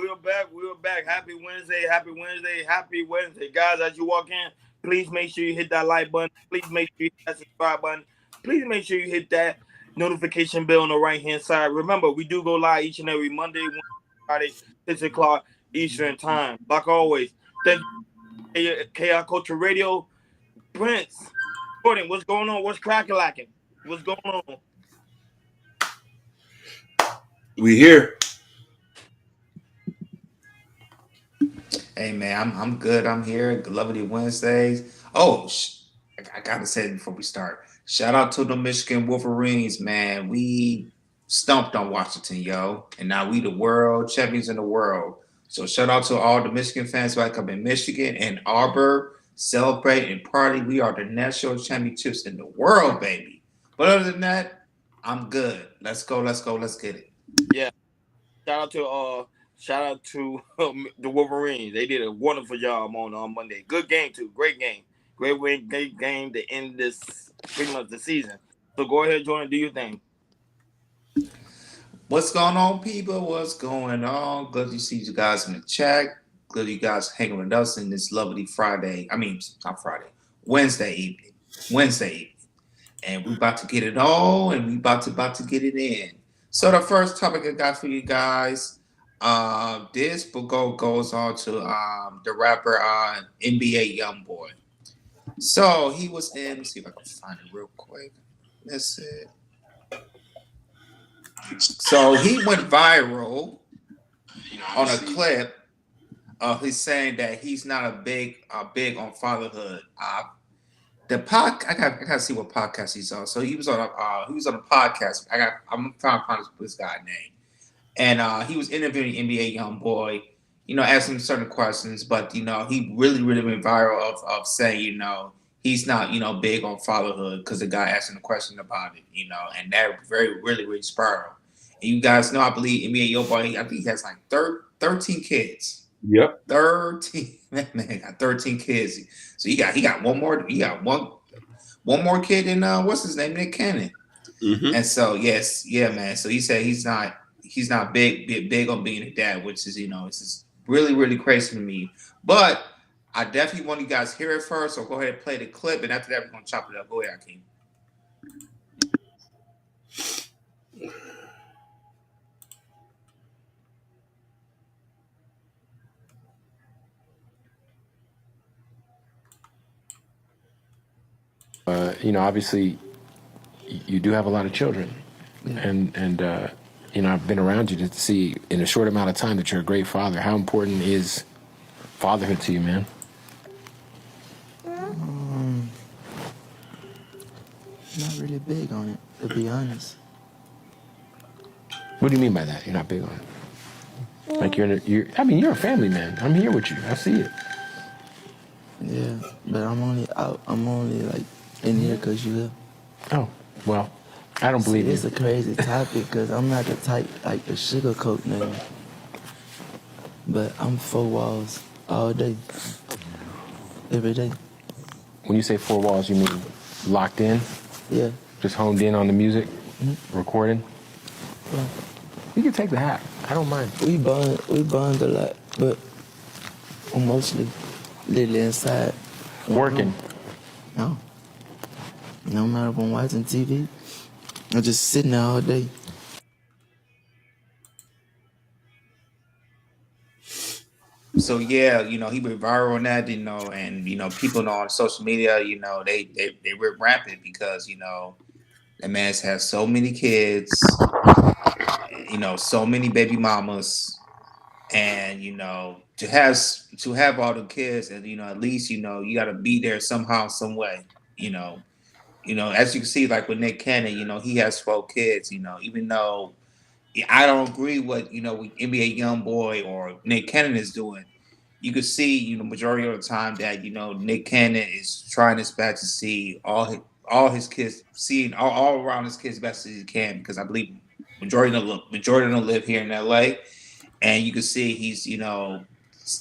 we're back. We're back. Happy Wednesday. Happy Wednesday. Happy Wednesday. Guys, as you walk in, please make sure you hit that like button. Please make sure you hit that subscribe button. Please make sure you hit that notification bell on the right hand side. Remember, we do go live each and every Monday, Wednesday, Friday, 6 o'clock Eastern time. Like always. Thank you, KI Culture Radio. Prince, Jordan, what's going on? What's cracking lacking? What's going on? We here. Hey man, I'm good. I'm here. Lovely Wednesdays. Oh, I gotta say it before we start. Shout out to the Michigan Wolverines, man. We stumped on Washington, yo, and now we the world champions in the world. So shout out to all the Michigan fans back up in Michigan and Auburn. Celebrate and party. We are the national championships in the world, baby. But other than that, I'm good. Let's go. Let's go. Let's get it. Yeah. Shout out to the Wolverines. They did a wonderful job on Monday. Good game too. Great game. Great win. Great game to end this pretty much the season. So go ahead, Jordan. Do your thing. What's going on, people? What's going on? Glad to see you guys in the chat. Glad you guys hanging with us in this lovely Friday. I mean, not Friday, Wednesday evening. Wednesday evening. And we about to get it all, and we about to get it in. So the first topic I got for you guys, this book goes on to the rapper NBA Youngboy. So he was in. Let me see if I can find it real quick. Let's see. So he went viral on a clip of he's saying that he's not big on fatherhood. I gotta see what podcast he's on. So he was on a podcast. I'm trying to find this guy name, and he was interviewing NBA young boy. Asking him certain questions, but he really went viral of saying he's not big on fatherhood because the guy asked him a question about it. And that really spiraled. And you guys know, I believe NBA Youngboy, I think he has like 13 kids. Yep. 13. Man got 13 kids. So he got one more. He got one more kid in what's his name, Nick Cannon. Mm-hmm. And so yeah, man. So he said he's not big on being a dad, which is it's just really crazy to me. But I definitely want you guys to hear it first. So go ahead and play the clip, and after that we're gonna chop it up. Go ahead, Akeem. Obviously, you do have a lot of children, and I've been around you to see in a short amount of time that you're a great father. How important is fatherhood to you, man? Not really big on it, to be honest. What do you mean by that? You're not big on it. Like you're a family man. I'm here with you. I see it. Yeah, but I'm only out. I'm only like in here because you here. Oh, well, I don't believe It's you. a crazy topic because I'm not the type like the sugarcoat name. But I'm 4 walls all day, every day. When you say 4 walls, you mean locked in? Yeah. Just honed in on the music, recording? Well, You can take the hat. I don't mind. we bond a lot, but I'm mostly literally inside. Working. No. No matter if I'm watching TV, I'm just sitting there all day. So yeah, he went viral on that, and people know on social media, they were rampant because that man's has so many kids, so many baby mamas, and to have all the kids, and at least you got to be there somehow, some way, you know, as you can see, like with Nick Cannon, he has 12 kids, even though I don't agree with NBA young boy or Nick Cannon is doing. You could see, majority of the time that Nick Cannon is trying his best to see all his kids, seeing all around his kids best as he can, because I believe majority of them live here in LA, and you can see he's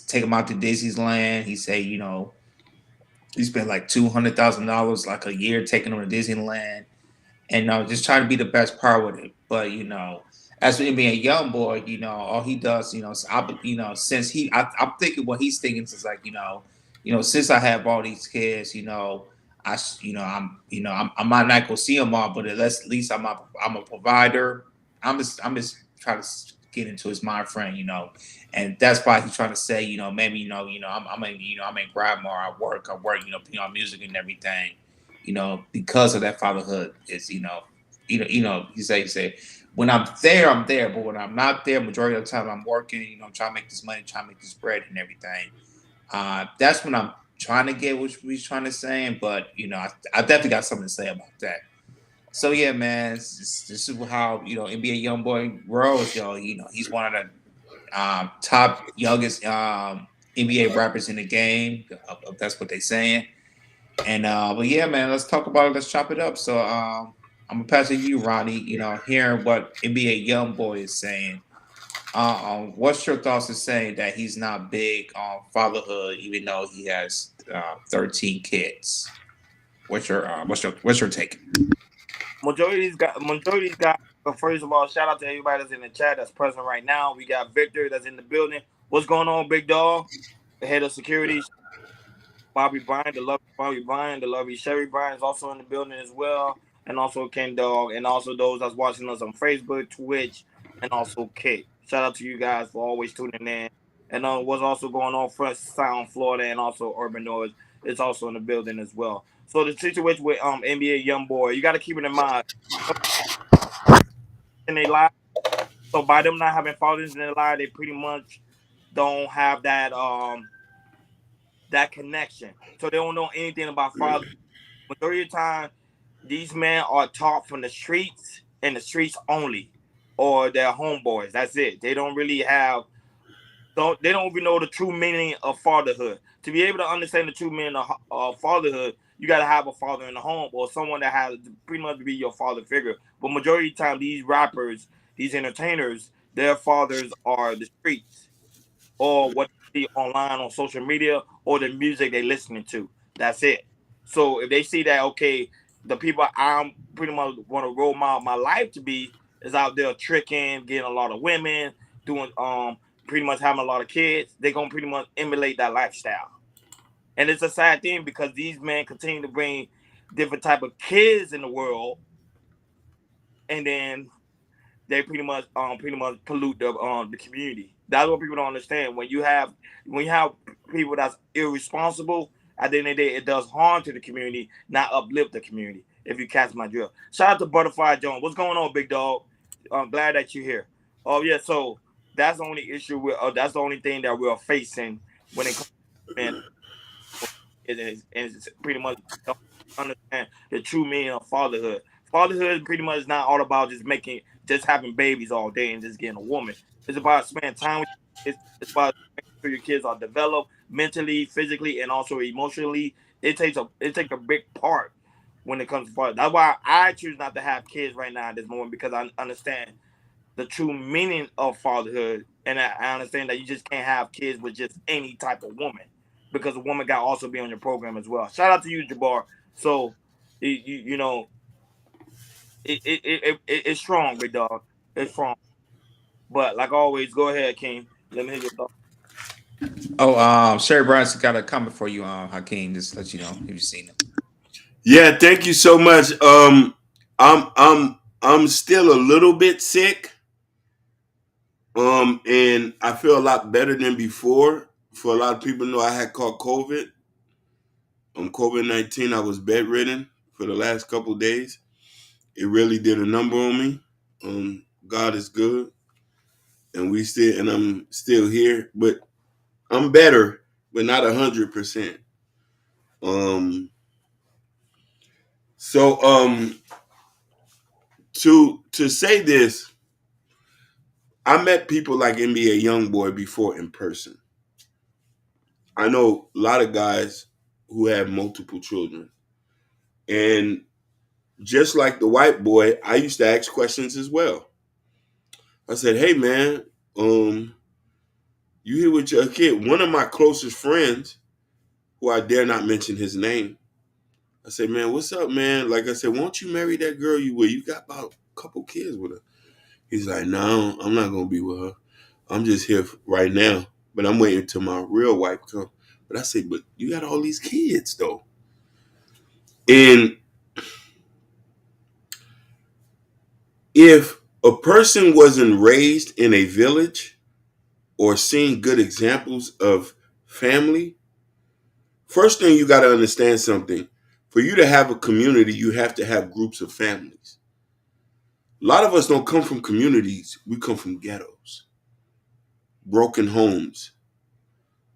take them out to Disneyland. He say he spent like $200,000 like a year taking them to Disneyland, and just trying to be the best part with it. But as for him being a young boy, all he does, since I'm thinking what he's thinking is like, since I have all these kids, I might not go see them all, but at least I'm a provider. I'm just trying to get into his mind frame, and that's why he's trying to say, maybe, I'm in grandma, I work, putting on music and everything, because of that fatherhood is, you say when I'm there, I'm there. But when I'm not there, majority of the time I'm working, trying to make this money, trying to make this bread and everything. That's when I'm trying to get what he's trying to say. But I definitely got something to say about that. So yeah, man, this is how NBA Youngboy grows. He's one of the top youngest NBA rappers in the game. That's what they're saying. And but yeah, man, let's talk about it. Let's chop it up. So I'm gonna pass it to you, Ronnie. Hearing what NBA YoungBoy is saying. What's your thoughts in saying that he's not big on fatherhood, even though he has 13 kids? What's your take? Majority of these guys. But first of all, shout out to everybody that's in the chat that's present right now. We got Victor that's in the building. What's going on, big dog? The head of security. Bobby Bryan, the lovely Bobby Bryan, the lovely Sherry Bryan is also in the building as well, and also Ken Dog, and also those that's watching us on Facebook, Twitch, and also Kate. Shout out to you guys for always tuning in. And what's also going on, Fresh Sound Florida, and also Urban Noise is also in the building as well. So the situation with NBA YoungBoy, you got to keep it in mind in their life. So by them not having fathers in their life, they pretty much don't have that connection. So they don't know anything about father. Majority of the time, these men are taught from the streets and the streets only, or their homeboys. That's it. They don't really have. They don't even know the true meaning of fatherhood. To be able to understand the true meaning of fatherhood, you got to have a father in the home or someone that has pretty much be your father figure. But majority of the time, these rappers, these entertainers, their fathers are the streets or what they see online on social media or the music they listening to. That's it. So if they see that, okay, the people I'm pretty much want to roll my life to be is out there tricking, getting a lot of women, doing pretty much having a lot of kids, they're gonna pretty much emulate that lifestyle. And it's a sad thing because these men continue to bring different type of kids in the world, and then they pretty much pollute the community. That's what people don't understand. When you have people that's irresponsible, at the end of the day, it does harm to the community, not uplift the community. If you catch my drill. Shout out to Butterfly Jones. What's going on, big dog? I'm glad that you're here. Oh yeah, so that's the only issue that's the only thing that we're facing when it comes to men. It's pretty much don't understand the true meaning of fatherhood. Fatherhood is pretty much not all about just having babies all day and just getting a woman. It's about spending time with your kids. It's about making sure your kids are developed mentally, physically, and also emotionally. It takes a big part when it comes to father. That's why I choose not to have kids right now at this moment because I understand the true meaning of fatherhood, and I understand that you just can't have kids with just any type of woman because a woman got to also be on your program as well. Shout out to you, Jabbar. So, you know, it's strong, big dog. It's strong. But like always, go ahead, King. Let me hear your thoughts. Oh, Sherry Brown's got a comment for you, Hakeem. Just to let you know if you've seen it. Yeah, thank you so much. I'm still a little bit sick. And I feel a lot better than before. For a lot of people know I had caught COVID. COVID-19. I was bedridden for the last couple of days. It really did a number on me. God is good, and I'm still here, but I'm better, but not 100%. Um, so to say this, I met people like NBA YoungBoy before in person. I know a lot of guys who have multiple children, and just like the white boy, I used to ask questions as well. I said, "Hey man, you here with your kid?" One of my closest friends, who I dare not mention his name, I said, "Man, what's up, man? Like I said, won't you marry that girl you with? You got about a couple kids with her." He's like, no, I'm not gonna be with her. I'm just here right now, but I'm waiting till my real wife come. But I say, but you got all these kids though, and if a person wasn't raised in a village or seeing good examples of family, first thing you got to understand something. For you to have a community, you have to have groups of families. A lot of us don't come from communities. We come from ghettos, broken homes,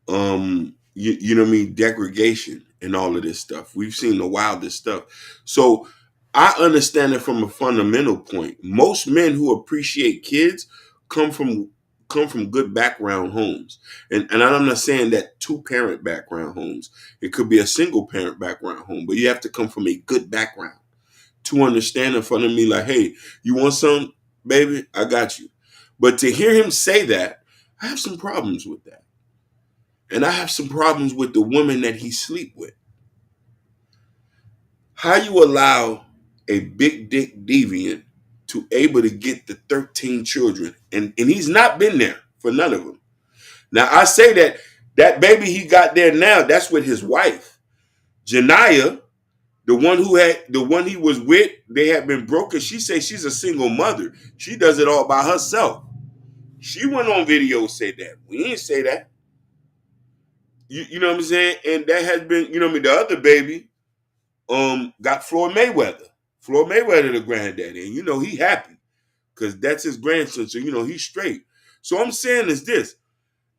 you know what I mean, degradation and all of this stuff. We've seen the wildest stuff. So I understand it from a fundamental point. Most men who appreciate kids come from good background homes. And I'm not saying that two parent background homes. It could be a single parent background home, but you have to come from a good background to understand in front of me like, hey, you want some, baby? I got you. But to hear him say that, I have some problems with that. And I have some problems with the women that he sleep with. How you allow a big dick deviant to able to get the 13 children, and he's not been there for none of them. Now I say that baby he got there now, that's with his wife. Janiyah, the one he was with, they had been broken. She say she's a single mother. She does it all by herself. She went on video said that. We ain't say that. You know what I'm saying? And that has been, you know what I mean, the other baby got Floyd Mayweather. Floyd Mayweather the granddaddy. And you know he happy because that's his grandson. So you know he's straight. So I'm saying is this.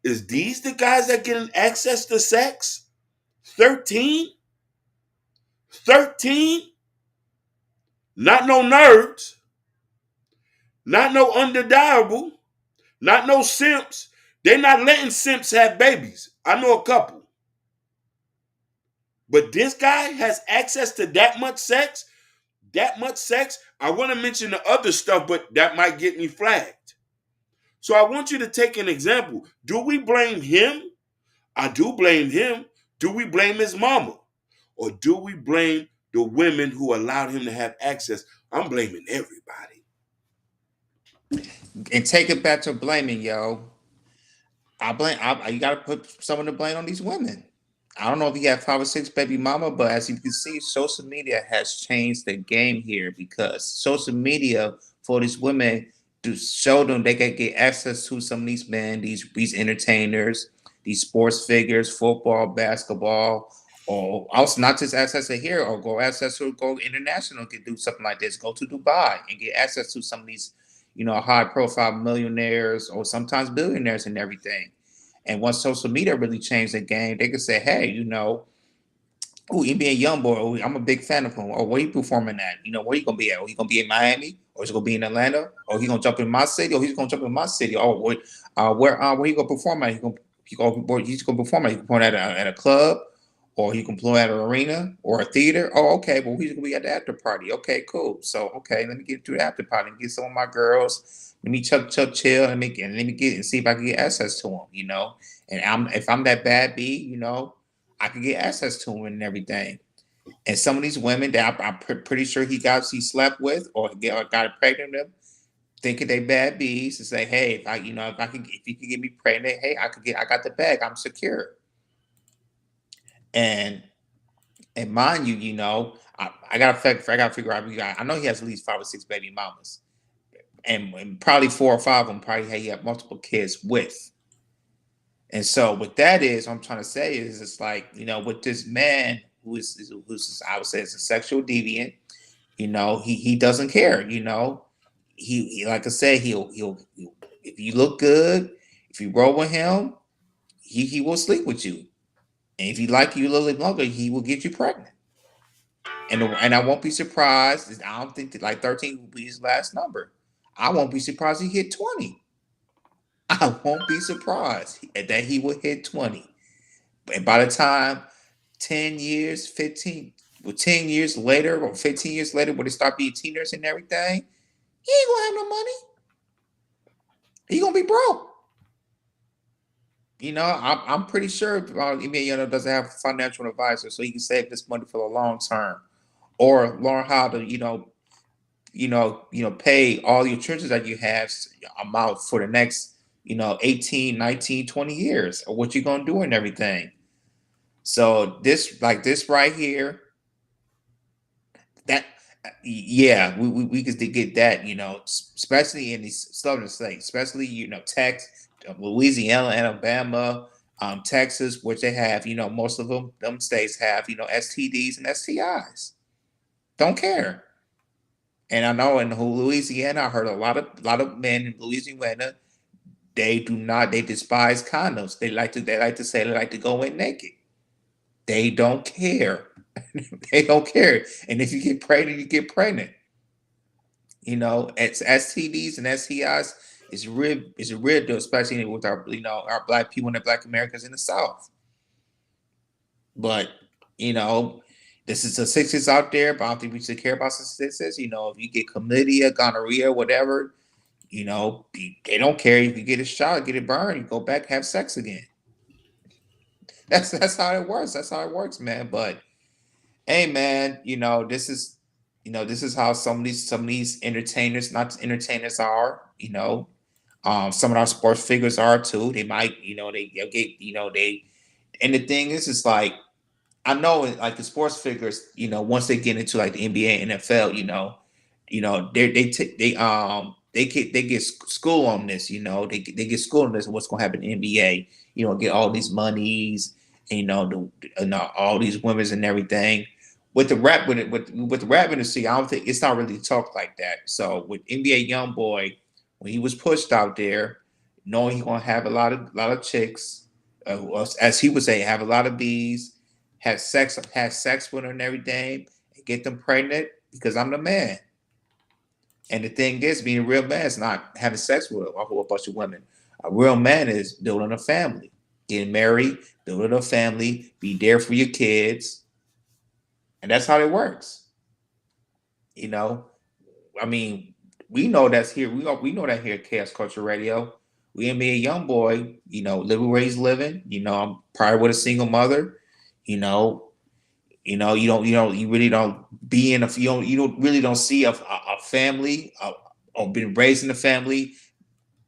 Is these the guys that getting access to sex? 13? 13? Not no nerds. Not no undesirable. Not no simps. They're not letting simps have babies. I know a couple. But this guy has access to that much sex. That much sex. I want to mention the other stuff, but that might get me flagged. So I want you to take an example. Do we blame him? I do blame him. Do we blame his mama? Or do we blame the women who allowed him to have access? I'm blaming everybody. And take it back to blaming, yo. I blame. You got to put some of the blame on these women. I don't know if he had 5 or 6 baby mama, but as you can see, social media has changed the game here because social media for these women to show them they can get access to some of these men, these entertainers, these sports figures, football, basketball, or also not just access to here or go access to go international, can do something like this, go to Dubai and get access to some of these, high profile millionaires or sometimes billionaires and everything. And once social media really changed the game, they could say, hey, oh, he being Youngboy. Oh, I'm a big fan of him. Oh, where he performing at? Where he gonna be at? Oh, he gonna be in Miami, or he's gonna be in Atlanta, or he gonna jump in my city, or he's gonna jump in my city. Oh, where he gonna perform at? He's gonna perform at? He can perform at a club, or he can play at an arena or a theater. Oh, okay. Well, he's gonna be at the after party. Okay, cool. So, okay, let me get to the after party and get some of my girls. Let me chuck chill and let me get and see if I can get access to him. And if I'm that bad B, I can get access to him and everything. And some of these women that I'm pretty sure he slept with or got pregnant with, thinking they bad bees, to say, hey, if you could get me pregnant, hey, I got the bag, I'm secure. And mind you, I gotta figure out. I know he has at least 5 or 6 baby mamas, and probably 4 or 5 of them probably he had multiple kids with. And so what that is, what I'm trying to say is, it's like, with this man who's I would say is a sexual deviant, he doesn't care, he like I said, he'll if you look good, if you roll with him, he will sleep with you. And if he like you a little bit longer, he will get you pregnant. And I won't be surprised. I don't think that like 13 will be his last number. I won't be surprised he hit 20. I won't be surprised that he will hit 20. And by the time 10 years, 15, 10 years later or 15 years later, when they start being teenagers and everything, he ain't gonna have no money. He gonna be broke. I'm pretty sure Emil doesn't have a financial advisor, so he can save this money for the long term, or learn how to, pay all your churches that you have amount for the next, 18, 19, 20 years, or what you're gonna do and everything. So this right here, that yeah, we could get that, especially in these southern states, especially Texas, Louisiana, Alabama, Texas, which they have, most of them states have, STDs and STIs. Don't care. And I know in Louisiana, I heard a lot of men in Louisiana, they despise condoms. They like to say they like to go in naked. They don't care. They don't care. And if you get pregnant, you get pregnant. It's STDs and STIs is a real deal, especially with our black people and the black Americans in the South. But you know, this is statistics out there, but I don't think we should care about statistics. If you get chlamydia, gonorrhea, whatever, they don't care if you get a shot, get it burned, you go back, have sex again. That's how it works. That's how it works, man. But hey, man, this is how some of these entertainers, not just entertainers, are. Some of our sports figures are too. They might, they'll get, they. And the thing is, it's like I know, like the sports figures, once they get into like the NBA, NFL, they get school on this. They get school on this. What's going to happen in the NBA? Get all these monies, and, all these women's and everything. With the rap, with the rap industry, I don't think it's not really talked like that. So with NBA YoungBoy, when he was pushed out there, knowing he's gonna have a lot of chicks, as he would say, have a lot of bees, have sex with her and everything, and get them pregnant because I'm the man. And the thing is, being a real man is not having sex with a whole bunch of women. A real man is building a family, getting married, building a family, be there for your kids, and that's how it works. You know, I mean, we know that's here. We know that here at Chaos Culture Radio. We and me a young boy, living where he's living. I'm probably with a single mother. You know, you really don't be in a you don't really don't see a family, or been raised in a family,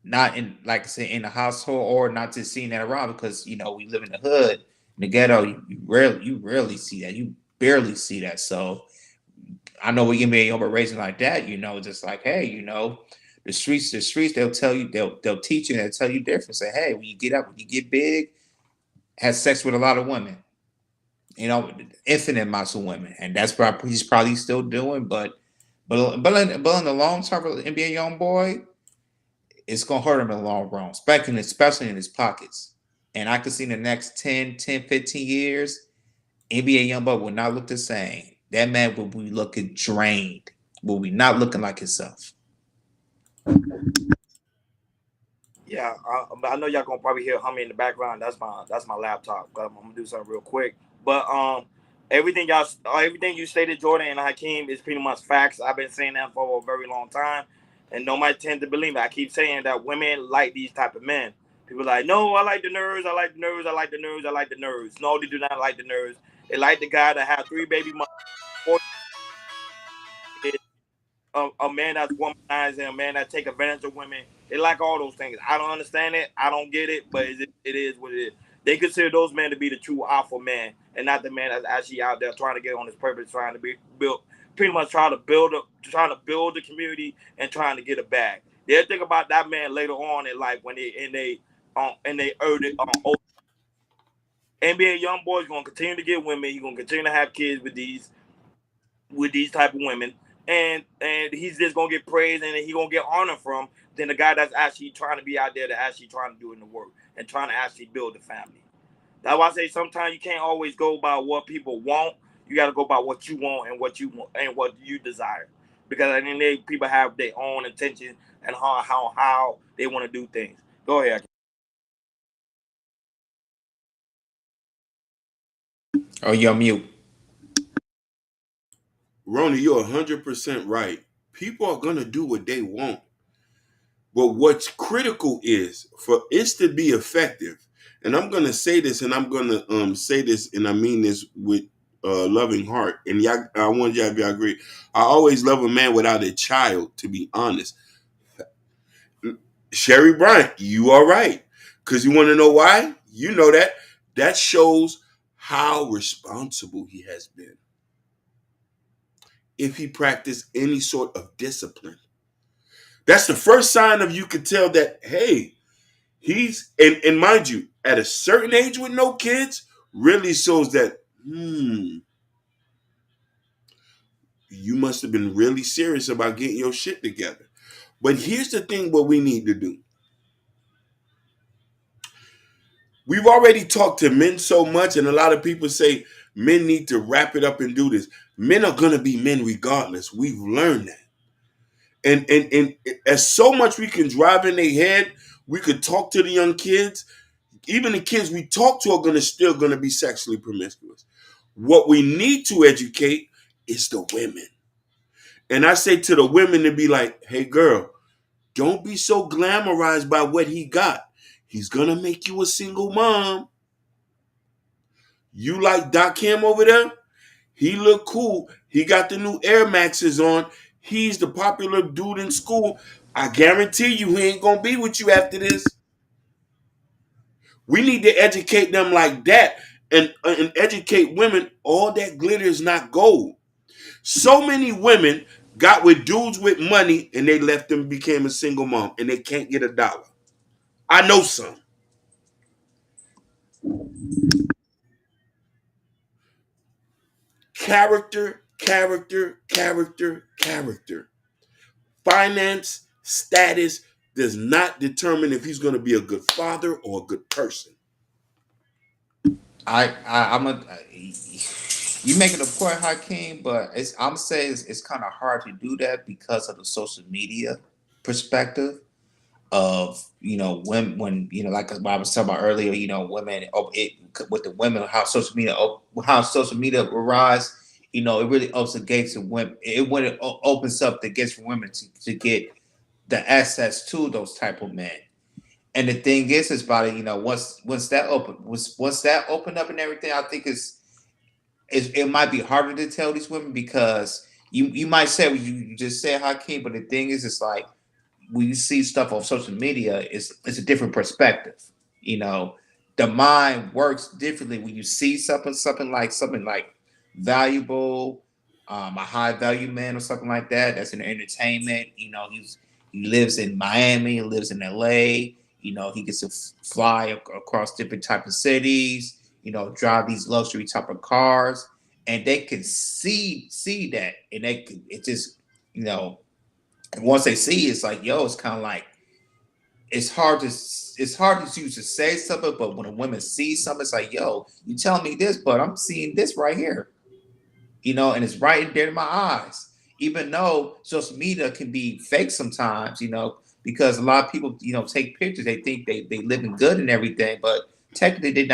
not in, like I said, in a household, or not just seeing that around, because we live in the hood, in the ghetto. You rarely see that. You barely see that. So I know we can be over raising like that. Just like, hey, the streets, they'll teach you and they'll tell you different. Say, hey, when you get up, when you get big, have sex with a lot of women. Infinite amounts of women, and that's what he's probably still doing. But in the long term, for the NBA young boy, it's gonna hurt him in the long run, especially in his pockets. And I could see in the next 15 years, NBA young boy will not look the same. That man will be looking drained. Will be not looking like himself. Yeah, I know y'all gonna probably hear humming in the background. That's my laptop. I'm gonna do something real quick. But everything you stated, Jordan and Hakeem, is pretty much facts. I've been saying that for a very long time, and nobody tend to believe me. I keep saying that women like these type of men. People are like, no, I like the nerds. I like the nerds. I like the nerds. I like the nerds. No, they do not like the nerds. They like the guy that have three baby mothers, 40 a man that's womanizing, a man that take advantage of women. They like all those things. I don't understand it. I don't get it, but it is what it is. They consider those men to be the true alpha man, and not the man that's actually out there trying to get on his purpose, trying to be build, pretty much trying to build the community and trying to get a bag. They'll think about that man later on in life when they earned it on. NBA young boys gonna continue to get women. He's gonna continue to have kids with these type of women, and he's just gonna get praise and he gonna get honor from than the guy that's actually trying to be out there, to actually trying to do in the work and trying to actually build a family. That's why I say sometimes you can't always go by what people want. You got to go by what you want and what you want and what you desire, because at the end of the day, people have their own intentions and how they want to do things. Go ahead. Oh, you're mute. Rona, you're 100% right. People are gonna do what they want, but what's critical is for it to be effective. And I'm gonna say this, and I'm gonna say this, and I mean this with loving heart, and y'all, I want y'all to agree. I always love a man without a child. To be honest, Sherry Bryant, you are right. Because you want to know why? You know that shows how responsible he has been. If he practiced any sort of discipline, that's the first sign of you could tell that, hey, he's, and mind you, at a certain age with no kids, really shows that, you must have been really serious about getting your shit together. But here's the thing what we need to do. We've already talked to men so much, and a lot of people say men need to wrap it up and do this. Men are gonna be men regardless. We've learned that. And as so much we can drive in their head, we could talk to the young kids. Even the kids we talk to are gonna be sexually promiscuous. What we need to educate is the women. And I say to the women to be like, hey girl, don't be so glamorized by what he got. He's gonna make you a single mom. You like Doc Kim over there? He look cool. He got the new Air Maxes on. He's the popular dude in school. I guarantee you he ain't gonna be with you after this. We need to educate them like that and educate women. All that glitter is not gold. So many women got with dudes with money and they left them became a single mom and they can't get $1. I know some. Character, character, character, character. Finance, status does not determine if he's going to be a good father or a good person. I'm a. You making a point, Hakeem, but I'm saying it's kind of hard to do that because of the social media perspective of when like what I was talking about earlier, women with the women, how social media will rise. It really opens the gates to women. When it opens up the gates for women to get the access to those type of men. And the thing is about it, once that opened up and everything, I think it might be harder to tell these women because you might say what you just said, Hakeem, but the thing is, it's like when you see stuff on social media, it's a different perspective. You know, the mind works differently when you see something like valuable, a high value man or something like that. That's in entertainment. He lives in Miami, he lives in LA. He gets to fly across different type of cities. Drive these luxury type of cars, and they can see that, and it just you know and once they see it's like, yo, it's kind of like it's hard to use to say something, but when a woman sees something, it's like, yo, you telling me this, but I'm seeing this right here, and it's right there in my eyes. Even though social media can be fake sometimes, because a lot of people, take pictures, they think they living good and everything, but technically they're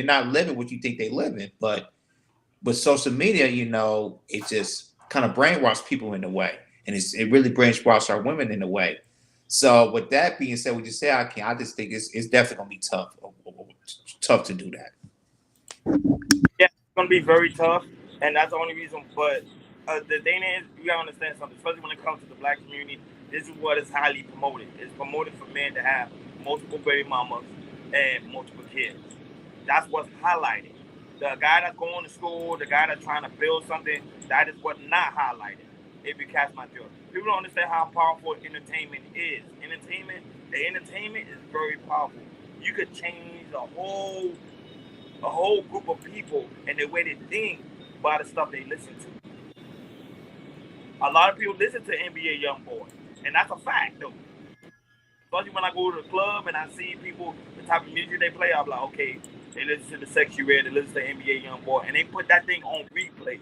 not living what you think they living. But with social media, it just kind of brainwash people in a way, and it really brainwash our women in a way. So with that being said, what you say, I just think it's definitely gonna be tough to do that. Yeah, it's gonna be very tough, and that's the only reason. But the thing is, you gotta understand something, especially when it comes to the black community. This is what is highly promoted. It's promoted for men to have multiple baby mamas and multiple kids. That's what's highlighted. The guy that's going to school, the guy that's trying to build something, that is what not highlighted. If you catch my drift, people don't understand how powerful entertainment is. The entertainment is very powerful. You could change a whole group of people and the way they think by the stuff they listen to. A lot of people listen to NBA Youngboy, and that's a fact though. Especially when I go to the club and I see people, the type of music they play, I'm like, okay, they listen to the Sexy Red, they listen to NBA Youngboy, and they put that thing on replay.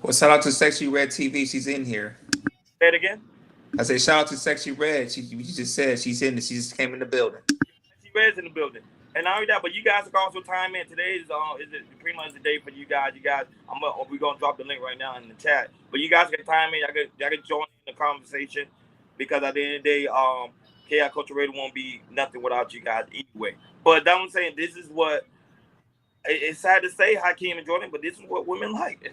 Well, shout out to Sexy Red TV. She's in here. Say it again. I say shout out to Sexy Red. You just said she's in. She just came in the building. Sexy Red's in the building. And not only that, but you guys can also time in. Today is it pretty much the day for you guys. We're gonna drop the link right now in the chat. But you guys can time in. Y'all can join in the conversation because at the end of the day, KI Culture Radio won't be nothing without you guys anyway. But that I'm saying, this is what it's sad to say, Hakeem and Jordan, but this is what women like.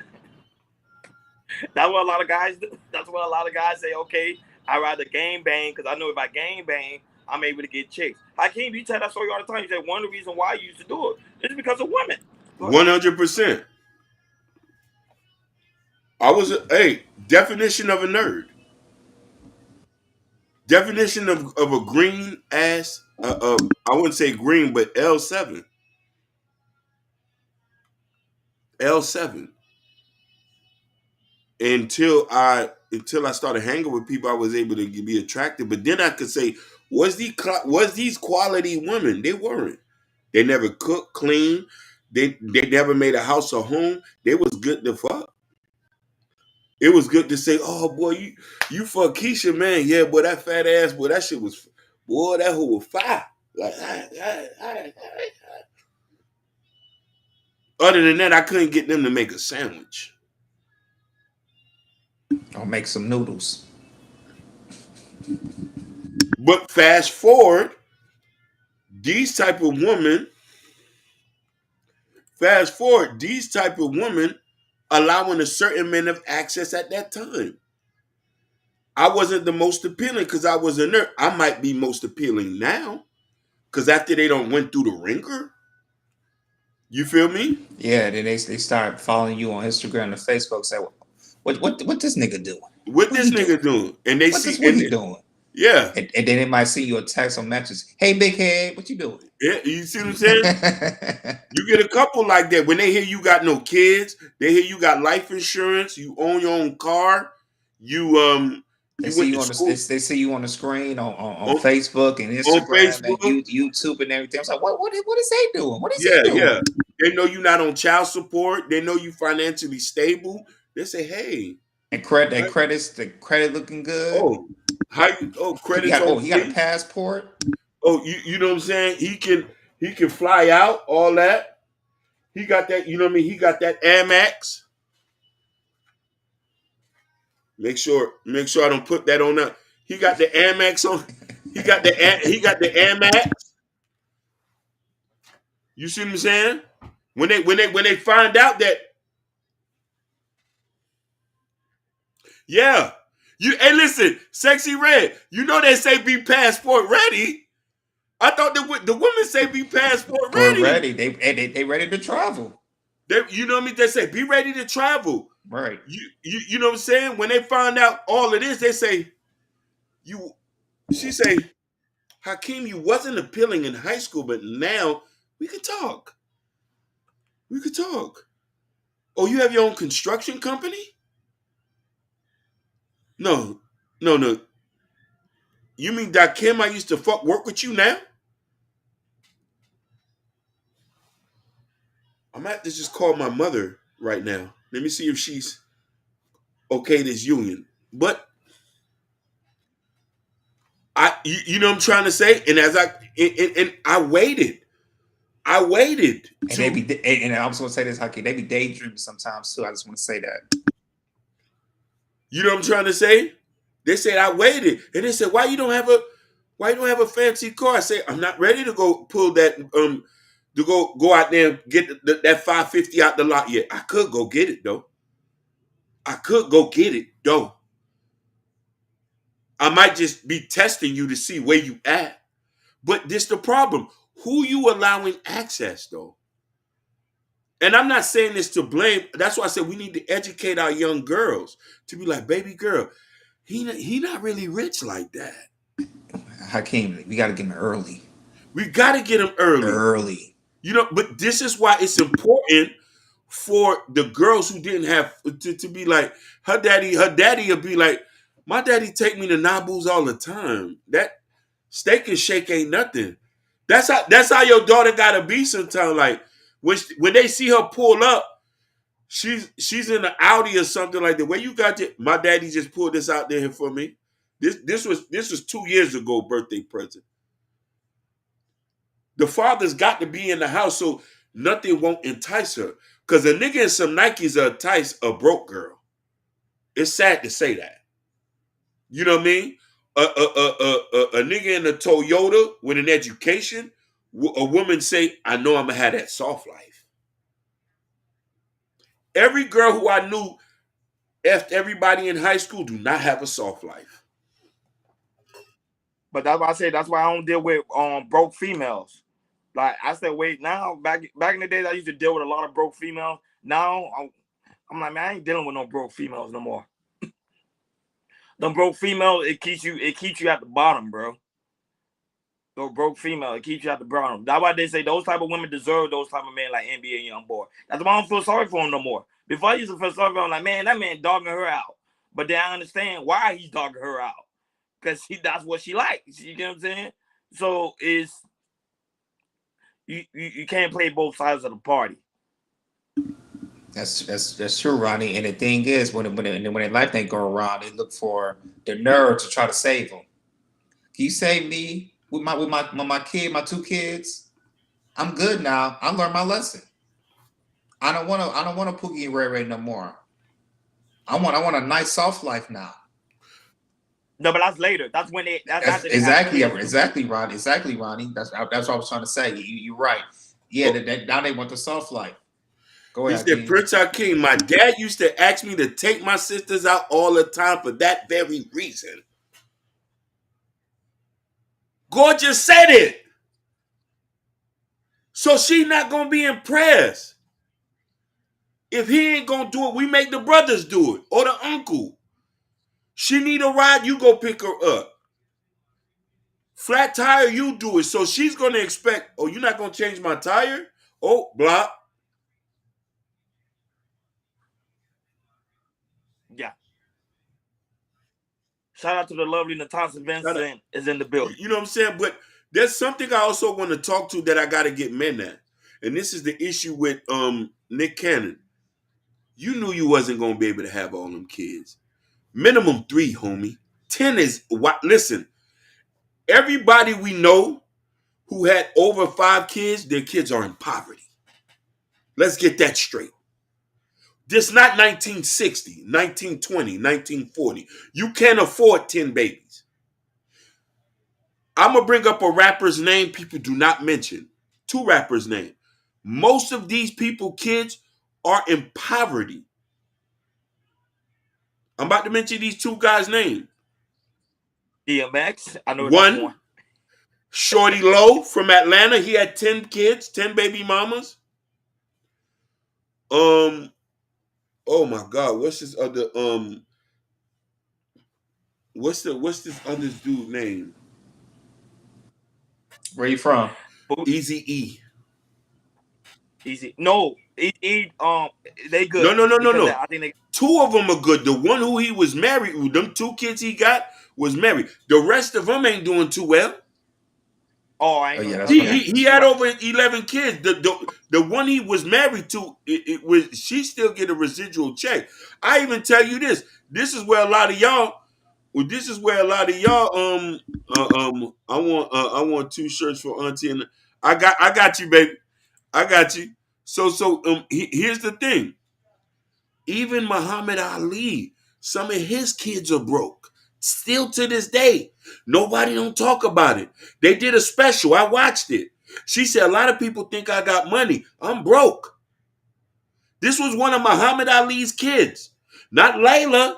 That's what a lot of guys do. That's what a lot of guys say. Okay, I rather game bang because I know if I game bang, I'm able to get chicks. Hakeem, you tell that story all the time. You said one of the reasons why you used to do it is because of women. Go ahead. 100%. I was definition of a nerd. Definition of a green ass. I wouldn't say green, but L7. L7. Until I started hanging with people, I was able to be attracted. But then I could say, was these quality women? They weren't. They never cooked, clean. They never made a house or home. They was good to fuck. It was good to say, oh boy, you fuck Keisha, man. Yeah, boy, that fat ass, boy, that shit was, boy, that hoe was fire. Like, other than that, I couldn't get them to make a sandwich. Or make some noodles. But fast forward, these type of women, these type of women allowing a certain men of access at that time. I wasn't the most appealing because I was a nerd. I might be most appealing now because after they don't went through the ringer, you feel me? Yeah, then they start following you on Instagram and Facebook. Say, what this nigga doing? What What this he doing? nigga doing? And they see, What he doing? yeah, And then they might see you a text or message. Hey, big head, what you doing? yeah, you see what I'm saying? You get a couple like that when they hear you got no kids, they hear you got life insurance, you own your own car, They you see went you to on the school they see you on the screen on on, Facebook and on Instagram and Facebook. YouTube and everything. I was like, what is they doing? What is he Yeah, doing? yeah. They know you're not on child support. They know you financially stable. They say, hey, And the credit looking good. oh, how you? Oh, credits on He got a fleek. passport. Oh, you know what I'm saying? He can fly out. All that. He got that. You know what I mean? He got that Amex. Make sure I don't put that on that. He got the Amex on. He got the Amex. You see what I'm saying? When they find out that, yeah. Hey, listen, Sexy Red. You know they say be passport ready. I thought the women say be passport We're ready. ready. They ready to travel. You know what I mean? They say be ready to travel. Right. You know what I'm saying? When they find out all of this, they say you. She say, Hakeem, you wasn't appealing in high school, but now we could talk. We could talk. Oh, you have your own construction company? No, no, no. You mean that Kim I used to work with you now? I'm at to just call my mother right now. Let me see if she's okay this union. But you know what I'm trying to say? And and I waited. I waited And to, and I was gonna say this, Hakeem. They be daydreaming sometimes too. I just want to say that. you know what I'm trying to say? They said I waited. And they said, why you don't have a fancy car? I said, I'm not ready to go pull that to go out there and get that 550 out the lot yet. I could go get it though. I could go get it though. I might just be testing you to see where you at. But this the problem. Who you allowing access though? And I'm not saying this to blame. That's why I said we need to educate our young girls to be like, baby girl, he not really rich like that. Hakeem, we got to get him early. We got to get him early. Early. You know, but this is why it's important for the girls who didn't have to be like her daddy. Her daddy will be like, my daddy take me to Naboo's all the time. That steak and shake ain't nothing. That's how your daughter gotta be sometimes. Like when they see her pull up, she's in an Audi or something like that. Where you got it? My daddy just pulled this out there for me. This was 2 years ago birthday present. The father's got to be in the house so nothing won't entice her. Cause a nigga in some Nikes will entice a broke girl. It's sad to say that. You know what I mean? A nigga in a Toyota with an education, a woman say, I know I'm gonna have that soft life. Every girl who I knew, after everybody in high school, do not have a soft life. But that's why I say that's why I don't deal with broke females. Like I said, wait now back in the days I used to deal with a lot of broke females. Now I'm like, man, I ain't dealing with no broke females no more. Them broke females, it keeps you at the bottom, bro. Those broke female, it keeps you at the bottom. That's why they say those type of women deserve those type of men like NBA Youngboy. That's why I don't feel sorry for him no more. Before I used to feel sorry for him, like, man, that man dogging her out. But then I understand why he's dogging her out. Because that's what she likes. You get what I'm saying? So it's you can't play both sides of the party. That's true, Ronnie. And the thing is, when life ain't go around, they look for the nerve to try to save them. Can you save me with my kid, my two kids? I'm good now. I learned my lesson. I don't want to Pookie and Ray Ray no more. I want a nice soft life now. No, but that's later. That's when that's That's after they have kids. exactly, Ronnie. Exactly, Ronnie. That's what I was trying to say. You're right. Yeah, now they want the soft life. Go He ahead, said, King. Prince Hakeem, my dad used to ask me to take my sisters out all the time for that very reason. Gorgeous said it. So she not going to be impressed. If he ain't going to do it, we make the brothers do it or the uncle. She need a ride, you go pick her up. Flat tire, you do it. So she's going to expect, oh, you're not going to change my tire? Oh, blah. Yeah. Shout out to the lovely Natasha Vincent is in the building. You know what I'm saying? But there's something I also want to talk to that I got to get men at. And this is the issue with Nick Cannon. You knew you wasn't going to be able to have all them kids. Minimum 3, homie. 10 is what? Listen, everybody we know who had over 5 kids, their kids are in poverty. Let's get that straight. This not 1960, 1920, 1940. You can't afford 10 babies. I'm going to bring up a rapper's name people do not mention. 2 rappers' name. Most of these people, kids, are in poverty. I'm about to mention these 2 guys' names. DMX, I know that's one. One, Shorty Lowe from Atlanta. He had 10 kids, 10 baby mamas. Oh my God, what's this other what's this other dude name? Where you from? Easy E. Easy. No, they good because No. I think they. 2 of them are good. The one who he was married with, them 2 kids he got was married. The rest of them ain't doing too well. Oh, I Oh ain't know yeah, that. that's Okay, correct. He you're had right. over 11 kids. The one he was married to, it was she still get a residual check. I even tell you this. This is where a lot of y'all. Well, this is where a lot of y'all. I want 2 shirts for Auntie, and I got you, baby. I got you. Here's the thing. Even Muhammad Ali, some of his kids are broke. Still to this day. Nobody don't talk about it. They did a special. I watched it. She said, a lot of people think I got money. I'm broke. This was one of Muhammad Ali's kids. Not Layla.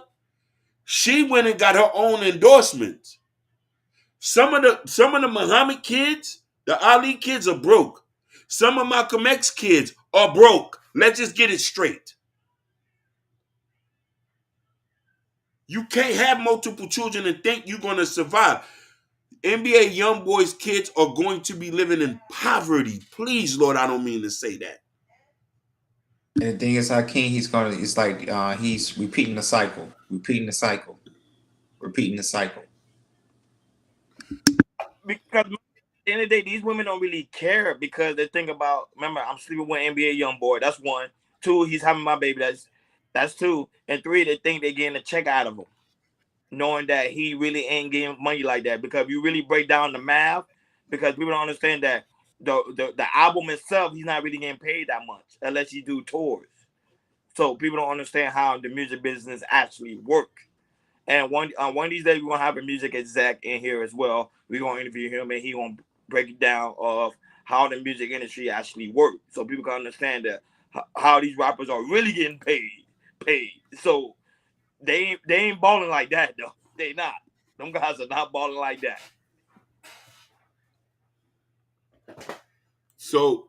She went and got her own endorsements. Some of the Muhammad kids, the Ali kids are broke. Some of Malcolm X kids are broke. Let's just get it straight. You can't have multiple children and think you're going to survive. NBA Youngboy's kids are going to be living in poverty. Please, Lord, I don't mean to say that. And the thing is, King, it's like he's repeating the cycle, repeating the cycle, repeating the cycle. Because at the end of the day, these women don't really care because they think about. Remember, I'm sleeping with NBA Youngboy. That's one. 2, he's having my baby. That's 2. And 3, they think they're getting a check out of him, knowing that he really ain't getting money like that. Because if you really break down the math, because people don't understand that the album itself, he's not really getting paid that much unless you do tours. So people don't understand how the music business actually work. And one of these days we're gonna have a music exec in here as well. We're gonna interview him and he gonna break it down of how the music industry actually works, so people can understand that how these rappers are really getting paid. So they ain't balling like that though. They not. Them guys are not balling like that. So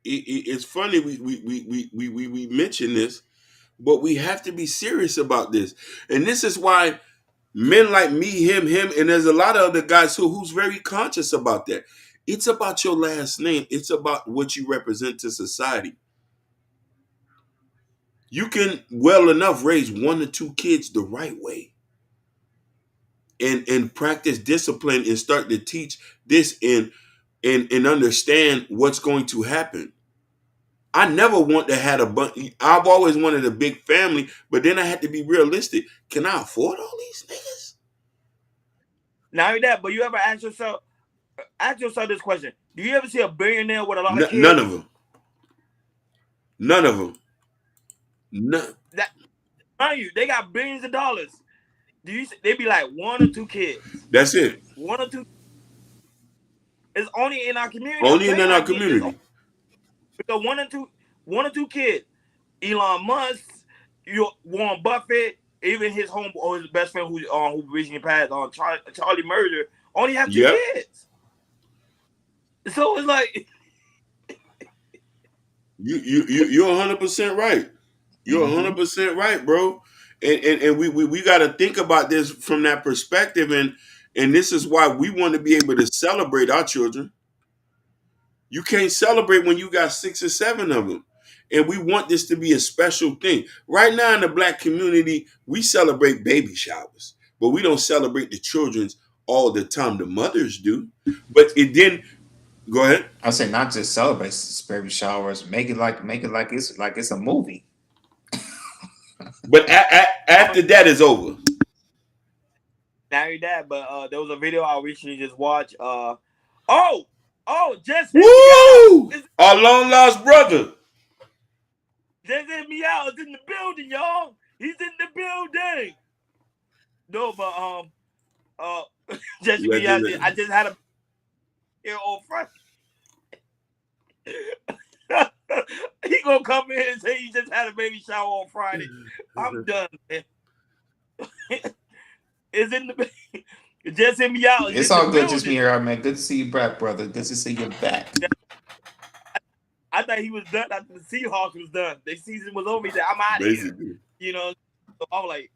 it's funny we mention this, but we have to be serious about this, and this is why men like me, him, and there's a lot of other guys who's very conscious about that. It's about your last name. It's about what you represent to society. You can well enough raise 1 to 2 kids the right way, and practice discipline and start to teach this and understand what's going to happen. I never want to have a bunch. I've always wanted a big family, but then I had to be realistic. Can I afford all these niggas? Not only that, but you ever ask yourself this question: do you ever see a billionaire with a lot of None kids? of them. None of them. None. That mind you, they got billions of dollars. They be like 1 or 2 kids, That's it. 1 or 2. It's only in our community. I'm Only in telling you, our I get this community. because 1 or 2 kids. Elon Musk, Warren Buffett, even his home or his best friend who recently passed on Charlie Murder only have two Yep. kids. So it's like You're 100% right. You're Mm-hmm. 100% right, bro. And we got to think about this from that perspective, and this is why we want to be able to celebrate our children. You can't celebrate when you got 6 or 7 of them. And we want this to be a special thing. Right now in the black community, we celebrate baby showers, but we don't celebrate the children's all the time. The mothers do. But it then go ahead. I say not just celebrate baby showers. Make it like it's a movie. But after that is over. not only that, but there was a video I recently just watched. Oh, just hit me out. Woo! Our long lost brother. Just hit me out. It's in the building, y'all. He's in the building. No, but uh, just hit me out. Legend. I just had a year old friend. He gonna come in and say he just had a baby shower on Friday. I'm done, man. It's in the just hit me out. It's It's in all the good. Just building. me here, man. Good to see you back, brother. Good to see you back. I thought he was done after the Seahawks was done. The season was over. He said, "I'm out of here." Basically. You know, so I'm like,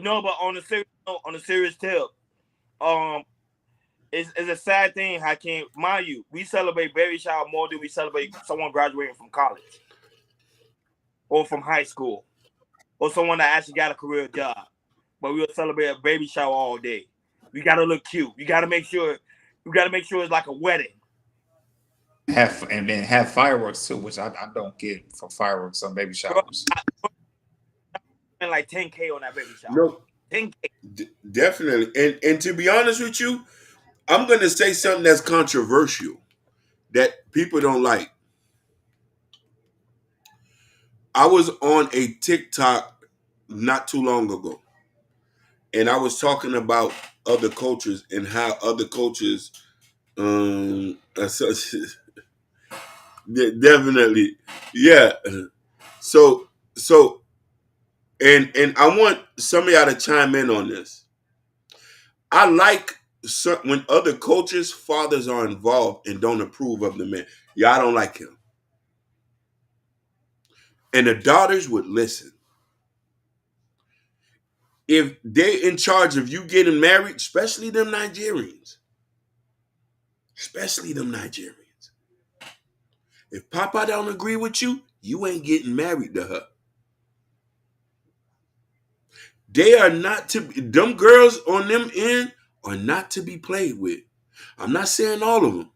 no. But on a serious tip, um, it's a sad thing. How can mind you, we celebrate baby shower more than we celebrate someone graduating from college or from high school or someone that actually got a career job. But we'll celebrate a baby shower all day. We gotta look cute. You gotta make sure. You gotta make sure it's like a wedding. And then have fireworks too, which I don't get for fireworks on baby Bro, showers. I spent like 10K on that baby shower. No, 10K. definitely. And to be honest with you, I'm gonna say something that's controversial that people don't like. I was on a TikTok not too long ago, and I was talking about other cultures and how other cultures definitely, yeah. So and I want some of y'all to chime in on this. I like when other cultures fathers are involved and don't approve of the man. Y'all don't like him, and the daughters would listen. If they in charge of you getting married, especially them Nigerians. If Papa don't agree with you, you ain't getting married to her. They are not to them girls on them end are not to be played with. I'm not saying all of them,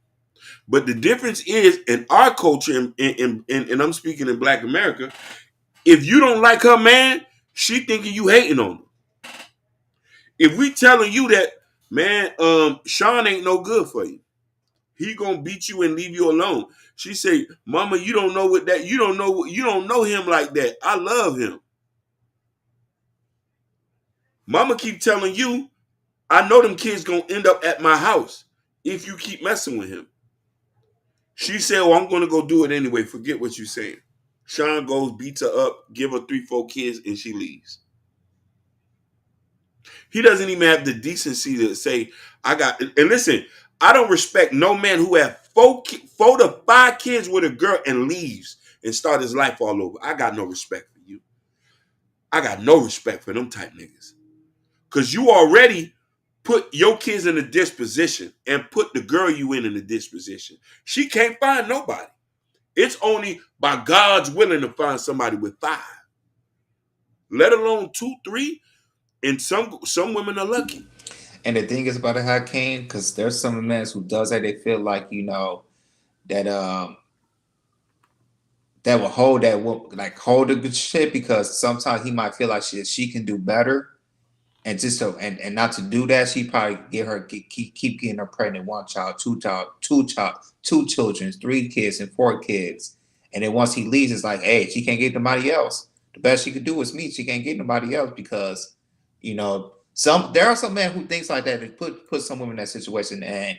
but the difference is in our culture, and I'm speaking in Black America. If you don't like her man, she thinking you hating on him. If we telling you that, man, Sean ain't no good for you. He gonna beat you and leave you alone. She say, "Mama, you don't know what that. You don't know him like that. I love him." Mama keep telling you, "I know them kids gonna end up at my house if you keep messing with him." She said, "Oh, I'm gonna go do it anyway. Forget what you saying." Sean goes, beats her up, give her 3, 4 kids, and she leaves. He doesn't even have the decency to say, I got, and listen, I don't respect no man who have 4 to 5 kids with a girl and leaves and start his life all over. I got no respect for you. I got no respect for them type niggas. Because you already put your kids in a disposition and put the girl you in a disposition. She can't find nobody. It's only by God's willing to find somebody with 5. Let alone 2, 3. And some women are lucky. And the thing is about it, Hakeem, because there's some men who does that. They feel like that that will hold hold the good shit because sometimes he might feel like she can do better, and just so and not to do that, she probably keep getting her pregnant, 1 child, 2 child, 2 child, 2 children, 3 kids, and 4 kids, and then once he leaves, it's like, hey, she can't get nobody else. The best she could do is me. She can't get nobody else because, there are some men who thinks like that to put some women in that situation, and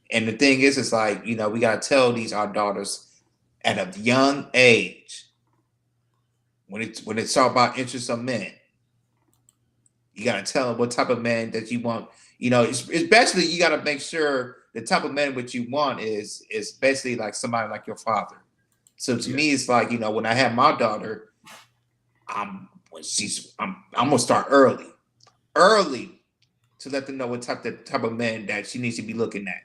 the thing is, it's like we gotta tell our daughters at a young age when it's all about interest of men. You gotta tell them what type of man that you want. Especially you gotta make sure the type of man what you want is basically like somebody like your father. So to me, it's like when I have my daughter, I'm gonna start early to let them know what type of man that she needs to be looking at.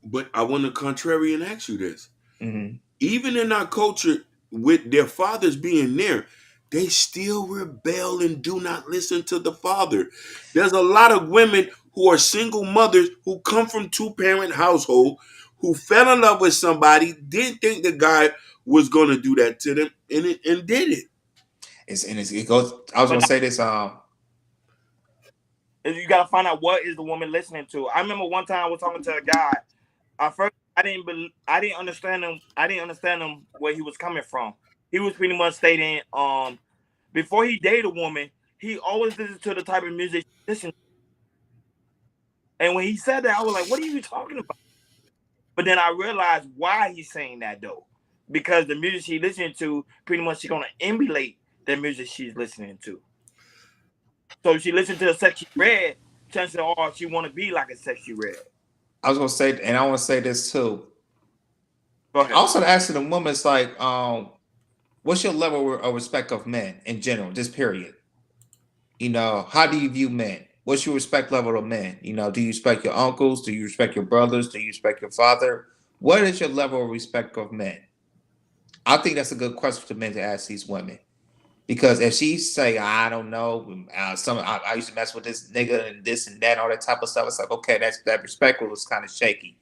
But I want to contrarian ask you this. Mm-hmm. Even in our culture, with their fathers being there, they still rebel and do not listen to the father. There's a lot of women who are single mothers who come from 2-parent household, who fell in love with somebody, didn't think the guy was going to do that to them, and did it. It goes. I was But gonna say this. you gotta find out what is the woman listening to. I remember one time I was talking to a guy. At first, I didn't understand him. I didn't understand him where he was coming from. He was pretty much stating, before he dated a woman, he always listened to the type of music she listened. And when he said that, I was like, "What are you talking about?" But then I realized why he's saying that though, because the music she's listening to, pretty much she's gonna emulate the music she's listening to. So if she listens to a Sexy Red, chances are she want to be like a Sexy Red. I was gonna say, and I want to say this too. Go ahead. Also, asking the woman is like, what's your level of respect of men in general? Just period. How do you view men? What's your respect level of men? Do you respect your uncles? Do you respect your brothers? Do you respect your father? What is your level of respect of men? I think that's a good question for men to ask these women. Because if she say, I don't know, I used to mess with this nigga and this and that, all that type of stuff, it's like, okay, that respect was kind of shaky.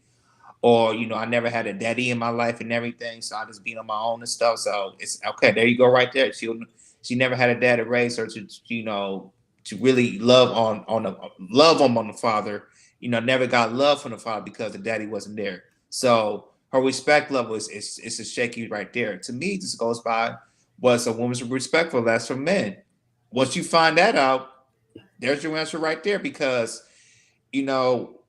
Or, I never had a daddy in my life and everything, so I just beat on my own and stuff. So it's okay. There you go, right there. She never had a dad to raise her to really love on the father. Never got love from the father because the daddy wasn't there. So her respect level is a shaky right there. To me, this goes by what's a woman's respectful. That's for men. Once you find that out, there's your answer right there because you know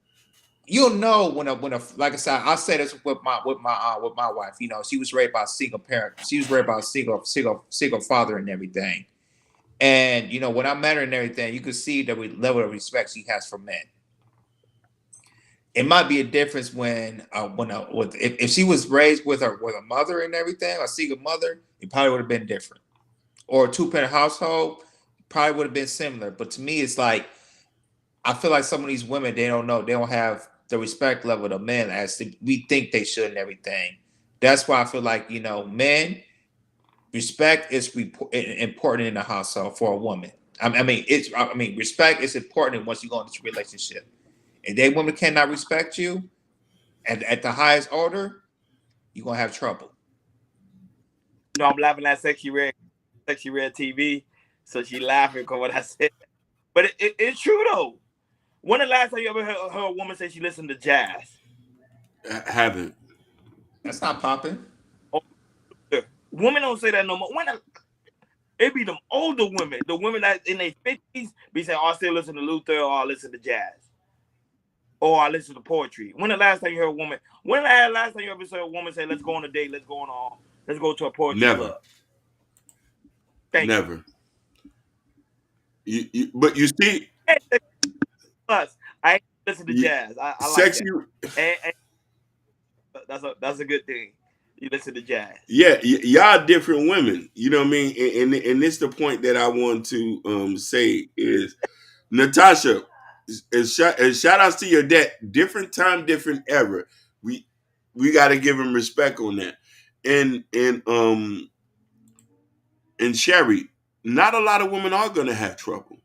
you'll know when a like I said, I say this with my wife. She was raised by a single parent. She was raised by a single father and everything. And when I met her and everything, you could see the level of respect she has for men. It might be a difference if she was raised with a mother and everything, a single mother, it probably would have been different. Or a 2-parent household, probably would have been similar. But to me, it's like I feel like some of these women, they don't know, they don't have the respect level of men as we think they should and everything. That's why I feel like men, respect is important in the household for a woman. Respect is important once you go into a relationship. If that woman cannot respect you at the highest order, you're gonna have trouble. I'm laughing at Sexy Red TV, so she laughing because what I said. But it's true though. When the last time you ever heard a woman say she listened to jazz? Haven't. That's not popping. Oh, women don't say that no more. It be them older women, the women that in their 50s, be saying, "Oh, I still listen to Luther, or I listen to jazz, or I listen to poetry." When the last time you heard a woman? When the last time you ever saw a woman say, "Let's go on a date, let's go on Let's go to a poetry Never, club. Thank you. never. But you see, Plus, I ain't listen to you, jazz. I like sexy. that. And that's a good thing. You listen to jazz. Yeah, y'all different women. You know what I mean? And this the point that I want to say is Natasha. And shout outs to your dad. Different time, different era. We we got to give him respect on that. And Sherry, not a lot of women are gonna have trouble,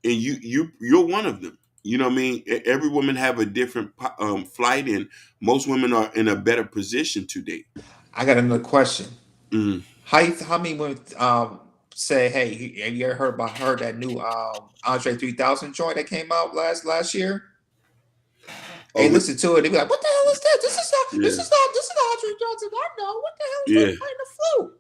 and you're one of them. You know what I mean? Every woman have a different flight, and most women are in a better position to date. I got another question. Mm. How many women say, hey, have you ever heard that new Andre 3000 joint that came out last year? They Oh, listen to it, they be like, what the hell is that? yeah, This is not Andre Johnson. I know. What the hell is yeah. that playing the flute?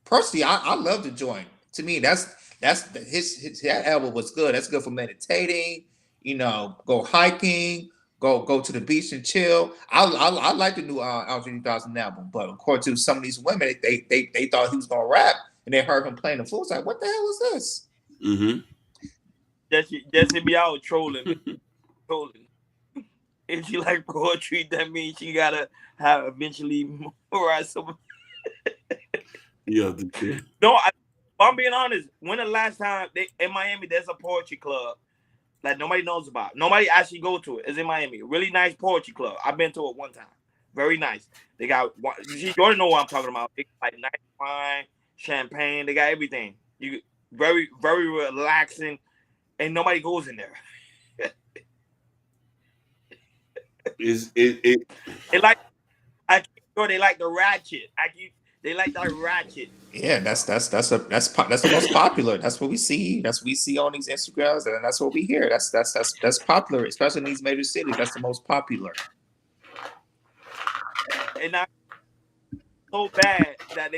Personally, I love the joint. To me, his that album was good. That's good for meditating. Go hiking, go to the beach and chill. I like the new Andre 3000 album, but according to some of these women, they thought he was gonna rap, and they heard him playing the flute. It's like, what the hell is this? Mm-hmm. Jesse be out trolling, man. Trolling. If she like poetry, that means she gotta have eventually memorize some. Yeah, the thing. No, I'm being honest. When the last time in Miami, there's a poetry club that nobody knows about. Nobody actually go to it. It's in Miami. Really nice poetry club. I've been to it one time. Very nice. They got you already know what I'm talking about. They got like nice wine, champagne. They got everything. You very very relaxing, and nobody goes in there. Is it? They like I keep sure they like the ratchet. They like that ratchet. Yeah, that's the most popular. That's what we see. That's what we see on these Instagrams, and that's what we hear. That's popular, especially in these major cities. That's the most popular. And not so bad that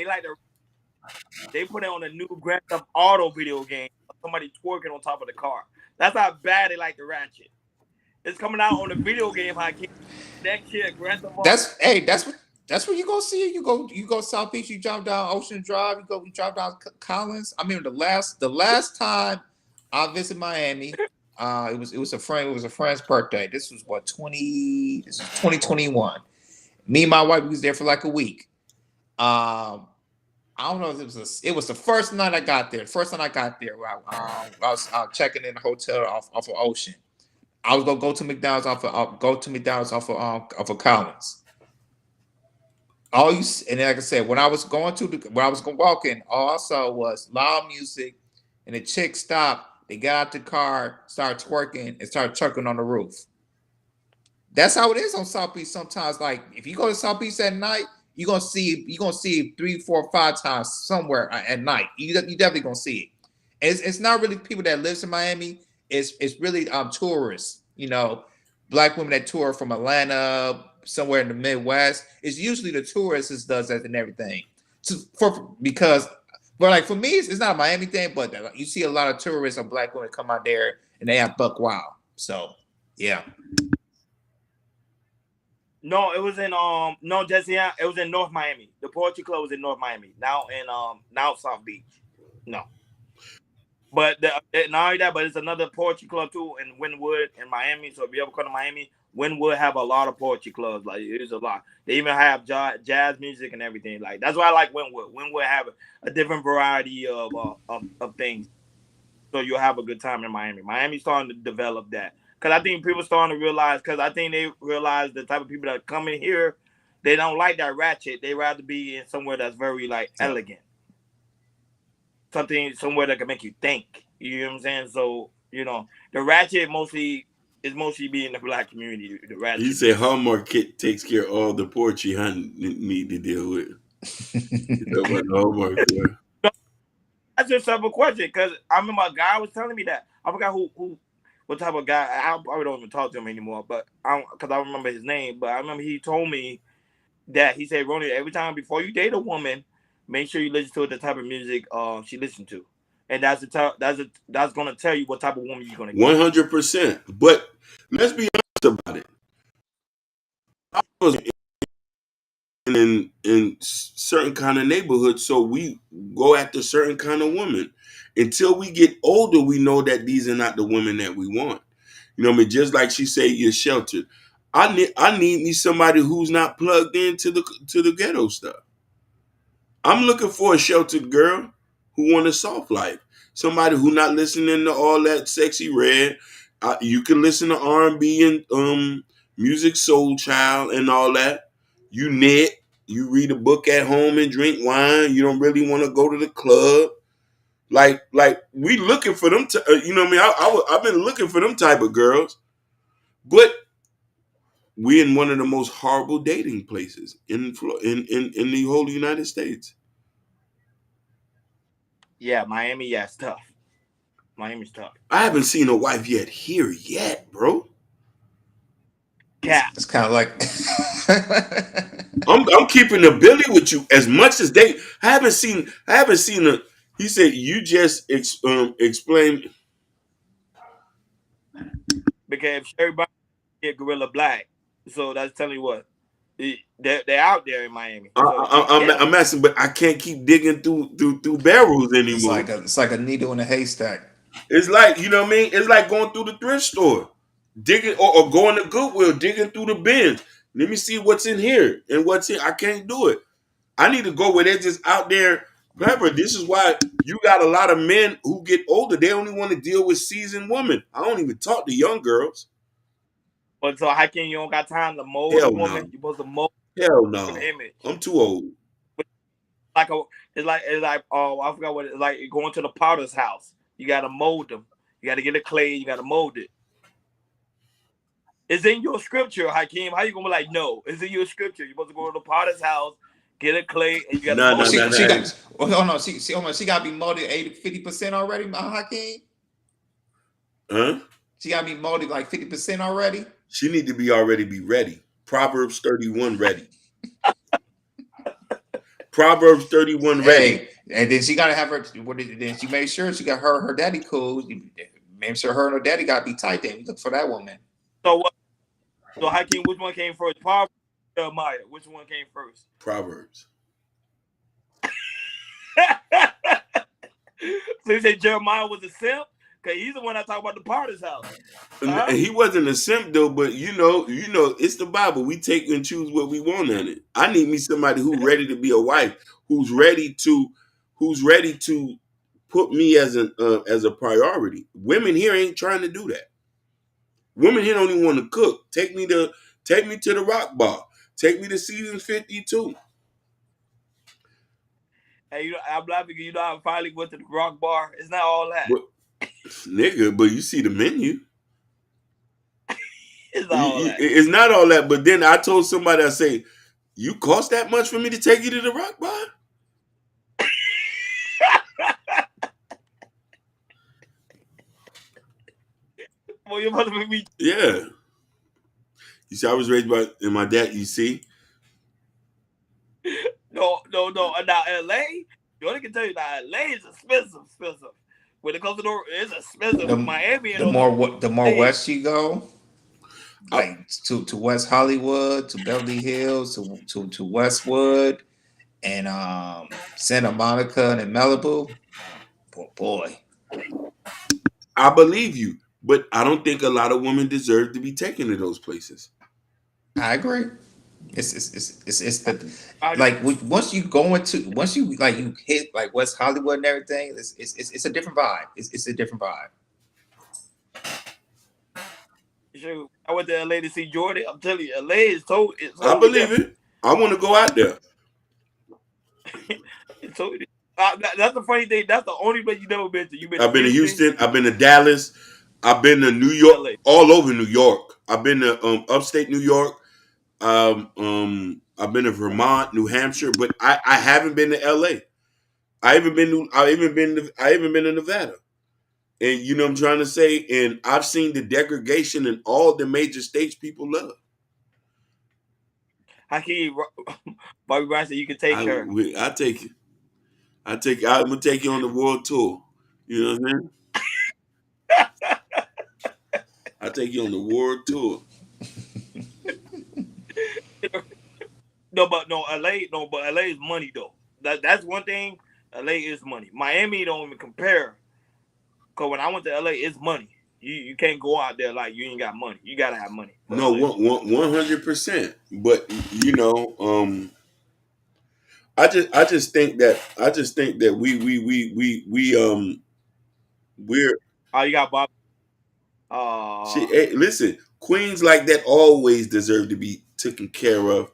they put it on a new Grand Theft Auto video game. Somebody twerking on top of the car. That's how bad they like the ratchet. It's coming out on the video game. How I can't next year Grand Theft Auto. That's what you go see it. You go South Beach. You drive down Ocean Drive. You drive down Collins. I mean, the last time I visited Miami, it was a friend's birthday. This was what 20. This is 2021. Me and my wife was there for like a week. I don't know if it was the first night I got there. The first night I got there, I was checking in the hotel off of Ocean. I was gonna go to McDonald's off of Collins. And like I said, when I was walking, all I saw was loud music, and the chick stopped. They got out the car, started twerking, and started twerking on the roof. That's how it is on South Beach sometimes. Like if you go to South Beach at night, you're gonna see it 3, 4, 5 times somewhere at night. You definitely gonna see it. And it's not really people that lives in Miami. It's really tourists. Black women that tour from Atlanta, somewhere in the Midwest. It's usually the tourists does that and everything. But like for me, it's not a Miami thing. But you see a lot of tourists or black women come out there and they have buck wild. So yeah. No, it was in no Jesse. It was in North Miami. The poetry club was in North Miami. Now South Beach. No. But not only that, but it's another poetry club too in Wynwood in Miami. So if you ever come to Miami, Wynwood have a lot of poetry clubs. Like it's a lot. They even have jazz music and everything. Like that's why I like Wynwood. Wynwood have a different variety of things. So you'll have a good time in Miami. Miami's starting to develop that. Because I think people starting to realize, because I think they realize the type of people that come in here, they don't like that ratchet. They rather be in somewhere that's very like elegant. Somewhere that can make you think. You know what I'm saying? So, the ratchet is mostly be in the black community. The ratchet. He said Hallmark Kit takes care of all the poetry I need to deal with. You know about the Hallmark Club. That's just a simple question, because I remember a guy was telling me that. I forgot what type of guy. I probably don't even talk to him anymore, but because I remember his name. But I remember he told me that he said, Ronnie, every time before you date a woman, make sure you listen to the type of music she listens to, and that's gonna tell you what type of woman you're gonna get. 100%. But let's be honest about it. I was in in certain kind of neighborhoods, so we go after certain kind of women. Until we get older, we know that these are not the women that we want. You know what I mean? Just like she said, you're sheltered. I need me somebody who's not plugged into the ghetto stuff. I'm looking for a sheltered girl who want a soft life. Somebody who not listening to all that sexy red. You can listen to R&B and music, soul child, and all that. You knit. You read a book at home and drink wine. You don't really want to go to the club. Like we looking for them. You know what I mean? I've been looking for them type of girls, but we in one of the most horrible dating places in the whole United States. Yeah, Miami. Yeah, it's tough. Miami's tough. I haven't seen a wife yet here yet, bro. Cat. It's kind of like I'm keeping the Billy with you as much as they. I haven't seen a. He said you just explain. Because if everybody get Gorilla Black, so that's telling you what they're out there in Miami. So be careful. I'm asking, but I can't keep digging through barrels anymore. it's like a needle in a haystack. It's like, you know what I mean. It's like going through the thrift store, digging or going to Goodwill, digging through the bins. Let me see what's in here and what's here. I can't do it. I need to go where they're just out there. Remember, this is why you got a lot of men who get older. They only want to deal with seasoned women. I don't even talk to young girls. But so how can you don't got time to mold a Hell woman? no. You're supposed to mold Hell an no. image. I'm too old. Like it's like oh I forgot what it's like going to the potter's house. You gotta mold them. You gotta get the clay. You gotta mold it. It's in your scripture, Hakeem. How you gonna be like no? It's in your scripture. You're supposed to go to the potter's house, get a clay, and you gotta No, Well, no, mold no, it. she no. got. Well, oh no, hold on. She got to be molded 50% already, Hakeem. Huh? She got to be molded like 50% already. She need to be already be ready. Proverbs 31 ready. Proverbs 31 ready. Hey, and then she got to have her. Then she made sure she got her daddy cool. Made sure her and her daddy got to be tight. Then look for that woman. So what? So Hakeem, which one came first? Proverbs, Jeremiah. Which one came first? Proverbs. So you say Jeremiah was a simp? Cause he's the one that talk about the potter's house. And Huh? he wasn't a simp though, but it's the Bible. We take and choose what we want in it. I need me somebody who's ready to be a wife, who's ready to, who's ready to put me as a priority. Women here ain't trying to do that. Women here don't even want to cook. Take me to the rock bar. Take me to season 52. Hey, I'm laughing because I finally went to the rock bar. It's not all that. But nigga, but you see the menu. It's not all that. It's not all that. But then I told somebody, I say, you cost that much for me to take you to the rock bar? Well, you're supposed to be. Yeah. You see, I was raised by and my dad. You see, No. Now LA, you only can tell you that LA is expensive. When it comes to it's expensive. The Miami and the those more the more states. west you go, I, like to West Hollywood, to Beverly Hills, to Westwood, and Santa Monica and Malibu. Boy, I believe you, but I don't think a lot of women deserve to be taken to those places. I agree. It's the I do. like once you like you hit like West Hollywood and everything. It's a different vibe. It's a different vibe. Shoot, I went to LA to see Jordan. I'm telling you, LA is I totally believe different. it. I want to go out there. It's totally. That's the funny thing. That's the only place you've never been to. You've been to I've been to Houston, Houston. I've been to Dallas. I've been to New York, LA. all over New York. I've been to upstate New York. I've been to Vermont, New Hampshire, but I haven't been to LA. I even been to Nevada. And you know what I'm trying to say? And I've seen the degradation in all the major states people love. Hakeem, Bobby Brown said you can take her. I take it. I'm gonna take you on the world tour. You know what I'm saying? I take you on the world tour. no, LA, no, but LA is money though. That's one thing. LA is money. Miami don't even compare. Cause when I went to LA, it's money. You can't go out there like you ain't got money. You gotta have money for No, LA. 100%. But you know, I just think that we're Oh, you got Bob. hey, listen, queens like that always deserve to be taken care of,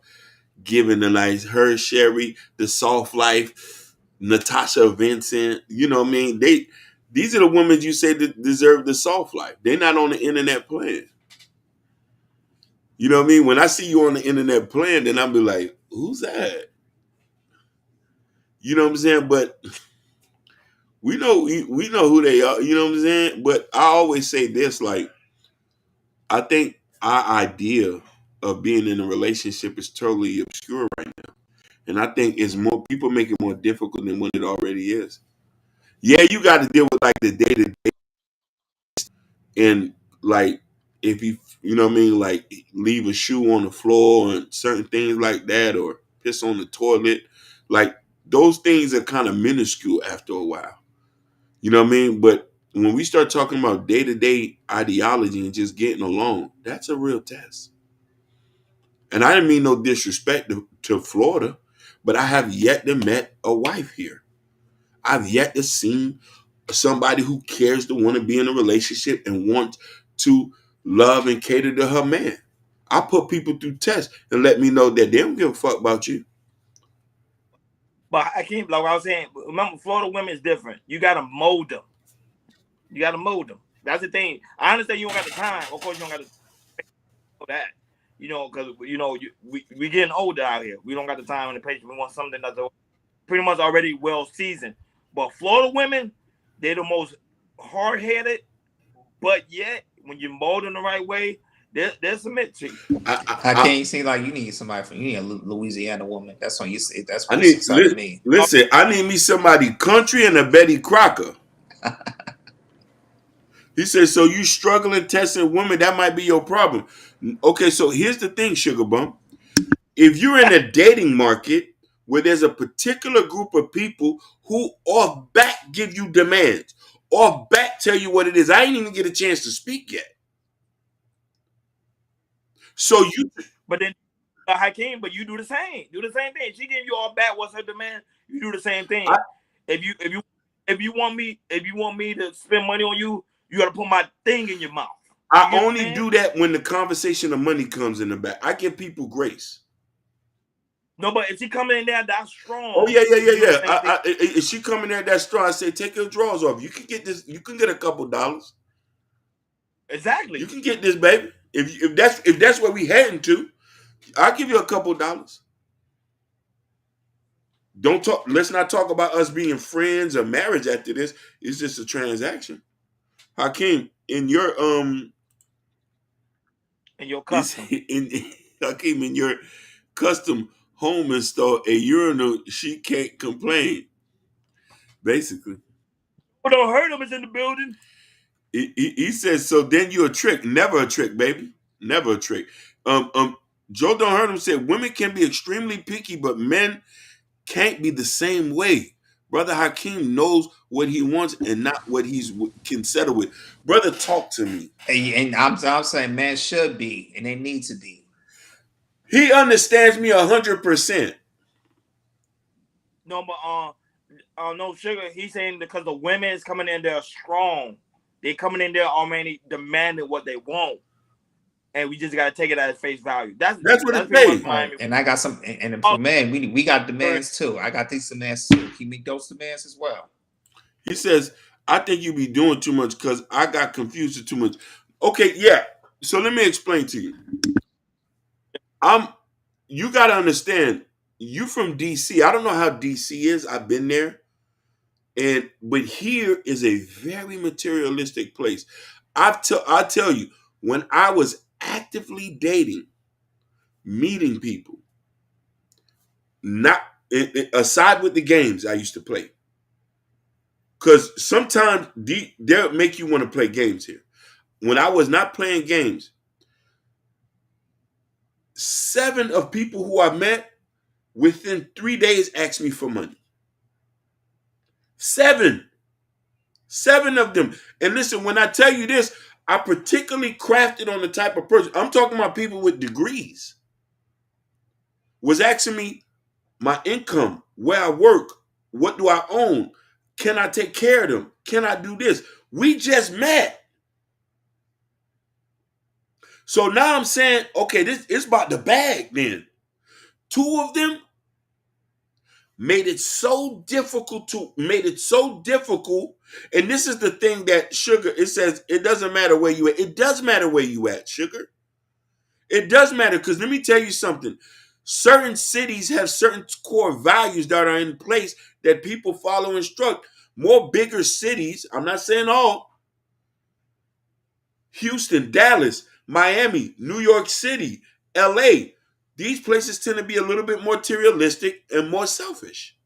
given a nice her Sherry, the soft life, Natasha Vincent. You know what I mean? These are the women you say that deserve the soft life. They're not on the internet playing. You know what I mean? When I see you on the internet playing, then I'll be like, who's that? You know what I'm saying? But we know who they are. You know what I'm saying? But I always say this: like, I think our idea of being in a relationship is totally obscure right now, and I think it's more people make it more difficult than what it already is. Yeah, you got to deal with like the day to day and like if you know what I mean, like leave a shoe on the floor and certain things like that, or piss on the toilet, like those things are kind of minuscule after a while. You know what I mean? But when we start talking about day to day ideology and just getting along, that's a real test. And I didn't mean no disrespect to Florida, but I have yet to met a wife here. I've yet to see somebody who cares to want to be in a relationship and want to love and cater to her man. I put people through tests and let me know that they don't give a fuck about you. But I can't like what I was saying. Remember, Florida women is different. You gotta mold them. You gotta mold them. That's the thing. I understand you don't got the time. Of course, you don't got to know that. You know, because we getting older out here. We don't got the time and the patience. We want something that's pretty much already well seasoned. But Florida women, they're the most hard headed. But yet, when you mold them the right way, they'll submit to you. How can you see like you need somebody from you need a Louisiana woman? That's when you that's I what need sticks out to me. listen. I need me somebody country and a Betty Crocker. He said, "So you struggling testing women? That might be your problem." Okay, so here's the thing, Sugar Bump. If you're in a dating market where there's a particular group of people who off back give you demands, off back tell you what it is, I ain't even get a chance to speak yet. So you, But then Hakeem, but you do the same. Do the same thing. She give you all back. What's her demand? You do the same I, thing. If you want me to spend money on you, you got to put my thing in your mouth. You I get what I'm only saying? do that when the conversation of money comes in the back. I give people grace. No, but if she coming in there that Oh strong, yeah, yeah, you yeah, do the yeah. same thing. If she coming there that strong, I say take your drawers off. You can get this. You can get a couple dollars. You Exactly. can get this, baby. If that's where we heading to, I'll give you a couple dollars. Don't talk. Let's not talk about us being friends or marriage after this. It's just a transaction. Hakeem, in your And your is custom. in Hakeem in your custom home install a urinal. She can't complain. Basically, But don't hurt him. Is in the building. he says. So then you're a trick. Never a trick, baby. Never a trick. Um um. Joe Don't Hurt Him said women can be extremely picky, but men can't be the same way. Brother Hakeem knows what he wants and not what he's can settle with. Brother, talk to me. And I'm saying man should be and they need to be. He understands me 100%. No, but no sugar. He's saying because the women is coming in there strong. They coming in there already demanding what they want, and we just gotta take it at face value. That's what That's it pretty much pays. Right. Miami. And I got some and Oh, for men, we got demands too. I got these demands too. Can you meet those demands as well? He says, I think you be doing too much because I got confused with too much. Okay, yeah. So let me explain to you. I'm you gotta understand, you from DC. I don't know how DC is. I've been there. But here is a very materialistic place. I tell you, when I was actively dating, meeting people, not aside with the games I used to play, because sometimes they'll make you want to play games here. When I was not playing games, 7 of people who I met, within 3 days asked me for money. Seven. Seven of them. And listen, when I tell you this, I particularly crafted on the type of person. I'm talking about people with degrees. Was asking me my income, where I work, what do I own? Can I take care of them? Can I do this? We just met. So now I'm saying, okay, this is about the bag then. Two of them made it so difficult. And this is the thing that Sugar, it says it doesn't matter where you at. It does matter where you at, Sugar. It does matter, because let me tell you something. Certain cities have certain core values that are in place that people follow and instruct. More bigger cities, I'm not saying all, Houston, Dallas, Miami, New York City, LA, these places tend to be a little bit more materialistic and more selfish.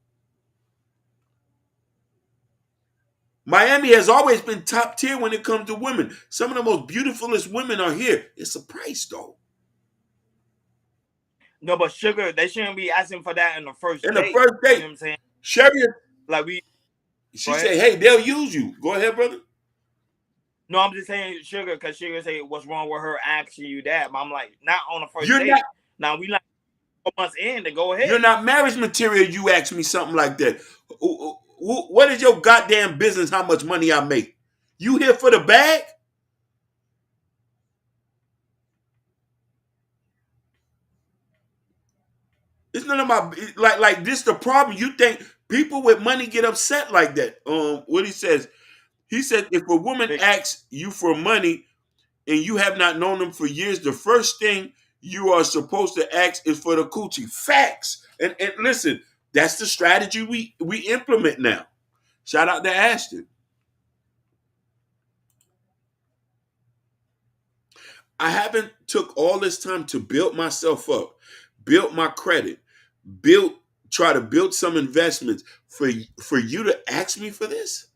Miami has always been top tier when it comes to women. Some of the most beautifulest women are here. It's a price, though. No, but Sugar, they shouldn't be asking for that in the first In the date. first You date, know what I'm saying? Sherry, Like we go she ahead. said, hey, they'll use you. Go ahead, brother. No, I'm just saying Sugar, because Sugar say what's wrong with her asking you that. But I'm like, not on the first You're not date. Now we like 4 months in to go you're ahead. not marriage material. You ask me something like that. What is your goddamn business? How much money I make? You here for the bag? It's none of my like this. The problem. You think people with money get upset like that? What he says. He said if a woman Big asks you for money and you have not known them for years, the first thing you are supposed to ask is for the coochie. Facts. And listen, that's the strategy we implement now. Shout out to Ashton. I haven't took all this time to build myself up, build my credit, build try to build some investments for you to ask me for this.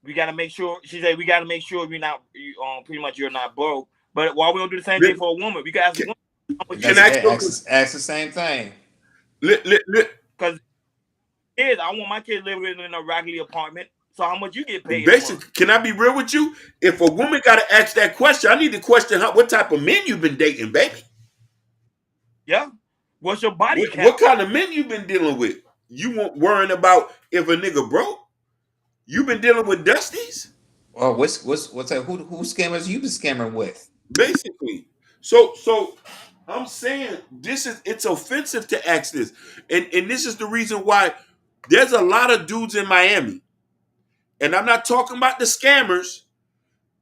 we gotta make sure she said we gotta make sure pretty much you're not broke. But why we don't do the same thing Let- for a woman? We can ask a Can, woman how much you can That's I get ask you? ask the same thing. Let, because kids, I want my kids living in a raggedy apartment. So how much you get paid a month? basically, can I be real with you? If a woman got to ask that question, I need to question how, what type of men you've been dating, baby. Yeah. What's your body What count? kind of men you been dealing with? You weren't worrying about if a nigga broke. You been dealing with dusties, Well, what's that? Who scammers you been scammering with? basically. So I'm saying this is it's offensive to ask this, and this is the reason why there's a lot of dudes in Miami, and I'm not talking about the scammers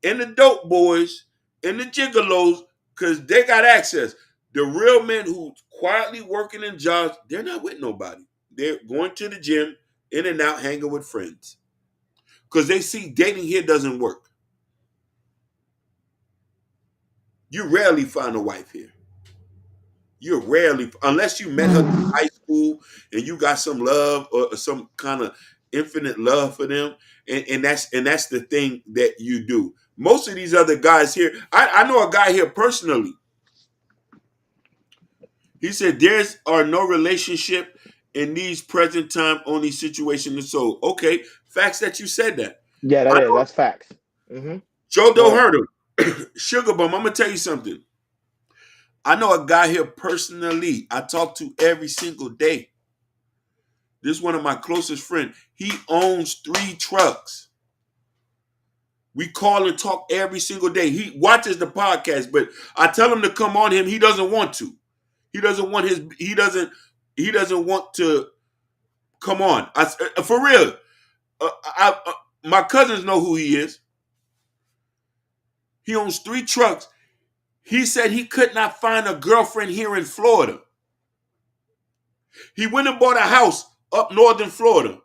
and the dope boys and the gigolos because they got access. The real men who quietly working in jobs, they're not with nobody. They're going to the gym, in and out, hanging with friends because they see dating here doesn't work. You rarely find a wife here. You're rarely, unless you met her in high school and you got some love or some kind of infinite love for them, and that's the thing that you do. Most of these other guys here, I know a guy here personally. He said there's are no relationship in these present time only situations. So okay, facts that you said that. Yeah, I that is. know That's facts. Hmm. Joe Go don't ahead. hurt him. Sugar bum. I'm gonna tell you something. I know a guy here personally. I talk to every single day. This is one of my closest friends. He owns 3 trucks. We call and talk every single day. He watches the podcast, but I tell him to come on him. He doesn't want to. He doesn't want his. He doesn't want to come on. For real. My cousins know who he is. He owns 3 trucks. He said he could not find a girlfriend here in Florida. He went and bought a house up northern Florida.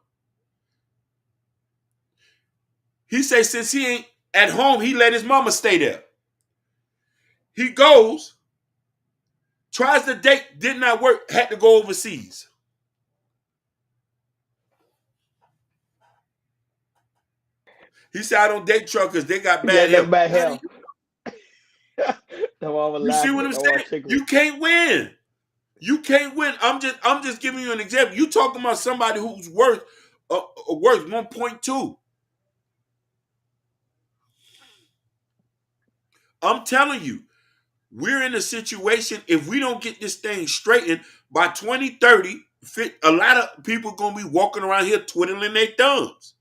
He said since he ain't at home, he let his mama stay there. He goes, tries to date, did not work, had to go overseas. He said, I don't date truckers, they got Yeah, bad they health. bad How do health. you That's why I was You see what laughing. I'm That's why I saying? chuckling. You can't win. You can't win. I'm just giving you an example. You talking about somebody who's worth 1.2. I'm telling you, we're in a situation, if we don't get this thing straightened by 2030, a lot of people gonna be walking around here twiddling their thumbs.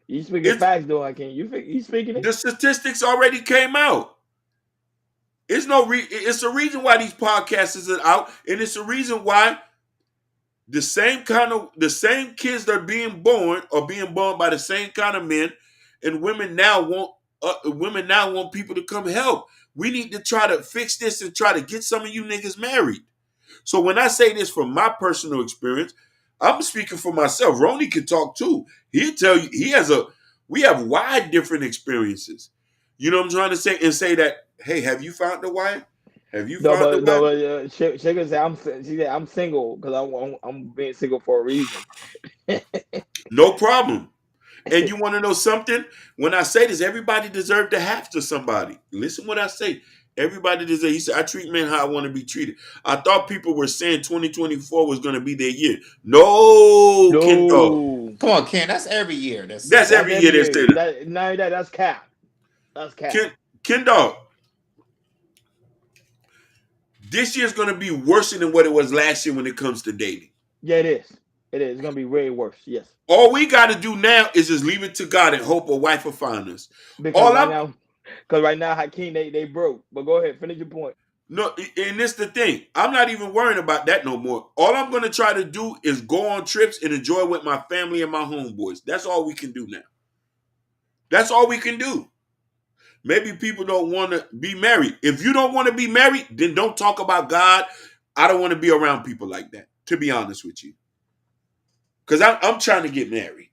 You speaking It's facts though, I can't. You speaking it? the statistics already came out. It's a reason why these podcasts are out, and it's a reason why the same kids that are being born by the same kind of men, and women now want people to come help. We need to try to fix this and try to get some of you niggas married. So when I say this from my personal experience, I'm speaking for myself. Ronnie can talk too. He'll tell you we have wide different experiences. You know what I'm trying to say? And say that, hey, have you found the wife? Have you No, found the but no, wife? but Sugar said she said I'm single because I'm being single for a reason. No problem. And you want to know something? When I say this, everybody deserves to have to somebody. Listen what I say. Everybody deserves. He said, I treat men how I want to be treated. I thought people were saying 2024 was going to be their year. No, Ken Dog. No, Come on, Ken. That's every year they say That's that. that's every year every they year. say that. That now that's cap. That's cap. Ken Dog, this year's going to be worse than what it was last year when it comes to dating. Yeah, it is. It is. It's gonna be way worse. Yes, All we got to do now is just leave it to God and hope a wife will find us. because All right I'm now, because right now Hakeem they broke. But go ahead, finish your point. No, and this the thing. I'm not even worrying about that no more. All I'm gonna try to do is go on trips and enjoy with my family and my homeboys. That's all we can do now. That's all we can do. Maybe people don't want to be married. If you don't want to be married, then don't talk about God. I don't want to be around people like that, to be honest with you. Because I'm trying to get married.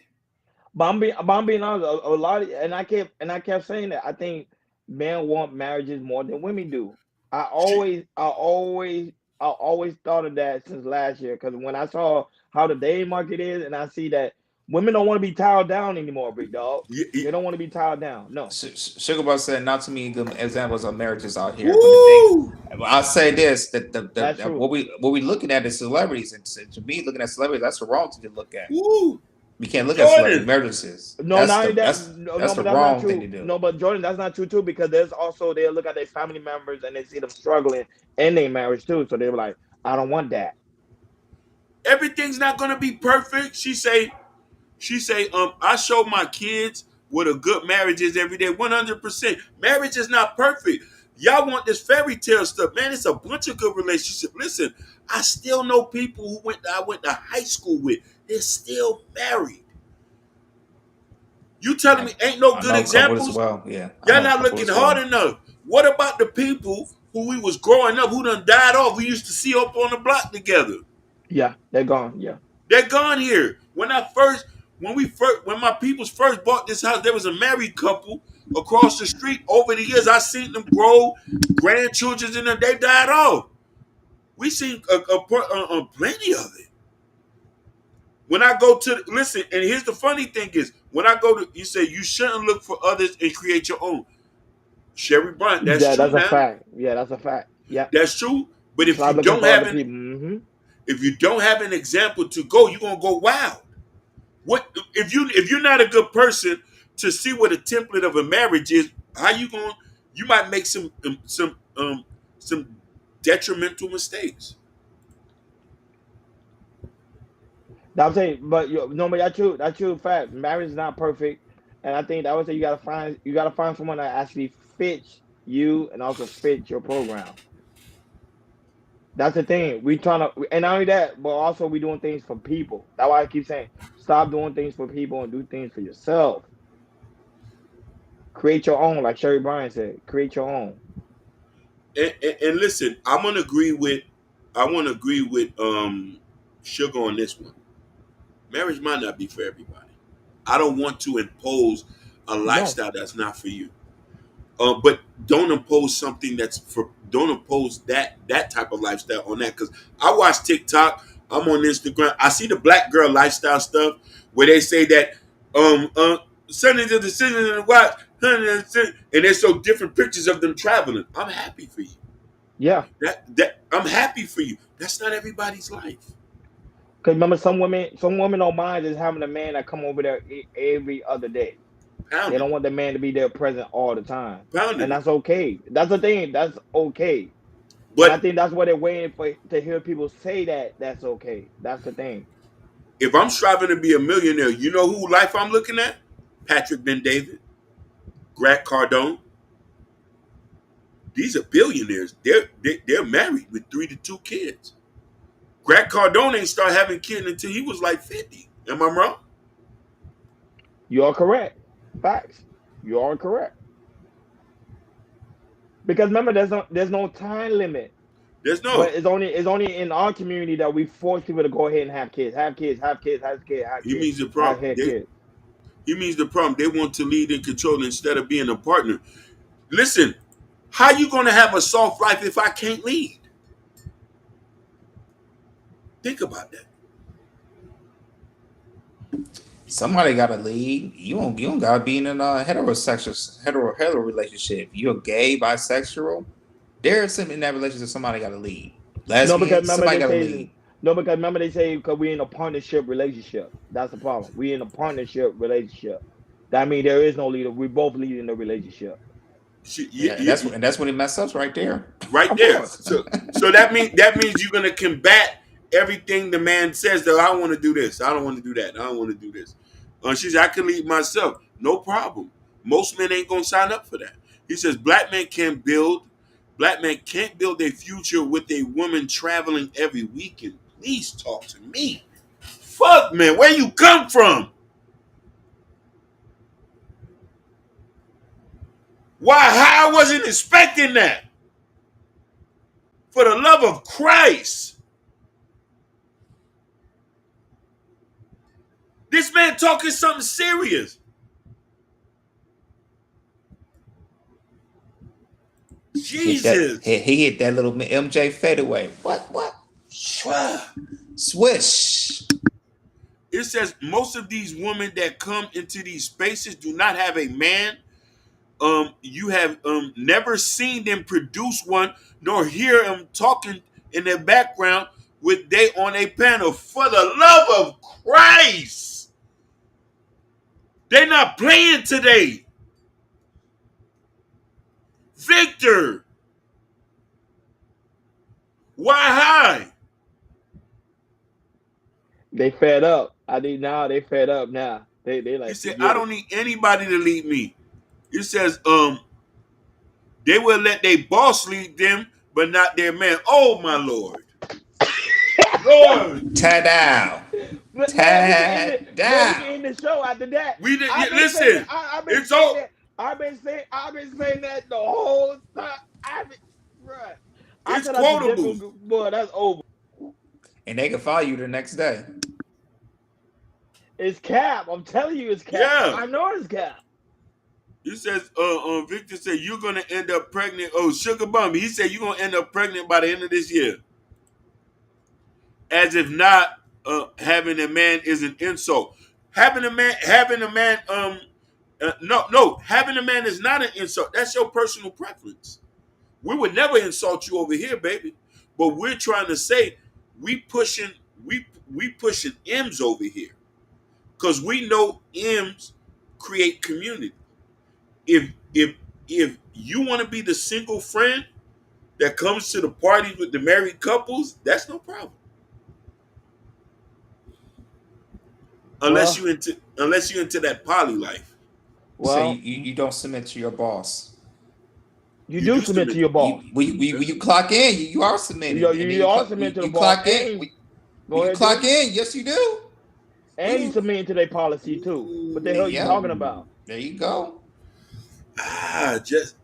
But I'm being honest. A lot of, and I kept saying that. I think men want marriages more than women do. I Shit. always, I always, I always thought of that since last year. Because when I saw how the dating market is, and I see that women don't want to be tied down anymore, big dog. They don't want to be tied down. No. Sugar Boy said, not too many good examples of marriages out here. But the thing, Woo! I'll say this: that That's true. what we looking at is celebrities, and to me, looking at celebrities, that's the wrong thing to look at. Woo! We can't look at celebrity Jordan. marriages. No, not only that. No, That's no, the but that's not wrong thing true. to do. No, but Jordan, that's not true too. Because there's also they look at their family members and they see them struggling in their marriage too. So they're like, I don't want that. Everything's not gonna be perfect. She say, I show my kids what a good marriage is every day. 100%. Marriage is not perfect. Y'all want this fairy tale stuff, man. It's a bunch of good relationships. Listen, I still know people I went to high school with. They're still married. You telling I me ain't no I good know a couple as examples? well. Yeah, I Y'all know a not couple looking as hard well. enough. What about the people who we was growing up, who done died off? We used to see up on the block together. Yeah, they're gone. Yeah. They're gone here. When my peoples first bought this house, there was a married couple across the street. Over the years, I seen them grow, grandchildren in them. They died off. We seen plenty of it. When I go to listen, and here's the funny thing is, when I go to, you say you shouldn't look for others and create your own. Sherry Bryant, that's Yeah, true that's a now. fact. Yeah, that's a fact. Yeah. That's true. But Stop looking for other people. Hmm. if you don't have an example to go, you're gonna go wild. What if you're not a good person to see what a template of a marriage is? How you going? You might make some detrimental mistakes. I'm saying, but no, but that's true. That's true. Fact. Marriage is not perfect, and I think that would say you gotta find someone that actually fits you and also fits your program. That's the thing. We trying to, and not only that, but also we doing things for people. That's why I keep saying, stop doing things for people and do things for yourself. Create your own, like Sherry Bryan said. Create your own. And listen, I want to agree with Sugar on this one. Marriage might not be for everybody. I don't want to impose a No, lifestyle that's not for you. But don't impose something that's for. Don't impose that type of lifestyle on that. Because I watch TikTok. I'm on Instagram. I see the black girl lifestyle stuff where they say that sending the decision and what And there's so different pictures of them traveling. I'm happy for you. Yeah, That I'm happy for you. That's not everybody's life. because remember, some women don't mind just having a man that come over there every other day. They Pounding don't it, want the man to be there present all the time, and pounding it. that's okay. That's the thing. That's okay. And I But think that's what they're waiting for to hear people say that that's okay. That's the thing. if I'm striving to be a millionaire, you know who life I'm looking at? Patrick Ben David, Grant Cardone. These are billionaires. They're married with 3 to 2 kids. Grant Cardone ain't start having kids until he was like 50. Am I wrong? You are correct. Facts. You are correct. Because remember, there's no time limit. There's But no. it's only in our community that we force people to go ahead and have kids, have kids, have kids, have kids, have He kids, means the have problem. kids. He means the problem. They want to lead and control instead of being a partner. Listen, how you gonna have a soft life if I can't lead? Think about that. Somebody got to lead. You don't got to be in a heterosexual hetero relationship. You're gay, bisexual. There's something in that relationship. Somebody got to lead. No, because Lesbian. remember Somebody they got to say lead. no, because remember they say because we're in a partnership relationship. That's the problem. We in a partnership relationship. That means there is no leader. We both lead in the relationship. Yeah, and that's when it mess up right there. Right Of there. course. So that means you're gonna combat everything the man says that I want to do this. I don't want to do that. I don't want to do this. She said I can lead myself. No problem. Most men ain't gonna sign up for that. He says black men can't build a future with a woman traveling every weekend. Please talk to me. Fuck man, where you come from? Why how I wasn't expecting that? For the love of Christ. This man talking something serious. Jesus. He hit that little MJ fadeaway. What? Swish. It says most of these women that come into these spaces do not have a man. You have never seen them produce one, nor hear them talking in their background with they on a panel. For the love of Christ, they're not playing today. Victor, why high? They fed up. I think now they fed up now. They He like said, I forget it. don't need anybody to lead me. It says, they will let their boss lead them, but not their man. Oh my Lord. Lord. Tie down. But man, we can end it. Tie Man, we can down. end the show after that. We did I've been saying that. listen. I've been It's saying all that. I've been saying that the whole time. I've been, bruh. I it's cut out the nickel, quotables. boy. That's over. And they can fire you the next day. It's cap. I'm telling you, it's cap. Yeah. I know it's cap. He says, Victor said you're gonna end up pregnant. Oh, Sugar Bum. He said you're gonna end up pregnant by the end of this year. As if not, having a man is an insult. Having a man, no, having a man is not an insult. That's your personal preference. We would never insult you over here, baby. But we're trying to say we pushing we pushing M's over here because we know M's create community. If you want to be the single friend that comes to the parties with the married couples, that's no problem. Well, Unless you into that poly life, You say well, you don't submit to your boss. you you do do submit to submit. your boss. When you clock in, you are You submitting, and then you also submit to the you boss, clock in. and When go you ahead, do. clock in, yes, you do. And you submit to their policy too. What the hell are you Yep. talking about? There you go.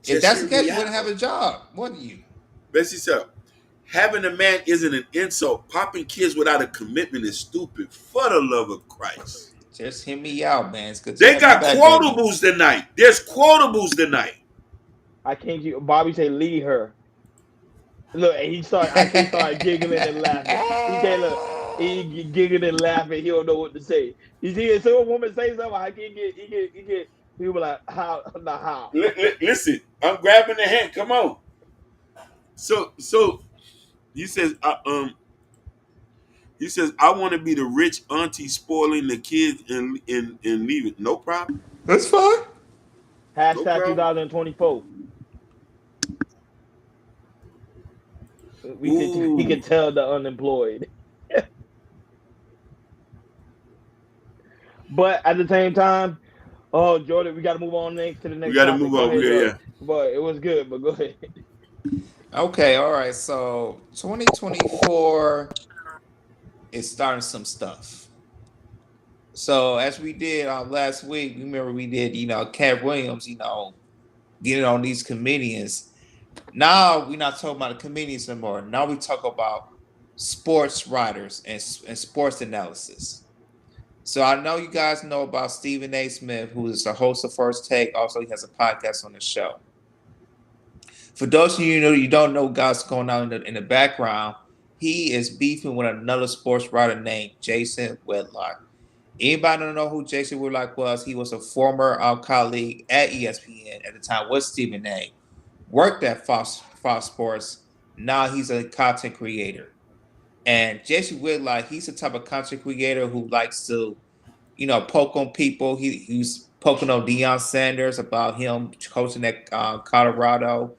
If Just that's the hear case, me you wouldn't have out. a job, wouldn't you? Bessie said, having a man isn't an insult. Popping kids without a commitment is stupid. For the love of Christ. Just hear me out, man. It's good to They have you got back, baby. quotables tonight. There's quotables tonight. I can't keep. Bobby say leave her. Look, and he started. I can't start giggling and laughing. He can't look. He giggling and laughing. He don't know what to say. You see, so a woman say something. I can't get. He get. People like, how? Not how. Listen, I'm grabbing the hand. Come on. So he says, he says, I want to be the rich auntie spoiling the kids and leaving. No problem. That's fine. No Hashtag problem. 2024. We Ooh, could tell the unemployed. But at the same time, oh Jordan, we got to move on next to the we next got to topic. move Go on. ahead, Yeah, Jordan. yeah. But it was good. But go ahead. Okay, all right. So 2024 is starting some stuff. So as we did last week, remember we did, Cat Williams, getting on these comedians. Now we're not talking about the comedians anymore. Now we talk about sports writers and sports analysis. So I know you guys know about Stephen A. Smith, who is the host of First Take. Also, he has a podcast on the show. For those of you don't know what's going on in the background, he is beefing with another sports writer named Jason Whitlock. Anybody don't know who Jason Whitlock was? He was a former colleague at ESPN at the time with Stephen A. Worked at Fox Sports. Now he's a content creator. And Jason Whitlock, he's the type of content creator who likes to, poke on people. He's poking on Deion Sanders about him coaching at Colorado.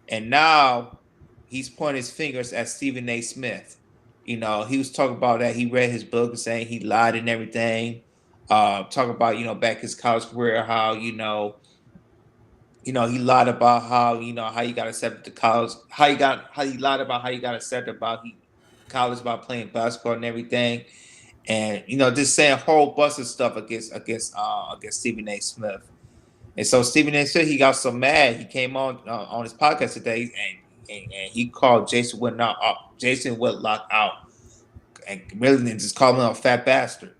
And now he's pointing his fingers at Stephen A. Smith. He was talking about that. He read his book and saying he lied and everything. Talking about, back his college career, how, he lied about how, how he got accepted to college, how he lied about how he got accepted about college about playing basketball and everything. And, just saying a whole bunch of stuff against Stephen A. Smith. And so Stephen A. Smith, he got so mad, he came on his podcast today and he called Jason Whitlock out, and really just called him a fat bastard.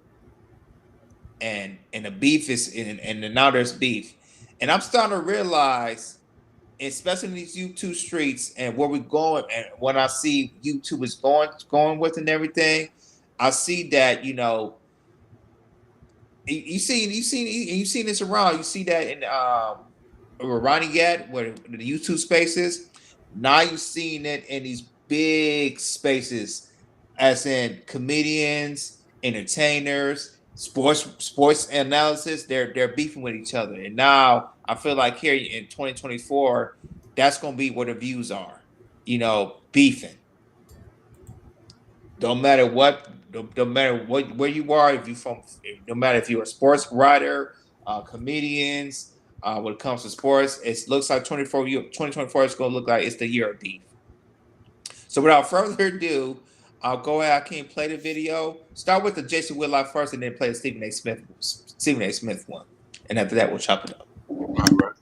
And the beef is and now there's beef. And I'm starting to realize, especially in these YouTube streets and where we're going, and when I see YouTube is going with and everything, I see that, you seen this around. You see that in where Ronnie at, where the YouTube spaces. Now you seeing it in these big spaces, as in comedians, entertainers, sports analysis. They're beefing with each other, and now I feel like here in 2024, that's gonna be where the views are. Beefing. Don't matter what, don't matter what where you are. If you from, no matter if you're a sports writer, comedians. When it comes to sports, it looks like 2024 is going to look like it's the year of beef. So without further ado, I'll go ahead. I can play the video. Start with the Jason Whitlock first, and then play the Stephen A. Smith one, and after that, we'll chop it up. All right.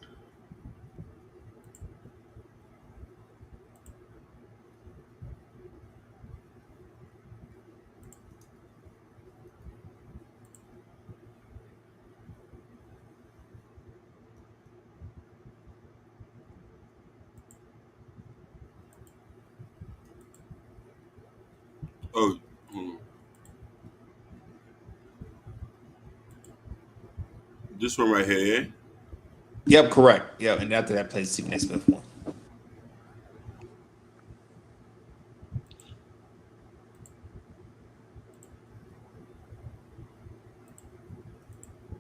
Oh, this one right here, yeah? Yep, correct. Yep, and after that, play the Stephen A. Smith one.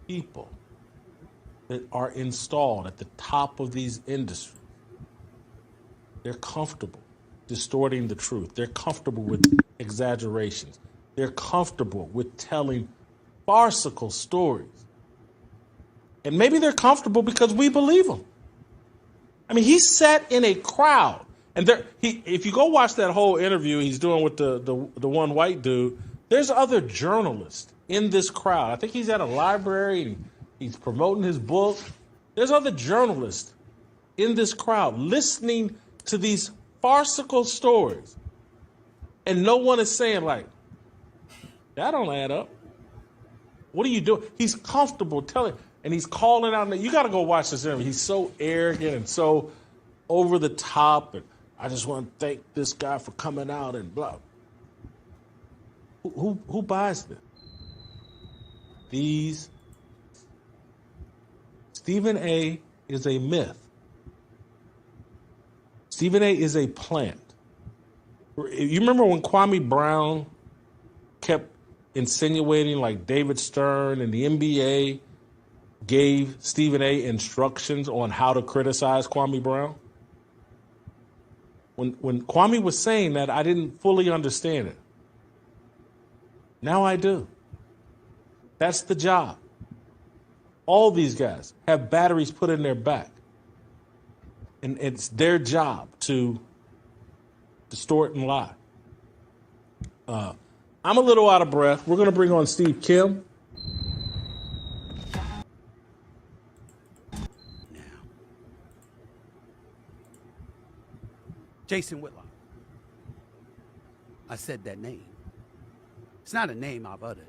People that are installed at the top of these industries, they're comfortable distorting the truth. They're comfortable with exaggerations. They're comfortable with telling farcical stories. And maybe they're comfortable because we believe them. I mean, he sat in a crowd. And if you go watch that whole interview he's doing with the one white dude, there's other journalists in this crowd. I think he's at a library and he's promoting his book. There's other journalists in this crowd listening to these farcical stories. And no one is saying, like, that don't add up. What are you doing? He's comfortable telling, and he's calling out. You got to go watch this interview. He's so arrogant and so over the top. And I just want to thank this guy for coming out and blah. Who buys this? These Stephen A. is a myth. Stephen A. is a plant. You remember when Kwame Brown kept insinuating like David Stern and the NBA gave Stephen A. instructions on how to criticize Kwame Brown? When Kwame was saying that, I didn't fully understand it. Now I do. That's the job. All these guys have batteries put in their back. And it's their job to distort and lie. I'm a little out of breath. We're going to bring on Steve Kim. Now, Jason Whitlock. I said that name. It's not a name I've uttered.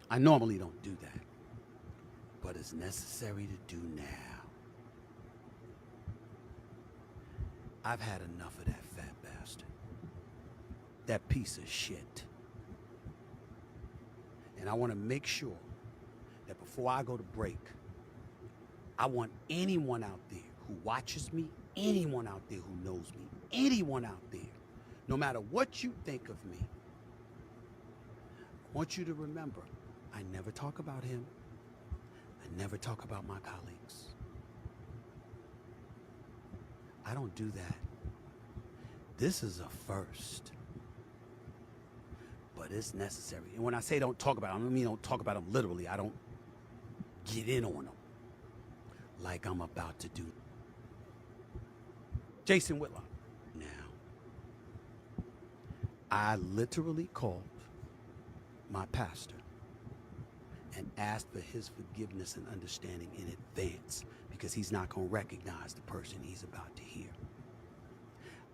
I normally don't do that, but it's necessary to do now. I've had enough of that fat bastard. That piece of shit. And I want to make sure that before I go to break, I want anyone out there who watches me, anyone out there who knows me, anyone out there, no matter what you think of me, I want you to remember, I never talk about him. I never talk about my colleagues. I don't do that. This is a first. But it's necessary. And when I say don't talk about them, I don't mean don't talk about them literally. I don't get in on them like I'm about to do. Jason Whitlock. Now, I literally called my pastor and asked for his forgiveness and understanding in advance because he's not going to recognize the person he's about to hear.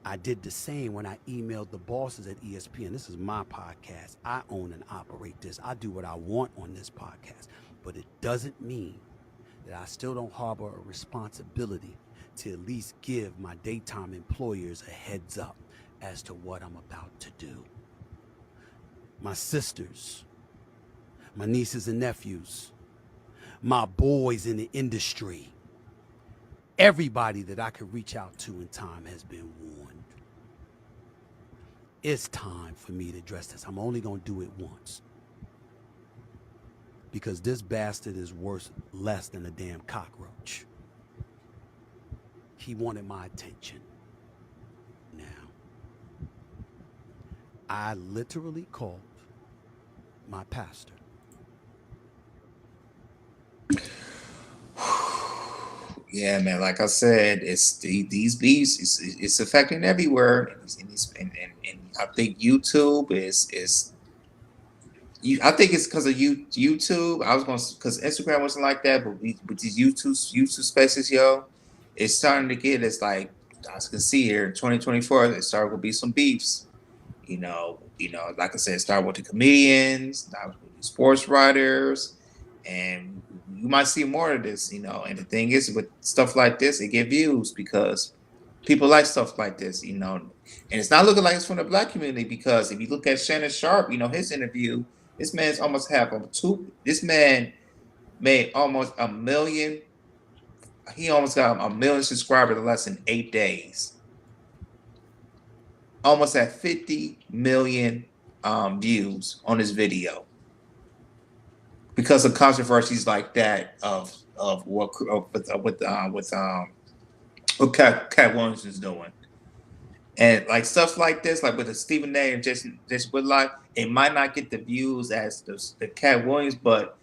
I did the same when I emailed the bosses at ESPN. This is my podcast. I own and operate this. I do what I want on this podcast. But it doesn't mean that I still don't harbor a responsibility to at least give my daytime employers a heads up as to what I'm about to do. My sisters, my nieces and nephews, my boys in the industry, everybody that I could reach out to in time has been warned. It's time for me to address this. I'm only going to do it once. Because this bastard is worth less than a damn cockroach. He wanted my attention. Now, I literally called my pastor. Yeah, man. Like I said, it's these beefs. It's affecting everywhere, and I think YouTube is. I think it's because of YouTube. I was going because Instagram wasn't like that, but with these YouTube spaces, yo, it's starting to get. It's like I can see here, 2024, it started to be some beefs. Like I said, start with the comedians, start with the sports writers, and you might see more of this. And the thing is, with stuff like this, it get views because people like stuff like this. And it's not looking like it's from the black community because if you look at Shannon Sharp, his interview, this man's almost have two. This man made almost a million. He almost got a million subscribers in less than 8 days. Almost at 50 million views on his video because of controversies like that of what Cat Williams is doing, and like stuff like this, like with the Stephen A. and Jason Whitlock, it might not get the views as the Cat Williams, but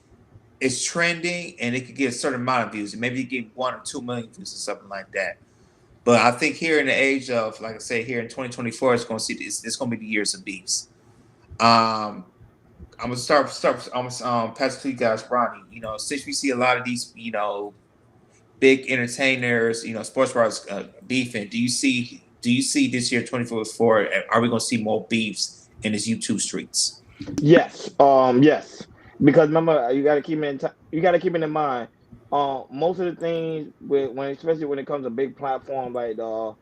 it's trending and it could get a certain amount of views, and maybe you get 1 or 2 million views or something like that. But I think here in the age of, like I say, here in 2024, it's going to be the years of beefs. I'm gonna start. I'm gonna pass it to you guys, Ronnie. Since we see a lot of these, big entertainers, sports writers beefing, do you see this year 2024? Are we going to see more beefs in this YouTube streets? Yes. Yes. Because remember, you got to keep it. You got to keep it in mind. Most of the things especially when it comes to big platform like the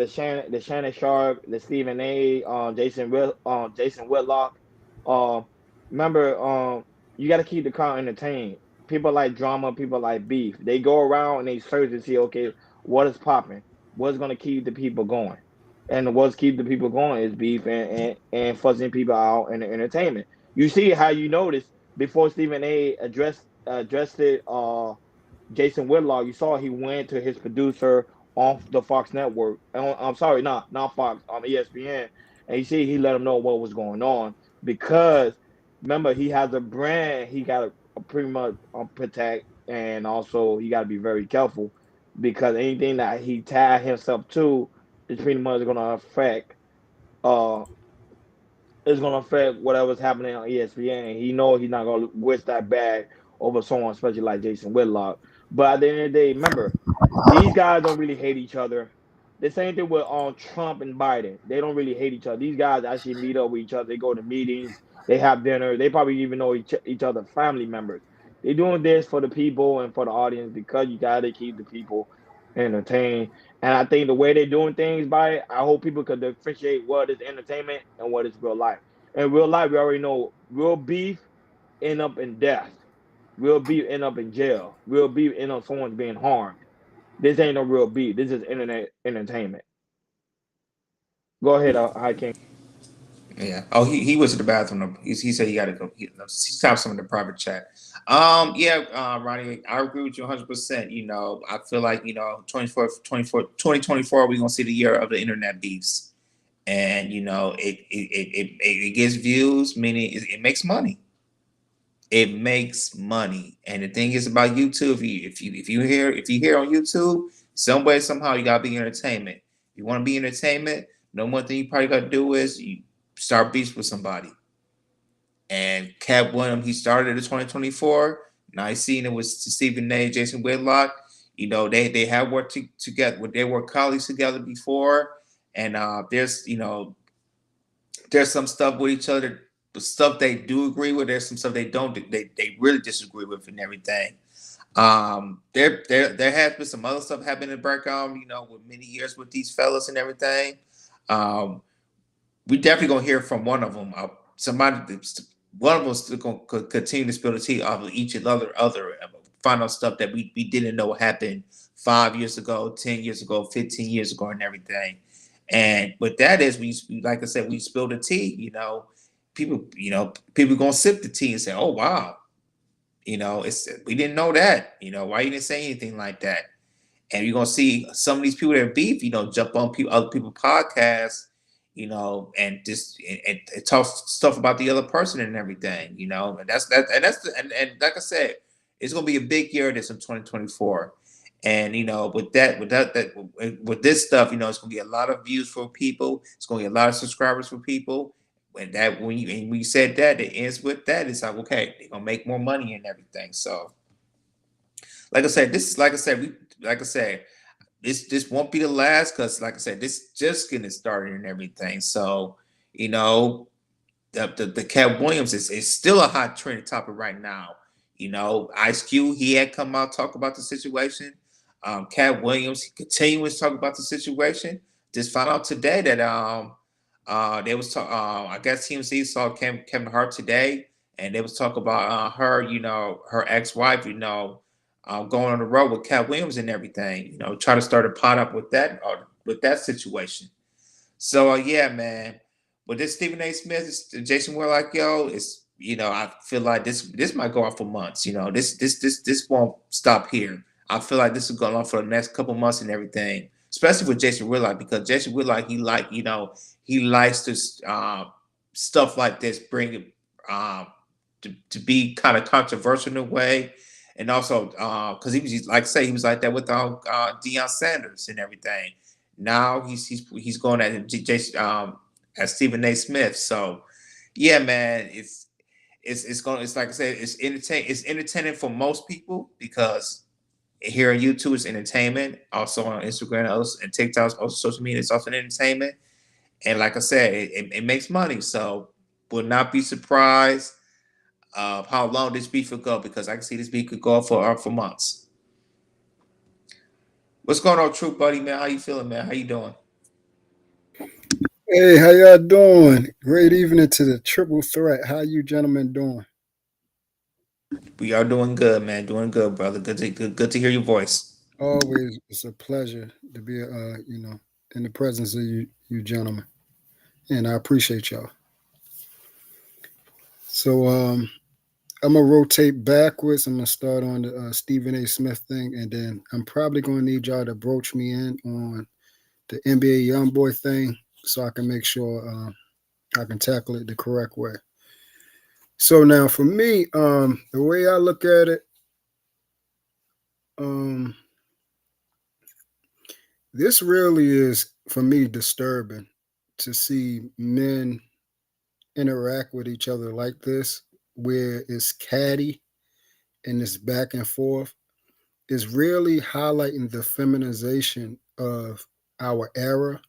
Shannon Sharp, the Stephen A, Jason Whitlock. Uh, remember, you got to keep the crowd entertained. people like drama, people like beef. They go around and they search and see, okay, what is popping, what's gonna keep the people going, and what's keep the people going is beef and fuzzing people out in the entertainment. You see how you notice before Stephen A. addressed it. Jason Whitlock, you saw he went to his producer on the Fox network. I'm sorry, not Fox, ESPN, and you see he let him know what was going on because remember he has a brand he got to pretty much protect, and also he got to be very careful because anything that he tied himself to is pretty much going to affect uh it's gonna affect whatever's happening on ESPN. He know he's not gonna wish that bad over someone, especially like Jason Whitlock. But at the end of the day, remember, these guys don't really hate each other. The same thing with Trump and Biden. They don't really hate each other. These guys actually meet up with each other. They go to meetings. They have dinner. They probably even know each other family members. They're doing this for the people and for the audience because you gotta keep the people entertained. And I think the way they're doing things by it, I hope people could differentiate what is entertainment and what is real life. In real life, we already know real beef end up in death. Real beef end up in jail. Real beef end up someone's being harmed. This ain't no real beef. This is internet entertainment. Go ahead, High King. Yeah. Oh, he was in the bathroom. He said he got to go. He stopped some in the private chat. Yeah, Ronnie, I agree with you 100%. You know, I feel like, 2024, we're going to see the year of the internet beefs. And, it gets views, meaning it makes money. It makes money. And the thing is about YouTube, if you hear on YouTube, some way, somehow you gotta be entertainment. If you want to be entertainment, no one thing you probably gotta do is you start beefs with somebody. And Cat Williams, he started in 2024. Now I seen it with Stephen A, Jason Whitlock. They have worked together. They were colleagues together before. And there's some stuff with each other, the stuff they do agree with. There's some stuff they don't. They really disagree with and everything. There has been some other stuff happening in the background, with many years with these fellas and everything. Um, we definitely gonna hear from one of them. One of us gonna continue to spill the tea off of each other, find out stuff that we didn't know happened 5 years ago, 10 years ago, 15 years ago, and everything. And what that is, like I said, we spill the tea. People gonna sip the tea and say, "Oh wow, it's we didn't know that. Why you didn't say anything like that?" And you're gonna see some of these people that beef, jump on other people's podcasts, and just and talk stuff about the other person and everything, and and like I said, it's gonna be a big year this in 2024. And with this stuff, it's gonna be a lot of views for people. It's gonna be a lot of subscribers for people. When you said that, it ends with that. It's like, okay, they're gonna make more money and everything. So, like I said, this is like I said, this won't be the last because, like I said, this just getting started and everything. So, you know, the Cat Williams is still a hot trending topic right now. Ice Cube, he had come out talk about the situation. Cat Williams, he continues to talk about the situation. Just found out today that they was talk. I guess TMZ saw Kevin Hart today, and they was talk about her, her ex-wife, going on the road with Cat Williams and everything. Try to start a pot up with that situation. So yeah, man. But this Stephen A. Smith, Jason Whitlock, yo, it's I feel like this might go on for months. This won't stop here. I feel like this is going on for the next couple months and everything, especially with Jason Whitlock because Jason Whitlock he likes to stuff like this bring it to be kind of controversial in a way, and also because he was like I say he was like that with Deion Sanders and everything. Now he's going at Jason as Stephen A. Smith. So yeah, man, it's like I said, it's entertaining for most people because here on YouTube it's entertainment. Also on Instagram and TikTok, also social media, it's also entertainment. And like I said, it makes money. So will not be surprised of how long this beef will go because I can see this beef could go for months. What's going on, Troop Buddy, man? How you feeling, man? How you doing? Hey, how y'all doing? Great evening to the triple threat. How you gentlemen doing? We are doing good, man. Doing good, brother. Good to hear your voice. Always, it's a pleasure to be, in the presence of you gentlemen, and I appreciate y'all. So, I'm gonna rotate backwards. I'm gonna start on the Stephen A. Smith thing, and then I'm probably gonna need y'all to broach me in on the NBA YoungBoy thing, so I can make sure I can tackle it the correct way. So now, for me, the way I look at it, um, this really is for me disturbing to see men interact with each other like this, where it's catty and it's back and forth, is really highlighting the feminization of our era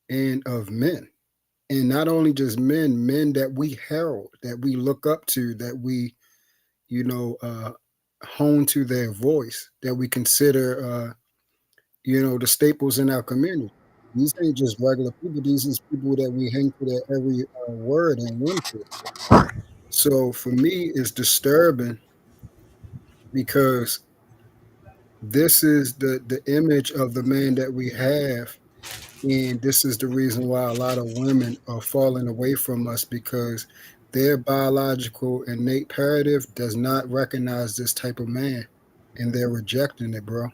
and of men. And not only just men, men that we herald, that we look up to, that we, you know, hone to their voice, that we consider, the staples in our community. These ain't just regular people. These is people that we hang to their every word and win for. So for me, it's disturbing because this is the image of the man that we have, and this is the reason why a lot of women are falling away from us because their biological innate imperative does not recognize this type of man, and they're rejecting it, bro.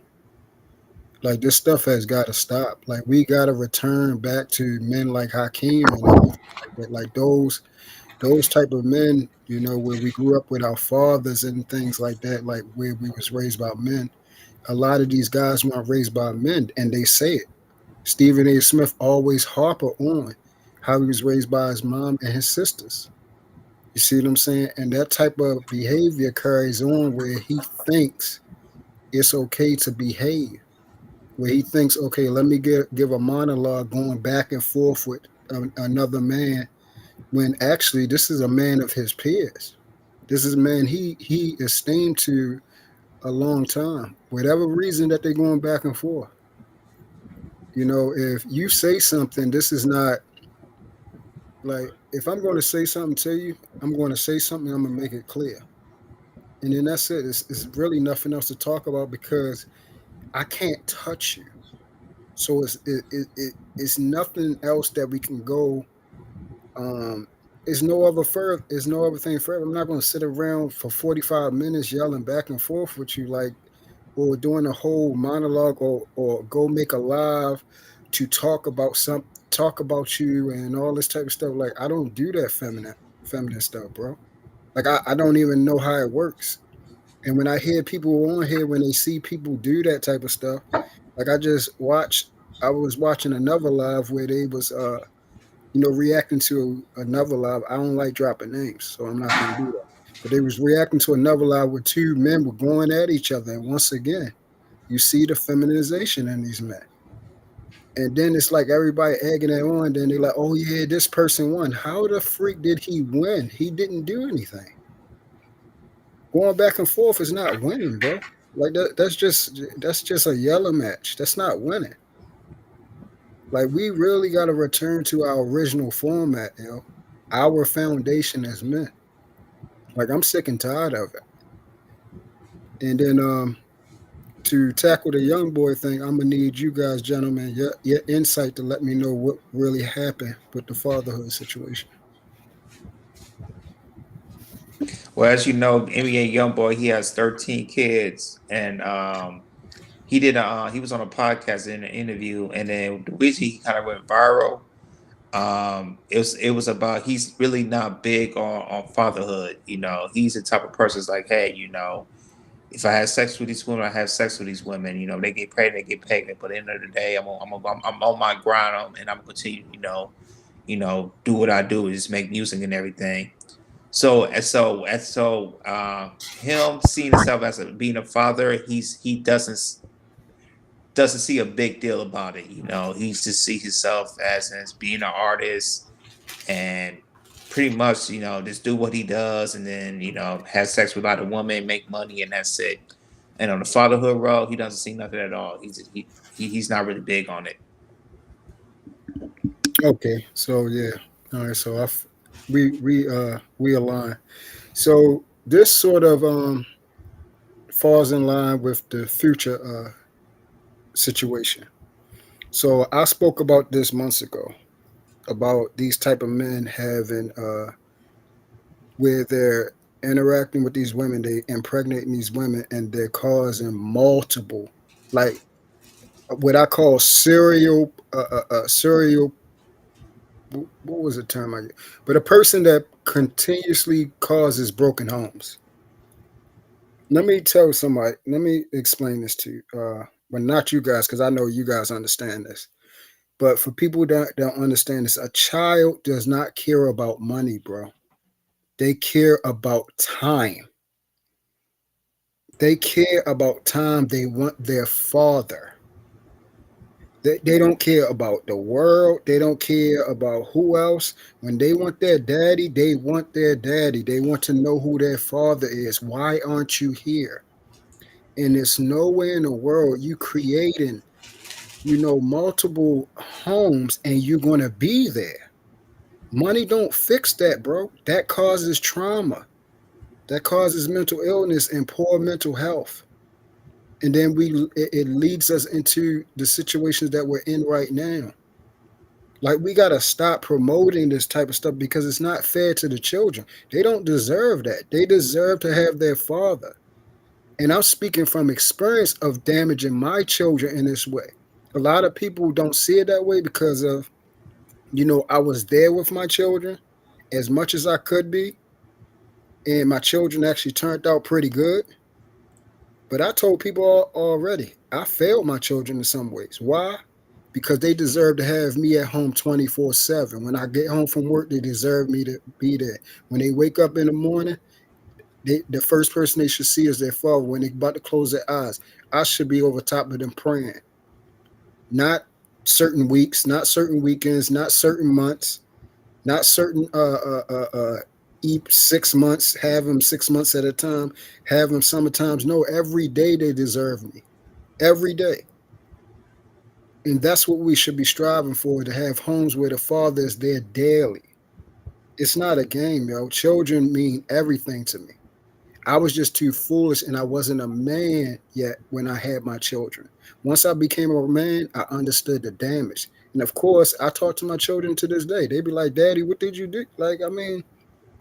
Like this stuff has got to stop. Like we got to return back to men like Hakeem and everything like that. Like those type of men, where we grew up with our fathers and things like that, like where we was raised by men. A lot of these guys weren't raised by men, and they say it. Stephen A. Smith always harper on how he was raised by his mom and his sisters. You see what I'm saying? And that type of behavior carries on where he thinks it's okay to behave, where he thinks, okay, let me give a monologue going back and forth with another man, when actually this is a man of his peers. This is a man he esteemed to a long time. Whatever reason that they're going back and forth. If you say something, this is not like if I'm going to say something to you, I'm going to say something. I'm going to make it clear, and then that's it. It's really nothing else to talk about because I can't touch you. So it's nothing else that we can go. Um, it's no other thing further. I'm not going to sit around for 45 minutes yelling back and forth with you like, or doing a whole monologue, or go make a live to talk about you and all this type of stuff. Like I don't do that feminine stuff, bro. Like I don't even know how it works. And when I hear people on here when they see people do that type of stuff, like I was watching another live where they was reacting to another live. I don't like dropping names, so I'm not going to do that. But they was reacting to another live where two men were going at each other, and once again, you see the feminization in these men. And then it's like everybody egging it on. Then they're like, "Oh yeah, this person won." How the freak did he win? He didn't do anything. Going back and forth is not winning, bro. Like that's just a yellow match. That's not winning. Like we really got to return to our original format, our foundation as men. Like I'm sick and tired of it. And then to tackle the young boy thing, I'm gonna need you guys, gentlemen, your insight to let me know what really happened with the fatherhood situation. Well, as you know, NBA YoungBoy, he has 13 kids, and he was on a podcast in an interview, and then the reason he kind of went viral, it was about he's really not big on fatherhood. He's the type of person that's like, hey, if I have sex with these women, I have sex with these women. They get pregnant, they get pregnant. But at the end of the day, I'm on my grind, and I'm gonna continue, do what I do, is make music and everything. So him seeing himself as being a father, he doesn't see a big deal about it. He just sees himself as being an artist, and pretty much, just do what he does, and then, have sex with a lot of women, make money, and that's it. And on the fatherhood road, he doesn't see nothing at all. He's not really big on it. Okay, so yeah, all right. So we align. So this sort of falls in line with the future situation. So I spoke about this months ago about these type of men having where they're interacting with these women, they impregnating these women, and they're causing multiple, like what I call serial. What was the term I used? But a person that continuously causes broken homes. Let me tell somebody. Let me explain this to you. Well, not you guys, because I know you guys understand this. But for people that don't understand this, a child does not care about money, bro. They care about time. They care about time. They want their father. They don't care about the world. They don't care about who else. When they want their daddy, they want their daddy. They want to know who their father is. Why aren't you here? And there's nowhere in the world you creating, multiple homes and you're going to be there. Money don't fix that, bro. That causes trauma. That causes mental illness and poor mental health. And then it leads us into the situations that we're in right now. Like we gotta stop promoting this type of stuff because it's not fair to the children. They don't deserve that. They deserve to have their father. And I'm speaking from experience of damaging my children in this way. A lot of people don't see it that way because of, I was there with my children as much as I could be, and my children actually turned out pretty good. But I told people already, I failed my children in some ways. Why? Because they deserve to have me at home 24/7. When I get home from work, they deserve me to be there. When they wake up in the morning, the first person they should see is their father. When they're about to close their eyes, I should be over top of them praying. Not certain weeks, not certain weekends, not certain months, not certain 6 months, have them 6 months at a time, have them summertimes. No, every day they deserve me. Every day. And that's what we should be striving for, to have homes where the father is there daily. It's not a game, yo. Children mean everything to me. I was just too foolish and I wasn't a man yet when I had my children. Once I became a man, I understood the damage. And of course, I talk to my children to this day. They be like, Daddy, what did you do? Like, I mean,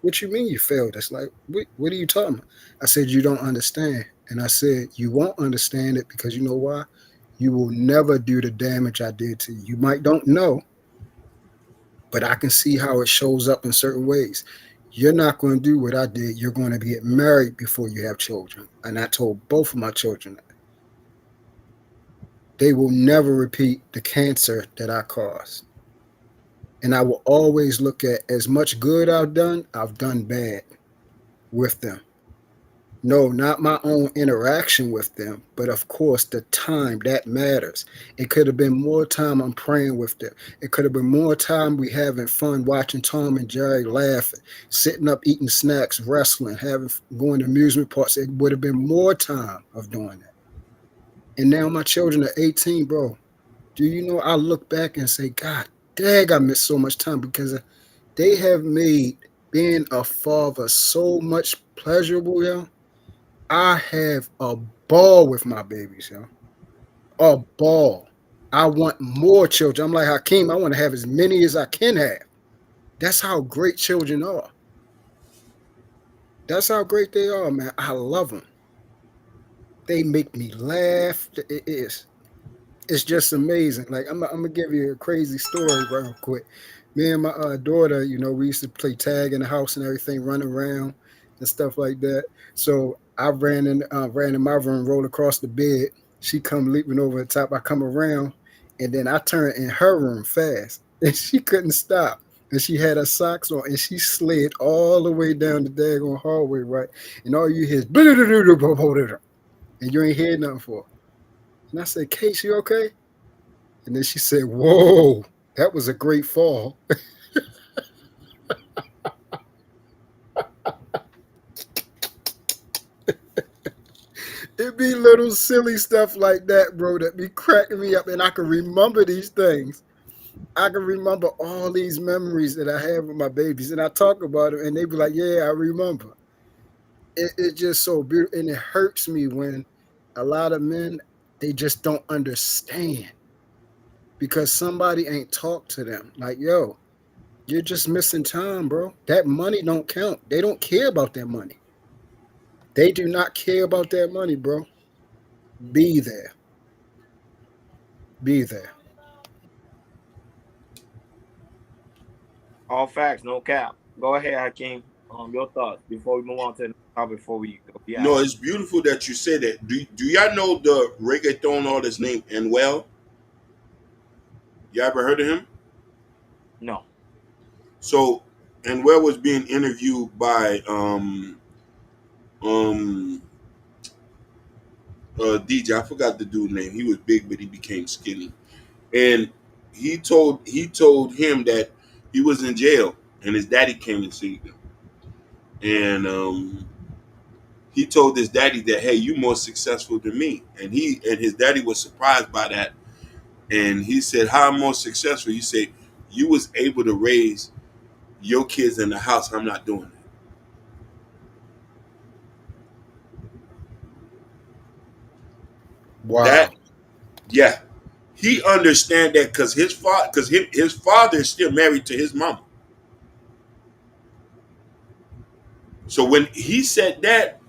what you mean you failed? It's like, what are you talking about? I said, you don't understand. And I said, you won't understand it because you know why? You will never do the damage I did to you. You might don't know, but I can see how it shows up in certain ways. You're not going to do what I did. You're going to get married before you have children. And I told both of my children that. They will never repeat the cancer that I caused. And I will always look at as much good I've done bad with them. No, not my own interaction with them, but of course the time that matters. It could have been more time I'm praying with them. It could have been more time we having fun watching Tom and Jerry laughing, sitting up eating snacks, wrestling, having going to amusement parks. It would have been more time of doing that. And now my children are 18, bro. Do you know I look back and say, God dang, I missed so much time because they have made being a father so much pleasurable, yo. I have a ball with my babies, yo. A ball. I want more children. I'm like Hakeem. I want to have as many as I can have. That's how great children are. That's how great they are, man. I love them. They make me laugh. It's just amazing. Like I'm gonna give you a crazy story real quick. Me and my daughter, we used to play tag in the house and everything, run around and stuff like that. So I ran in my room, rolled across the bed. She come leaping over the top. I come around, and then I turn in her room fast, and she couldn't stop. And she had her socks on, and she slid all the way down the daggone hallway, right? And all you hear is, and you ain't hear nothing for her. And I said, Kate, you okay? And then she said, whoa, that was a great fall. It be little silly stuff like that, bro, that be cracking me up. And I can remember these things. I can remember all these memories that I have with my babies. And I talk about them, and they be like, yeah, I remember. It's just so beautiful, and it hurts me when a lot of men, they just don't understand because somebody ain't talked to them. Like, yo, you're just missing time, bro. That money don't count. They don't care about that money. They do not care about that money, bro. Be there. Be there. All facts, no cap. Go ahead, Hakeem. Your thoughts before we move on to the next topic. Before we go, yeah, No, it's beautiful that you say that. Do y'all know the reggaeton artist named Anuel? You ever heard of him? no, So Anuel was being interviewed by um DJ. I forgot the dude name. He was big, but he became skinny. And he told him that he was in jail, and his daddy came and see him. And he told his daddy that, hey, you more successful than me. And his daddy was surprised by that. And he said, how I'm more successful? He said, you was able to raise your kids in the house. I'm not doing that. Wow. Yeah, he understand that because his father is still married to his mama. So when he said that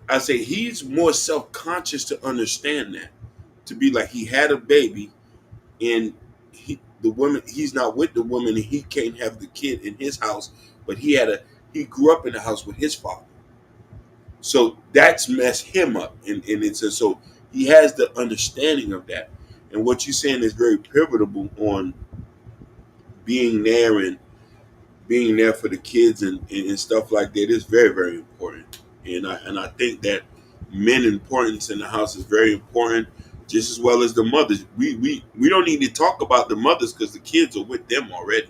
I say he's more self conscious to understand that, to be like he had a baby and the woman, he's not with the woman and he can't have the kid in his house, but he grew up in the house with his father. So that's messed him up, and it's so he has the understanding of that. And what you're saying is very pivotal on being there and being there for the kids and stuff like that is very, very important. And I think that men importance in the house is very important, just as well as the mothers. We don't need to talk about the mothers because the kids are with them already.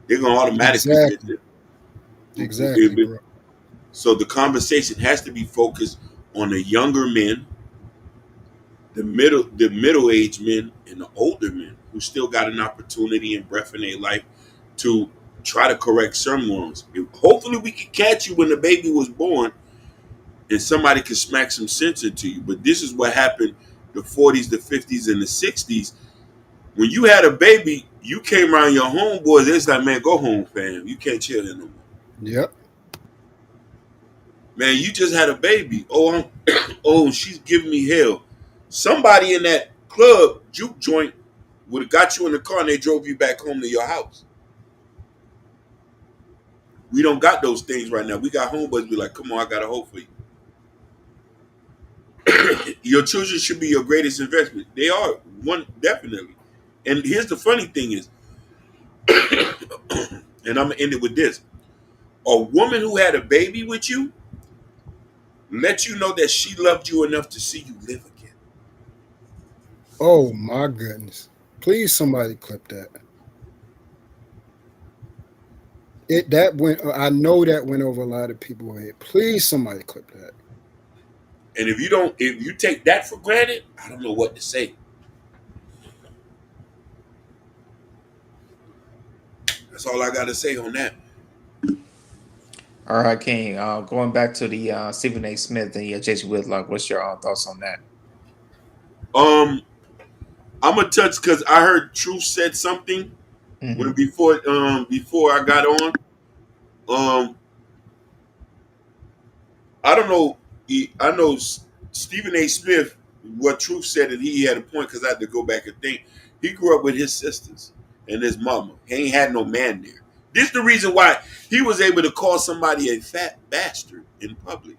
They're gonna automatically be Exactly. Exactly, there. bro. So the conversation has to be focused on the younger men, the middle aged men, and the older men who still got an opportunity and breath in their life to try to correct some wrongs. Hopefully, we can catch you when the baby was born, and somebody can smack some sense into you. But this is what happened: the 40s, the 50s, and the 60s. When you had a baby, you came around your homeboys. It's like, man, go home, fam. You can't chill here no more. Yep. Man, you just had a baby. Oh, oh, she's giving me hell. Somebody in that club juke joint would have got you in the car and they drove you back home to your house. We don't got those things right now. We got homeboys be like, come on, I got a hope for you. Your children should be your greatest investment. They are, one, definitely. And here's the funny thing is, and I'm gonna end it with this: a woman who had a baby with you let you know that she loved you enough to see you live again. Oh my goodness. Please somebody clip that. It that went I know that went over a lot of people's head. Please somebody clip that. And if you take that for granted, I don't know what to say. That's all I got to say on that. All right, King. Going back to the Stephen A. Smith and Jason Whitlock, what's your thoughts on that? Um, I'm gonna touch because I heard Truth said something when Hmm. before I got on. Um, I don't know. I know Stephen A. Smith. What Truth said, and he had a point because I had to go back and think. He grew up with his sisters and his mama. He ain't had no man there. This is the reason why he was able to call somebody a fat bastard in public.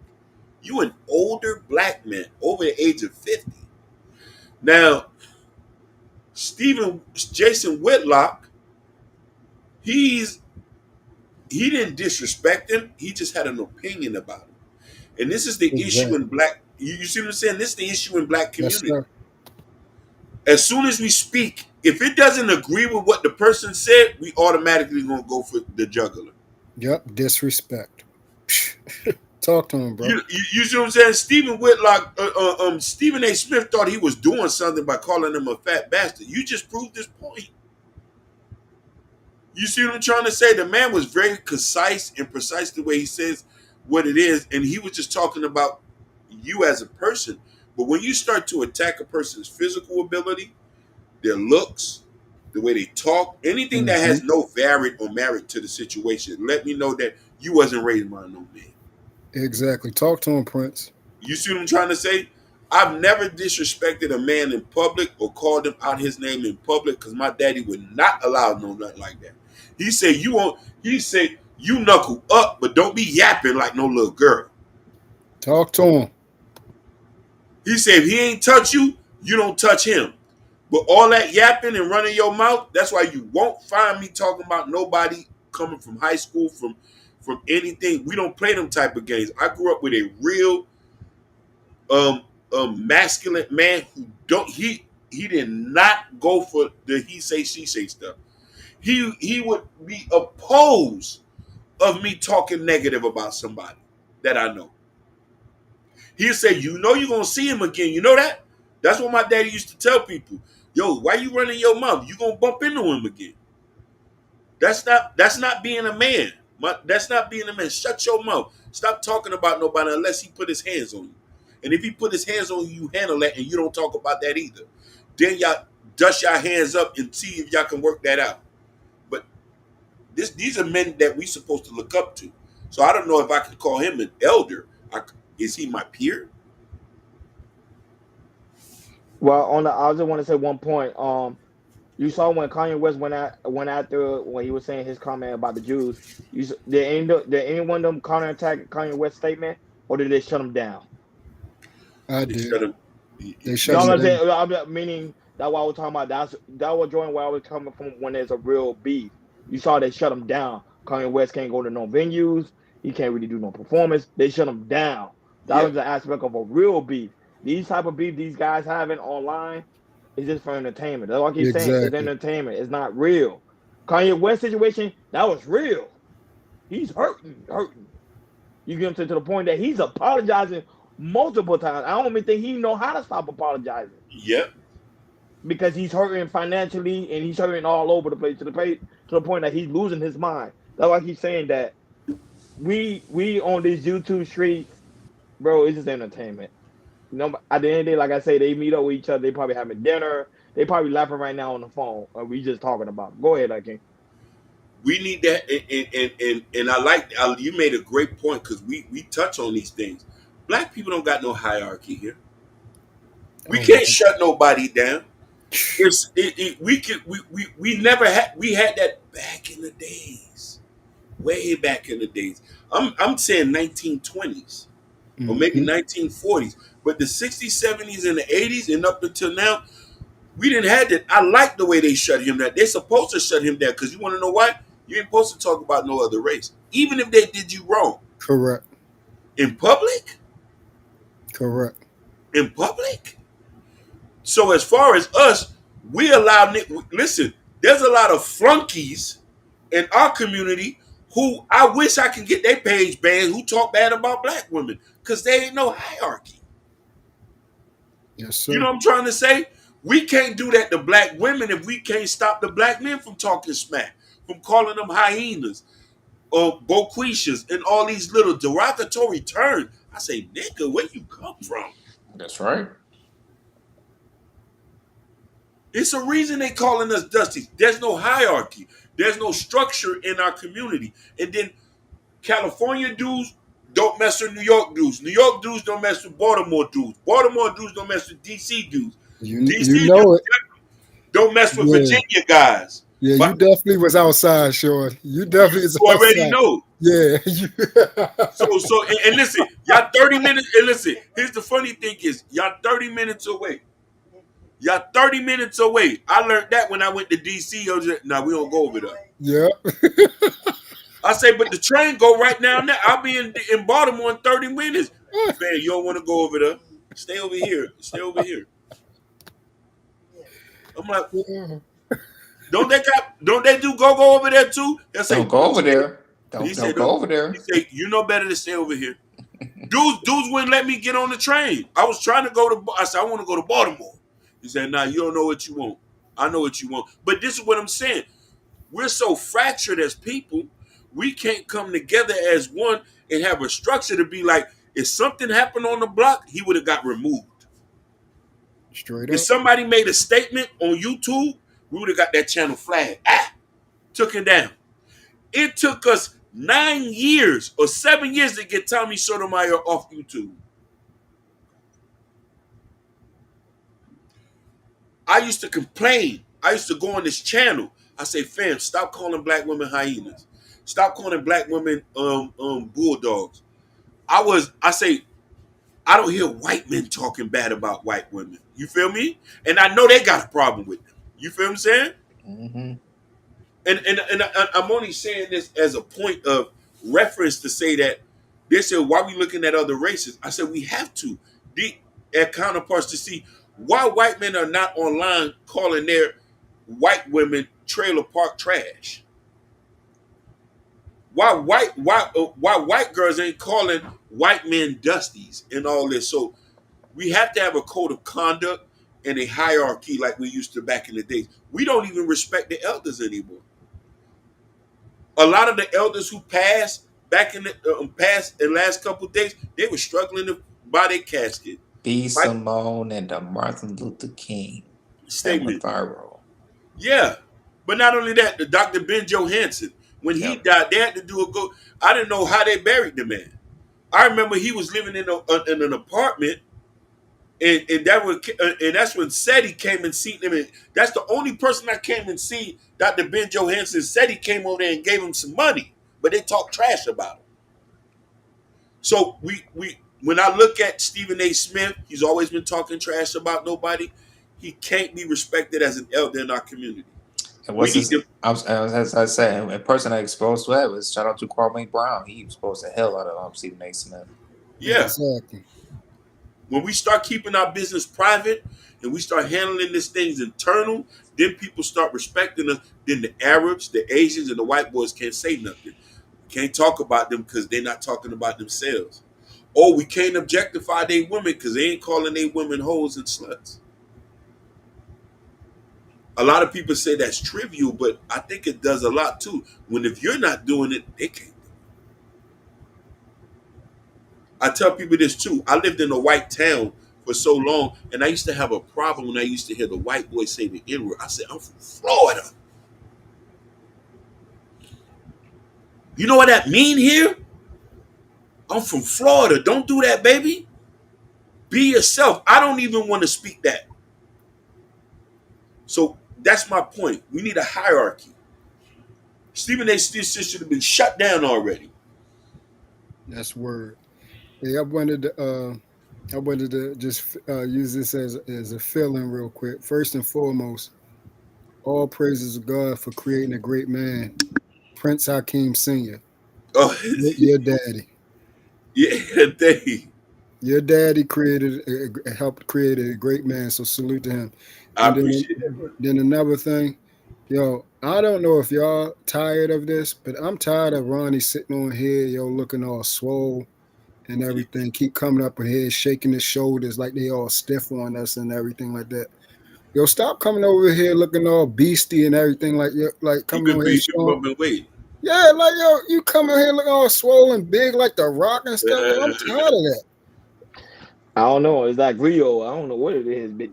You an older black man over the age of 50. Now, Jason Whitlock, he's he didn't disrespect him. He just had an opinion about him. And this is the issue in Exactly. black. You see what I'm saying? This is the issue in black Yes, community. sir. As soon as we speak, if it doesn't agree with what the person said, we automatically gonna go for the juggler. Yep. Disrespect. Talk to him, bro. You see what I'm saying? Stephen Whitlock, Stephen A. Smith thought he was doing something by calling him a fat bastard. You just proved this point. You see what I'm trying to say? The man was very concise and precise the way he says what it is, and he was just talking about you as a person. But when you start to attack a person's physical ability, their looks, the way they talk, anything that Hmm. has no variant or merit to the situation, let me know that you wasn't raised by no man. Exactly. Talk to him, Prince. You see what I'm trying to say? I've never disrespected a man in public or called him out his name in public because my daddy would not allow no nothing like that. He said you won't. He said you knuckle up, but don't be yapping like no little girl. Talk to him. He said if he ain't touch you, you don't touch him. But all that yapping and running your mouth, that's why you won't find me talking about nobody coming from high school, from anything. We don't play them type of games. I grew up with a real um masculine man who don't he did not go for the he say she say stuff. He would be opposed of me talking negative about somebody that I know. He'd say, you know you're gonna see him again. You know that? That's what my daddy used to tell people. Yo, why you running your mouth? You gonna bump into him again. That's not being a man. That's not being a man. Shut your mouth. Stop talking about nobody unless he put his hands on you. And if he put his hands on you, you handle that and you don't talk about that either. Then y'all dust your hands up and see if y'all can work that out. But these are men that we supposed to look up to. So I don't know if I could call him an elder. Is he my peer? Well, I just want to say one point. You saw when Kanye West went after when he was saying his comment about the Jews. Did anyone of them counter attack Kanye West's statement, or did they shut him down? I They did. shut him. They No, shut I'm him not down. saying. Meaning that what I was talking about. That was drawing where I was coming from when there's a real beef. You saw they shut him down. Kanye West can't go to no venues. He can't really do no performance. They shut him down. That Yeah, was the aspect of a real beef. These type of beef these guys having online is just for entertainment. That's what I keep saying. It's Exactly. entertainment. It's not real. Kanye West situation that was real. He's hurting. You get him to the point that he's apologizing multiple times. I don't even think he know how to stop apologizing yeah. because he's hurting financially and he's hurting all over the place to the point that he's losing his mind. That's why he's saying that we on these YouTube streets, bro. It's just entertainment. You know, at the end of the day, like I say, they meet up with each other. They probably having dinner. They probably laughing right now on the phone. Or we just talking about. It. Go ahead, I can. We need that, and I like you made a great point because we touch on these things. Black people don't got no hierarchy here. We Oh can't my. shut nobody down. We could we never had we had that back in the days, way back in the days. I'm saying 1920s or maybe Hmm. 1940s, but the 60s, 70s, and the 80s and up until now, we didn't have that. I like the way they shut him down. They're supposed to shut him down because you want to know why? You ain't supposed to talk about no other race, even if they did you wrong Correct. in public. Correct. In public. So as far as us, we allow. Listen, there's a lot of flunkies in our community who I wish I could get their page banned who talk bad about black women because they ain't no hierarchy. Yes, You know sir. what I'm trying to say? We can't do that to black women if we can't stop the black men from talking smack, from calling them hyenas or boquishas and all these little derogatory terms. I say, nigga, where you come from? That's right. It's a reason they calling us dusties. There's no hierarchy. There's no structure in our community. And then California dudes don't mess with New York dudes. New York dudes don't mess with Baltimore dudes. Baltimore dudes don't mess with DC dudes. You DC know it. dudes don't mess with Yeah. Virginia guys. Yeah. You But definitely was outside, Sean. You definitely was you already outside. know. Yeah. So listen, y'all 30 minutes. And listen, here's the funny thing is y'all 30 minutes away. Y'all 30 minutes away. I learned that when I went to DC. Now we don't go over there. Yeah. I say, but the train go right now. I'll be in Baltimore in 30 minutes. Man, you don't want to go over there. Stay over here. Stay over here. I'm like, don't they do go over there too? They say, Don't go over there. he Don't said, go don't. over He there. said, you know better to stay over here. Dudes wouldn't let me get on the train. I was trying to go to. I said, I want to go to Baltimore. He said, nah, you don't know what you want. I know what you want. But this is what I'm saying. We're so fractured as people, we can't come together as one and have a structure to be like, if something happened on the block, he would have got removed. Straight If up. somebody made a statement on YouTube, we would have got that channel flagged. Took him down. It took us 9 years or 7 years to get Tommy Sotomayor off YouTube. I used to complain. I used to go on this channel. I say, fam, stop calling black women hyenas. Stop calling black women bulldogs. I say, I don't hear white men talking bad about white women. You feel me? And I know they got a problem with them. You feel what I'm saying? Mm-hmm. And I'm only saying this as a point of reference to say that they said, why are we looking at other races? I said, we have to. At counterparts to see why white men are not online calling their white women trailer park trash. Why white girls ain't calling white men dusties and all this. So we have to have a code of conduct and a hierarchy like we used to back in the days. We don't even respect the elders anymore. A lot of the elders who passed back in the past and last couple of days, they were struggling to buy their casket. B. Right? Simone and the Martin Luther King that went Statement. viral. Yeah. But not only that, the Dr. Ben Johansen, when he Yep. died, they had to do a go. I didn't know how they buried the man. I remember he was living in an apartment, and that's when SETI came and seen him. And that's the only person that came and see Dr. Ben Johansen. SETI came over there and gave him some money, but they talked trash about him. So we when I look at Stephen A. Smith, he's always been talking trash about nobody. He can't be respected as an elder in our community. And We what's need his? to, As I said, a person I exposed to that was shout out to Kwame Brown. He exposed the hell out of Stephen A. Smith. yeah. Exactly. When we start keeping our business private and we start handling these things internal, then people start respecting us. Then the Arabs, the Asians, and the white boys can't say nothing. Can't talk about them because they're not talking about themselves. Or we can't objectify their women because they ain't calling their women hoes and sluts. A lot of people say that's trivial, but I think it does a lot too. When if you're not doing it, they can't. I tell people this too. I lived in a white town for so long, and I used to have a problem when I used to hear the white boys say the N word. I said, I'm from Florida. You know what that mean here? I'm from Florida. Don't do that, baby. Be yourself. I don't even want to speak that. So that's my point. We need a hierarchy. Stephen A. Smith should have been shut down already. That's word. Hey, I wanted to just use this as a feeling real quick. First and foremost, all praises to God for creating a great man, Prince Hakeem Sr., Oh, your daddy. yeah, they. Your daddy helped create a great man, so salute to him. I And appreciate it. then another thing, yo, I don't know if y'all tired of this, but I'm tired of Ronnie sitting on here, yo, looking all swole and everything. Keep coming up here, shaking his shoulders like they all stiff on us and everything like that. Yo, stop coming over here looking all beastie and everything like You've coming been on here beefing, showing. but been waiting. Yeah, like yo, you coming here looking all swollen, big like the Rock and stuff. Yo, I'm tired of that. I don't know. It's like Rio. I don't know what it is. But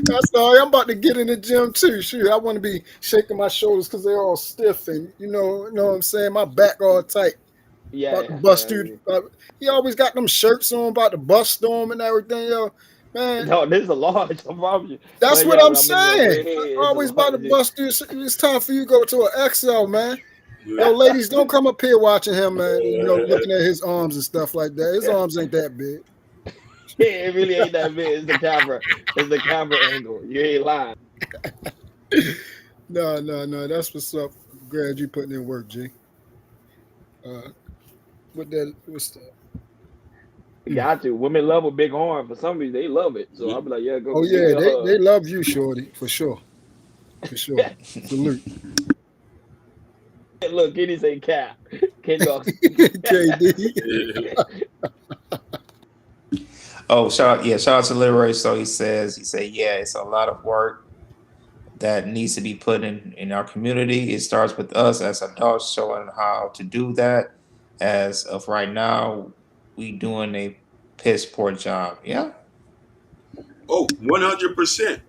That's all. I'm about to get in the gym too. Shoot, I want to be shaking my shoulders because they're all stiff and you know what I'm saying. My back all tight. About to yeah, bust yeah. through. He always got them shirts on, about to bust storm and everything. Yo, man, No, this is a large. I promise you. that's But what yeah, I'm I mean, no, saying. red hair is a Always about to large. bust through. It's time for you to go to an XL, man. Yeah. Yo, ladies, don't come up here watching him, man. You know, looking at his arms and stuff like that. His arms ain't that big. It really ain't that big. It's the camera. It's the camera angle. You ain't lying. No. That's what's up. Glad you putting in work, G. Uh, what's that? Got to. Women love a big arm. For some reason, they love it. So I'll be like, yeah, go Oh give yeah, me a hug. they love you, Shorty, for sure. For sure. Salute. Look, Kenny say cap. Kenny goes, KD. yeah. Oh, shout out to Literary. So he said, yeah, it's a lot of work that needs to be put in our community. It starts with us as adults showing how to do that. As of right now, we doing a piss poor job. Yeah. Oh, 100%.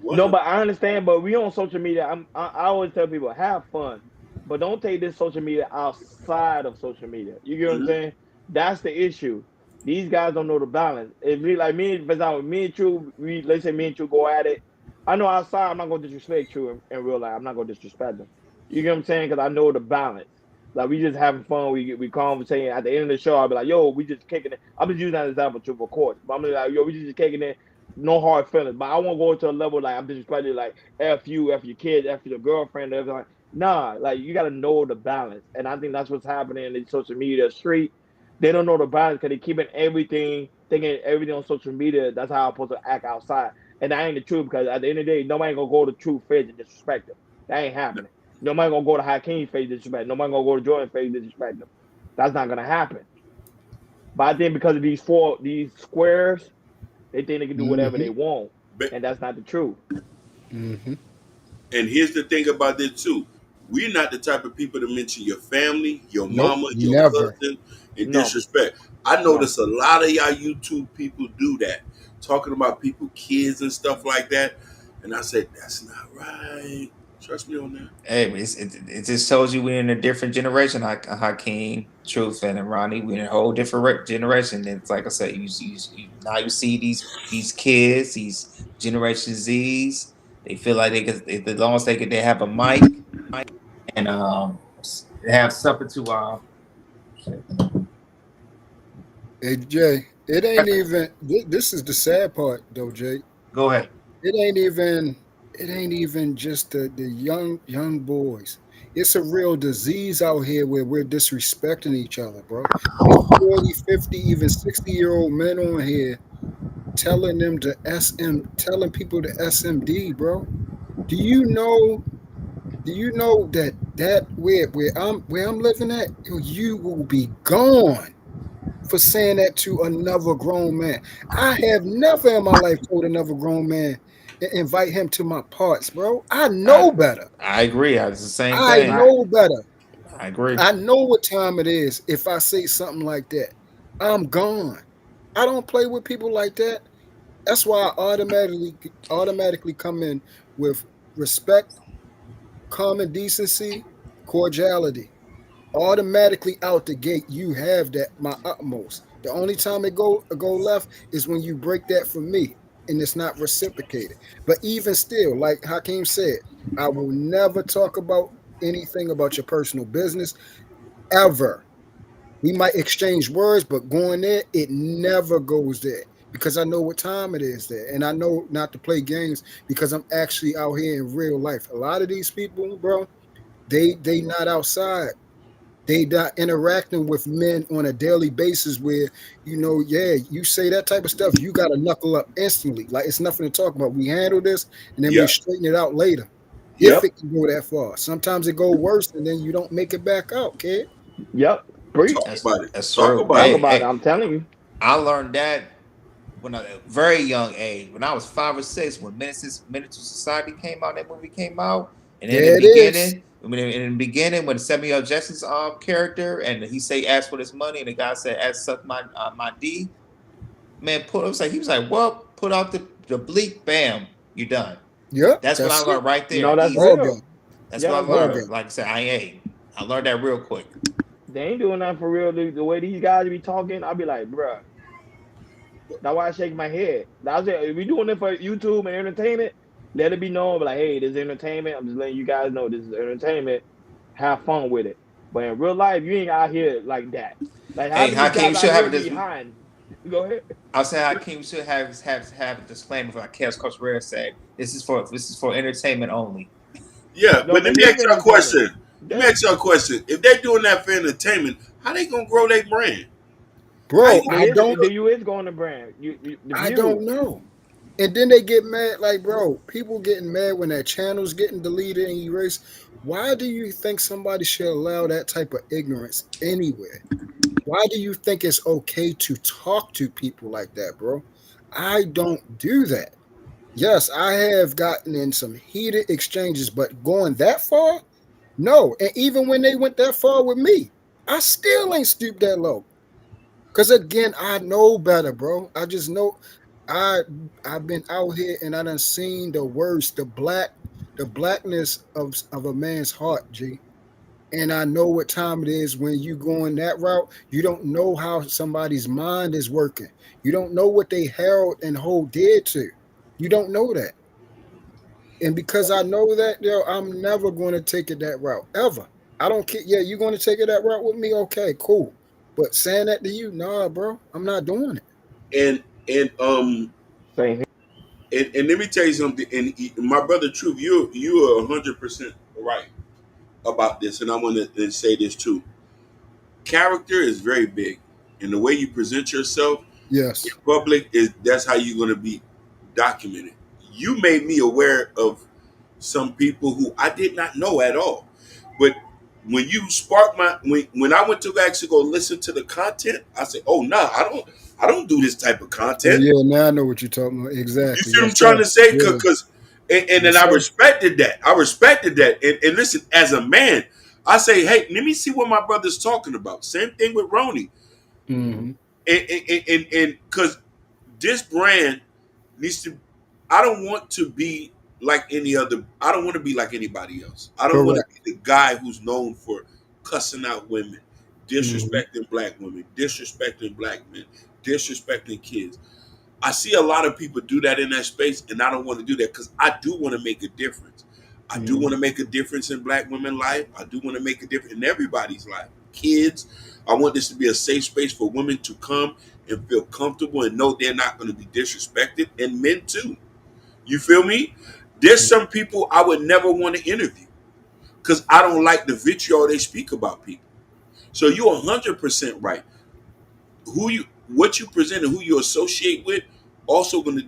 No, 100. but I understand. But we on social media. I always tell people have fun, but don't take this social media outside of social media. You get what I'm Mhm. saying? That's the issue. These guys don't know the balance. If we like me, for example, me and True, we let's say me and True go at it. I know outside I'm not gonna disrespect True in real life. I'm not gonna disrespect them. You get what I'm saying? Because I know the balance. Like we just having fun. We conversating. At the end of the show, I'll be like, "Yo, we just kicking it." I'm just using that example to of course. But I'm like, "Yo, we just kicking it. No hard feelings." But I won't go to a level like I'm disrespecting, like F you, F your kids, F your girlfriend, everything. Like, nah, like you gotta know the balance. And I think that's what's happening in the social media street. They don't know the balance because they keeping everything, thinking everything on social media, that's how I'm supposed to act outside. And that ain't the truth because at the end of the day, nobody gonna go to True Face and disrespect them. That ain't happening. Nobody gonna go to Hakeem face disrespect. Nobody gonna go to Jordan face disrespect them. That's not gonna happen. But I think because of these squares, they think they can do whatever Mm-hmm. they want, But and that's not the truth. Mm-hmm. and here's the thing about this too. We're not the type of people to mention your family, your Nope. mama, your Never. cousin, and No, disrespect. I no. notice a lot of y'all YouTube people do that, talking about people, kids and stuff like that. And I said, that's not right. Trust me on that. Hey, it just shows you we're in a different generation, Hakeem, Truth, and Ronnie. We're in a whole different generation. It's like I said, now you see these kids, these Generation Zs. They feel like they could, as long as they have a mic and they have something to Hey Jay, it ain't even. This is the sad part, though, Jay. go ahead. It ain't even. It ain't even just the young boys. It's a real disease out here where we're disrespecting each other, bro. It's 40, 50, even 60-year-old men on here telling them to telling people to SMD, bro. Do you know? Do you know that where I'm living at, you will be gone for saying that to another grown man. I have never in my life told another grown man to invite him to my parts, bro. I I know better. I agree. It's the same I thing. Fact. know better. I agree. I know what time it is. If I say something like that, I'm gone. I don't play with people like that. That's why I automatically come in with respect, common decency, cordiality. Automatically out the gate, you have that my utmost. The only time it go left is when you break that from me and it's not reciprocated. But even still, like Hakeem said, I will never talk about anything about your personal business ever. We might exchange words, but going there, it never goes there because I know what time it is there, and I know not to play games because I'm actually out here in real life. A lot of these people, bro, they not outside. They not interacting with men on a daily basis where, yeah, you say that type of stuff, you got to knuckle up instantly. Like it's nothing to talk about. We handle this and then we Yep. straighten it out later. If Yep. it can go that far. Sometimes it go worse and then you don't make it back out, kid. Yep. Talk Preach. about it. That's Talk true. about Talk it. about it. I'm telling you. I learned that when I a very young age, when I was 5 or 6, when Menace to Society came out, that movie came out, and in the There it is. beginning, in the beginning, when Samuel L. Jackson's character, and he asked for his money, and the guy said, "Ask suck my D." Man, he was like, "Well, put out the bleak, bam, you done." Yep, That's what I that's it. learned right there, No, that's All easy. gone. real. That's what Yeah, I that's All real. learned. gone. Like I said, I learned that real quick. They ain't doing nothing for real. The way these guys be talking, I'll be like, bruh. That's why I shake my head. That's it. If we doing it for YouTube and entertainment, let it be known. But like, hey, this is entertainment. I'm just letting you guys know this is entertainment. Have fun with it. But in real life, you ain't out here like that. Like Hey, half of these Hakeem guys out should have here it be this. hiding. Go ahead. I'll say Hakeem should have a disclaimer for like Chaos Coach Rare say this is for entertainment only. Yeah, No, but let this me is ask you a entertainment. question. Let me Yeah, ask you a question. If they're doing that for entertainment, how they gonna grow their brand? How you Bro, gonna they is. build up? You is going to brand. The I don't views. know. And then they get mad, like, bro, people getting mad when their channel's getting deleted and erased. Why do you think somebody should allow that type of ignorance anywhere? Why do you think it's okay to talk to people like that, bro? I don't do that. Yes, I have gotten in some heated exchanges, but going that far, no. And even when they went that far with me, I still ain't stooped that low. Cause again, I know better, bro. I just know I I've been out here and I done seen the worst, the blackness of a man's heart, G. And I know what time it is when you going that route. You don't know how somebody's mind is working. You don't know what they held and hold dear to. You don't know that. And because I know that, yo, I'm never going to take it that route ever. I don't care. Yeah, you're going to take it that route with me? Okay, cool. But saying that to you, nah, bro, I'm not doing it. And Same here. and let me tell you something. And my brother, Truth, you are 100% right about this. And I want to say this too. Character is very big, and the way you present yourself in Yes. public is that's how you're going to be documented. You made me aware of some people who I did not know at all, but when you sparked my when I went to actually go listen to the content, I said, "Oh no, I don't do this type of Oh content." yeah, now I know what you're talking about. You Exactly. see what Yes, I'm trying sir. to say? Yeah. Because and then Yes, I sir. respected that. I respected that. And listen, as a man, I say, hey, let me see what my brother's talking about. Same thing with Roni. Mm-hmm. And because this brand needs to, I don't want to be like any other. I don't want to be like anybody else. I don't want to Correct. be the guy who's known for cussing out women, Mm-hmm. disrespecting black women, disrespecting black men, disrespecting kids. I see a lot of people do that in that space, and I don't want to do that because I do want to make a difference. I do Mm-hmm. want to make a difference in black women's life. I do want to make a difference in everybody's life. Kids, I want this to be a safe space for women to come and feel comfortable and know they're not going to be disrespected, and men too. You feel me? There's some people I would never want to interview because I don't like the vitriol they speak about people. So you're 100% right. Who you what you present and who you associate with also going to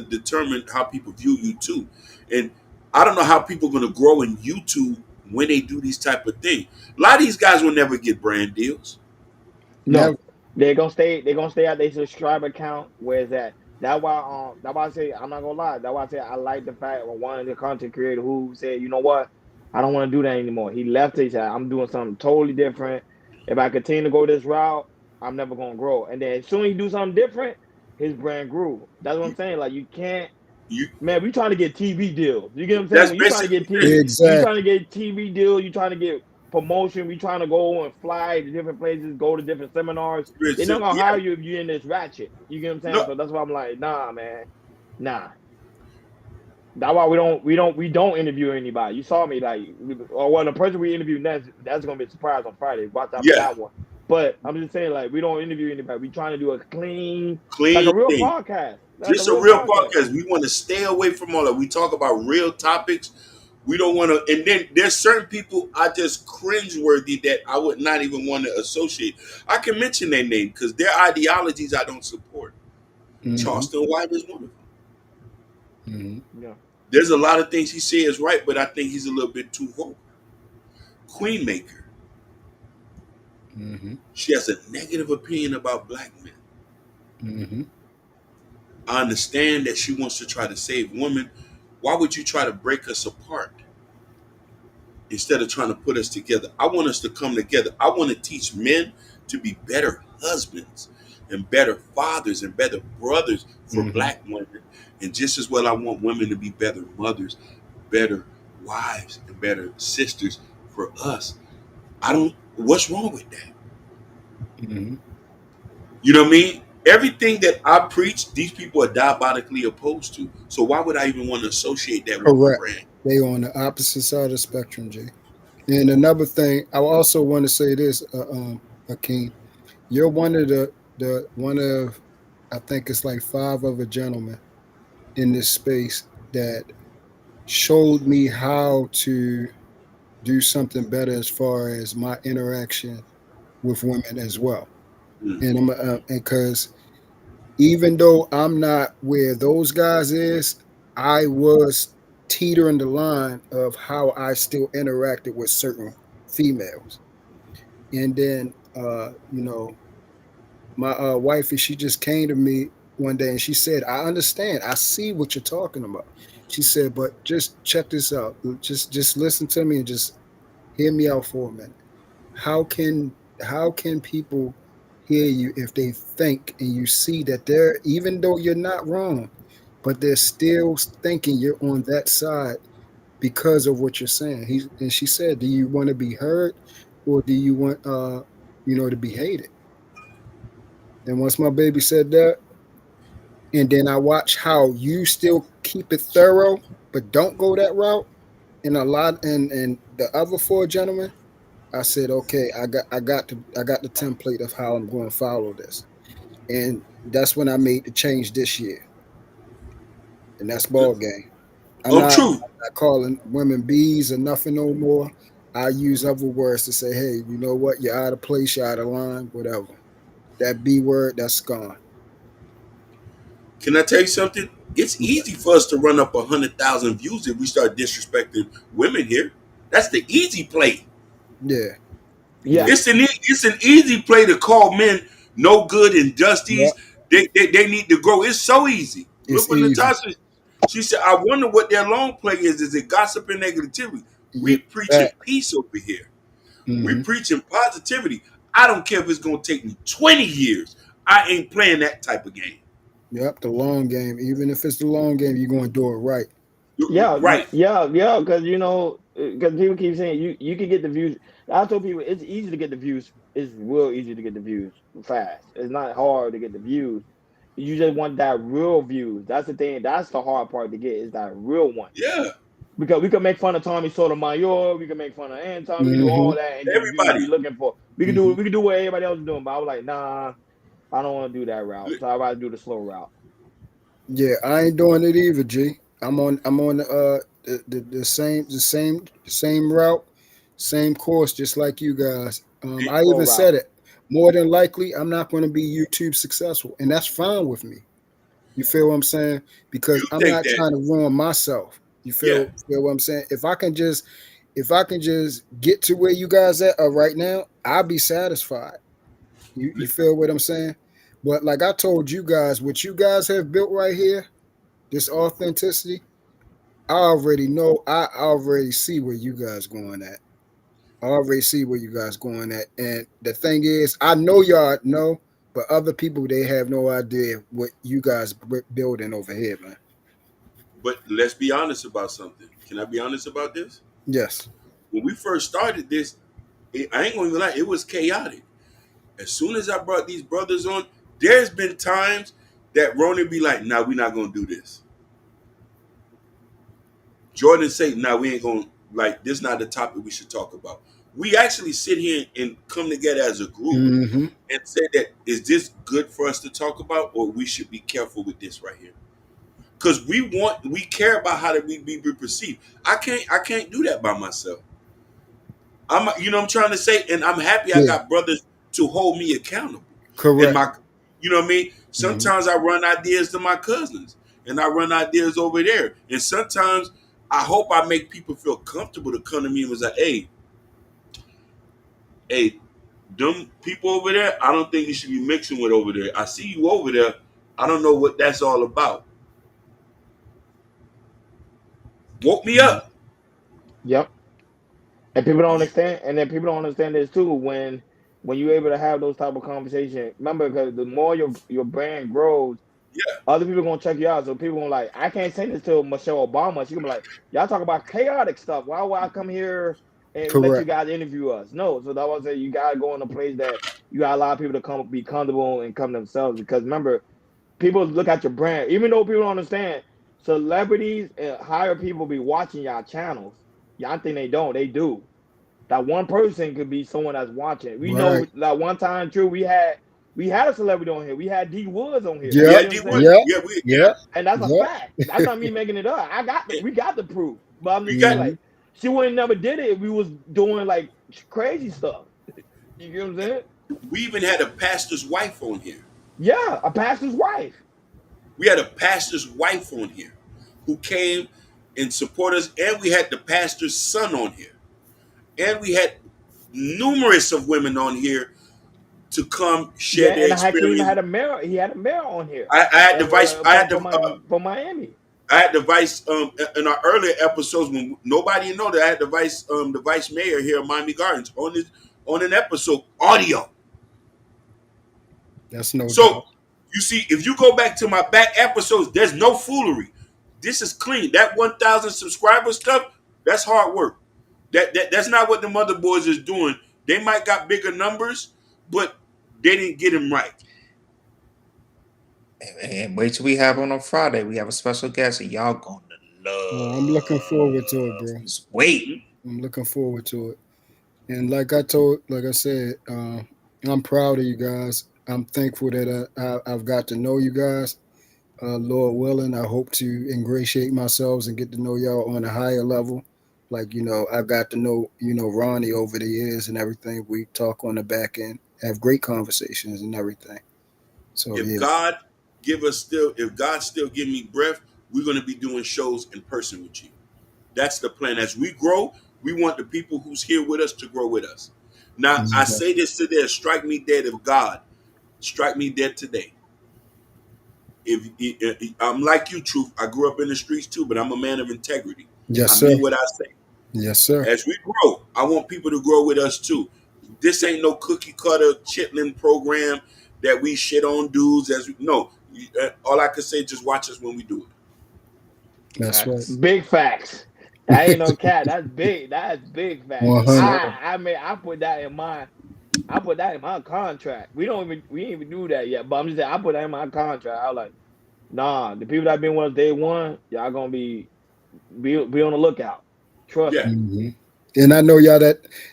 determine how people view you too. And I don't know how people are going to grow in YouTube when they do these type of things. A lot of these guys will never get brand deals. Never. No, they're gonna stay. They're gonna stay at their subscriber count. Where's that? That's why I say I'm not gonna lie. That's why I say I like the fact of one of the content creator who said, you know what, I don't want to do that anymore. He left it. He said, I'm doing something totally different. If I continue to go this route, I'm never gonna grow. And then as soon as he do something different, his brand grew. That's what I'm You, saying. Like you can't. you Man, we trying to get TV deals. You get what I'm saying? that's When you trying to basically get what it TV, is. when you trying to Exactly. get TV deal, you trying to get promotion. We trying to go and fly to different places, go to different seminars. It's real They're not simple. gonna hire Yeah. you if you're in this ratchet. You get what I'm saying? No. So that's why I'm like, nah, man, nah. That's why we don't interview anybody. You saw me like, or well, the person we interview next, that's gonna be a surprise on Friday. Watch out for Yeah. that one. But I'm just saying, like, we don't interview anybody. We trying to do a clean, like Clean a real thing. podcast, like a Just a real real podcast. podcast. We want to stay away from all that. We talk about real topics. We don't want to. And then there's certain people I just cringeworthy that I would not even want to associate. I can mention their name because their ideologies I don't support. Mm-hmm. Charleston White is one of them. Mm-hmm. Yeah. There's a lot of things he says right, but I think he's a little bit too vocal. Queen Maker. Mm-hmm. She has a negative opinion about black men. Mm-hmm. I understand that she wants to try to save women. Why would you try to break us apart? Instead of trying to put us together. I want us to come together. I want to teach men to be better husbands and better fathers and better brothers for Mm-hmm. black women. And just as well, I want women to be better mothers, better wives, and better sisters for us. What's wrong with that? Mm-hmm. You know what I mean? Everything that I preach, these people are diabolically opposed to. So why would I even want to associate that with my Correct. brand? They on the opposite side of the spectrum, Jay. And another thing, I also want to say this, Akeem, you're one of the one of, I think it's like five other gentlemen in this space that showed me how to do something better as far as my interaction with women as well. Mm, And I'm and because even though I'm not where those guys is, I was teetering the line of how I still interacted with certain females. And then You know, my wifey, she just came to me one day and she said, "I understand. I see what you're talking about." She said, "But just check this out. Just listen to me and just hear me out for a minute. How can how can people hear you if they think and you see that they're, even though you're not wrong, but they're still thinking you're on that side because of what you're saying?" And she said, "Do you want to be heard, or do you want to be hated?" And once my baby said that, and then I watch how you still keep it thorough, but don't go that route. And a lot, and the other four gentlemen, I said, okay, I got the template of how I'm going to follow this, and that's when I made the change this year, and that's ball game. I'm not, True. I'm not calling women bees or nothing no more. I use other words to say, hey, you know what? You're out of place, you're out of line, whatever. That B word, that's gone. Can I tell you something? It's easy for us to run up 100,000 views if we start disrespecting women here. That's the easy play. Yeah, Yeah, yeah, It's an easy play to call men no good and yeah. dusties. They need to grow. It's so easy. Look It's what easy. Natasha. She said, "I wonder what their long play is. Is it gossip and negativity? Yeah, We preaching that. peace over here. We Mm-hmm. preaching positivity. I don't care if it's gonna take me 20 years. I ain't playing that type of game. Yep, the long game. Even if it's the long game, you're going to do it right. yeah, Right? yeah. Because because people keep saying you can get the views. I told people it's easy to get the views. It's real easy to get the views fast. It's not hard to get the views. You just want that real views. That's the thing. That's the hard part to get is that real one. Yeah. Because we can make fun of Tommy Sotomayor, we can make fun of Anton, we can do Mm-hmm. all that and get the views we Everybody. looking for. Mm-hmm. We can do what everybody else is doing. But I was like, nah, I don't want to do that route. So I rather do the slow route. Yeah, I ain't doing it either, G. I'm on the same route, same course, just like you guys. I Slow even route. said it. More than likely, I'm not going to be YouTube successful, and that's fine with me. You feel what I'm saying? Because You I'm think not that? trying to ruin myself. You Yeah. feel what I'm saying? If I can just get to where you guys at right now, I'll be satisfied. You feel what I'm saying? But like I told you guys, what you guys have built right here, this authenticity, I already know. I already see where you guys going at. I already see where you guys going at. And the thing is, I know y'all know, but other people they have no idea what you guys building over here, man. But let's be honest about something. Can I be honest about this? Yes. When we first started this, I ain't gonna even lie, it was chaotic. As soon as I brought these brothers on, there's been times that Ronan be like, "Nah, we're not gonna do this." Jordan say, "Nah, we ain't gonna like this. Not the topic we should talk about." We actually sit here and come together as a group Mm-hmm. and say that is this good for us to talk about, or we should be careful with this right here because we care about how that we be perceived. I can't do that by myself. You know what I'm trying to say, and I'm happy I Yeah. got brothers to hold me accountable. And Correct. my, you know what I mean. Mm-hmm. Sometimes I run ideas to my cousins, and I run ideas over there. And sometimes I hope I make people feel comfortable to come to me and was like, hey, them people over there, I don't think you should be mixing with over there. I see you over there. I don't know what that's all about. Woke me Mm-hmm. up. Yep. And people don't understand, and then people don't understand this too. When you're able to have those type of conversations, remember, because the more your brand grows, Yeah, other people gonna check you out. So people gonna like, I can't say this to Michelle Obama. She gonna be like, y'all talk about chaotic stuff. Why would I come here and let you Correct. guys interview us? No. So that was say you gotta go in a place that you got a lot of people to come be comfortable and come themselves. Because remember, people look at your brand, even though people don't understand. Celebrities and higher people be watching y'all channels. Y'all think they don't, they do. That one person could be someone that's watching. We know Right. that one time, true, we had a celebrity on here. We had D Woods on here. You Yep. see yeah, what I'm D saying? Wood. Yep. Yeah, we Yep. And that's a Yep. fact. That's not me making it up. We got the proof. But I'm we just saying, got Mm-hmm. like, she wouldn't never did it if we was doing like crazy stuff. You get what I'm saying? we even had a pastor's wife on here. Yeah, a pastor's wife. We had a pastor's wife on here who came and support us, and we had the pastor's son on here, and we had numerous of women on here to come share Yeah, their and Hakeem experience. had a mayor. He had a mayor on here. I had the vice. I had the From Miami. I had the vice in our earlier episodes when nobody know that I had the vice mayor here in Miami Gardens on an episode audio. That's no doubt. So you see, if you go back to my back episodes, there's no foolery. This is clean. That 1,000 subscriber stuff, that's hard work. That's not what the mother boys is doing. They might got bigger numbers, but they didn't get them right. And wait till we have on Friday. We have a special guest, and y'all gonna I'm looking forward to it, love. bro. Just wait. I'm looking forward to it. And like I said, I'm proud of you guys. I'm thankful that I've got to know you guys. Lord willing, I hope to ingratiate myself and get to know y'all on a higher level. Like, I've got to know, Ronnie over the years and everything. We talk on the back end, have great conversations and everything. So, If yeah, God if God still give me breath, we're gonna be doing shows in person with you. That's the plan. As we grow, we want the people who's here with us to grow with us. Now, I exactly. say this today: strike me dead if God strike me dead today. If I'm like you, truth, I grew up in the streets too, but I'm a man of integrity. Yes, I sir. mean what I say. Yes, sir. As we grow, I want people to grow with us too. This ain't no cookie cutter chitlin program that we shit on dudes as we no. All I could say, just watch us when we do it. That's right. Facts. Big facts. That ain't no cat. That's big. That's big facts. 100. Sir. I mean, I put that in my contract. We ain't even do that yet. But I'm just saying, I put that in my contract. I was like, nah, the people that been with us day one, y'all gonna be on the lookout. Trust Yeah, me. And I know y'all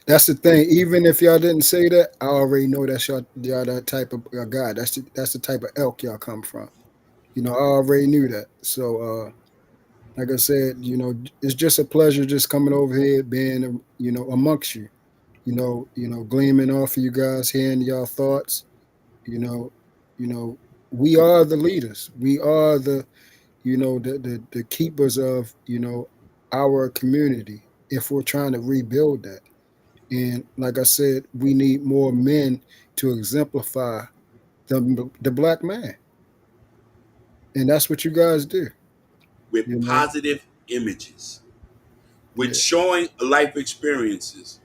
that's the thing. Even if y'all didn't say that, I already know that's y'all that type of guy. That's the type of elk y'all come from. I already knew that. So, like I said, it's just a pleasure just coming over here, being, amongst you. Gleaming off of you guys, hearing y'all thoughts. You know, you know, we are the leaders. We are the keepers of our community. If we're trying to rebuild that. And like I said, we need more men to exemplify the black man. And that's what you guys do. with You know? positive images, with Yeah. showing life experiences,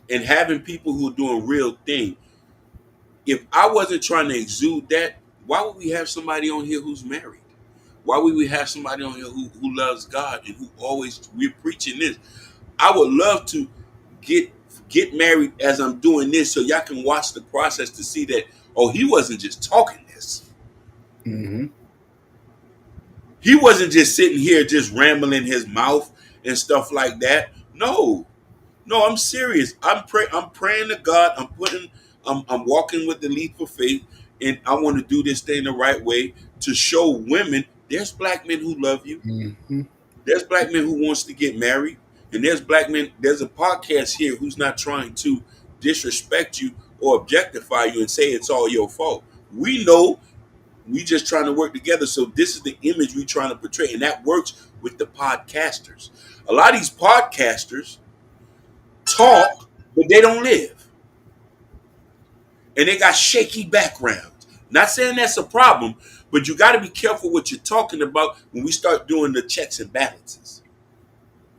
and having people who are doing real things. If I wasn't trying to exude that, why would we have somebody on here who's married? Why would we have somebody on here who loves God and who always we're preaching this? I would love to get get married as I'm doing this so y'all can watch the process to see that, oh, he wasn't just talking this. Mm-hmm. He wasn't just sitting here just rambling his mouth and stuff like that. No. No, I'm serious. I'm praying to God. I'm walking with the leap of faith, and I want to do this thing the right way to show women there's black men who love you. Mm-hmm. There's black men who wants to get married, and there's black men. There's a podcast here who's not trying to disrespect you or objectify you and say it's all your fault. We know we just trying to work together. So this is the image we trying to portray, and that works with the podcasters. A lot of these podcasters talk, but they don't live, and they got shaky backgrounds. Not saying that's a problem, but you got to be careful what you're talking about when we start doing the checks and balances.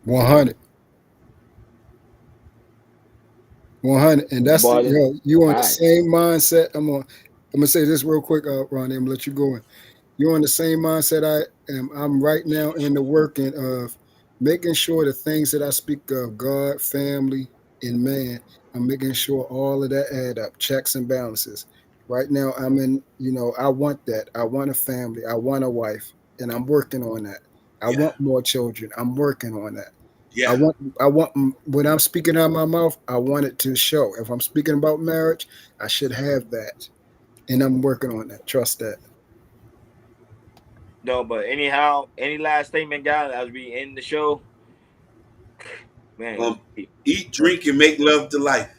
100. 100. And that's But you on the facts. same mindset. I'm gonna say this real quick, Ronnie. I'm gonna let you go in. You're on the same mindset I am. I'm right now in the working of making sure the things that I speak of, God, family, and man, I'm making sure all of that add up, checks and balances. Right now, I'm in, I want that. I want a family. I want a wife, and I'm working on that. I Yeah, want more children. I'm working on that. I yeah. want, I want, when I'm speaking out of my mouth, I want it to show. If I'm speaking about marriage, I should have that. And I'm working on that. Trust that. No, but anyhow, any last statement, guys, as we end the show, man. Um, Eat, drink, and make love to life.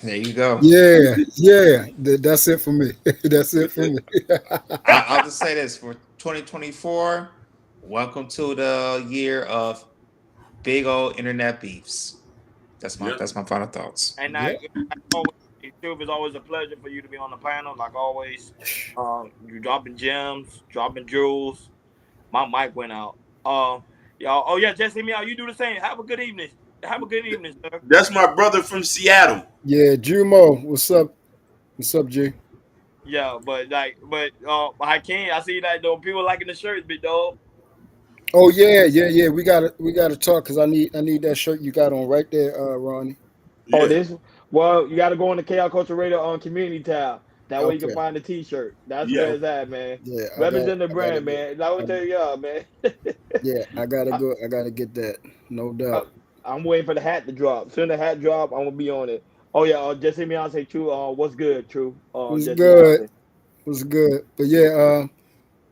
There you go. Yeah, yeah. That's it for me. That's it for me. I'll just say this for 2024. Welcome to the year of big old internet beefs. Yeah. That's my final thoughts. And Yeah. as always, Truth, it's always a pleasure for you to be on the panel, like always. You dropping gems, dropping jewels. My mic went out. Y'all. Oh yeah, just hit me out. You do the same. Have a good evening. Have a good evening, sir. That's my brother from Seattle. Yeah, Jumo, what's up? What's up, G? Yeah, but I can't. I see that though. People liking the shirts, big dog. Oh yeah. We gotta talk because I need that shirt you got on right there, Ronnie. Oh, Yeah, this. Well, you got to go on the KL Culture Radio on Community tab. That way you can Okay. find the T-shirt. That's yeah. where it's at, man. Yeah, Represent the I gotta brand, get. man. I will I, tell you, man. yeah, I gotta I, go. I gotta get that. No doubt. I'm waiting for the hat to drop. Soon the hat drop, I'm gonna be on it. Oh yeah, just hit me out. Say true. What's good? True. Was Just hit me out. good. Was good. But yeah,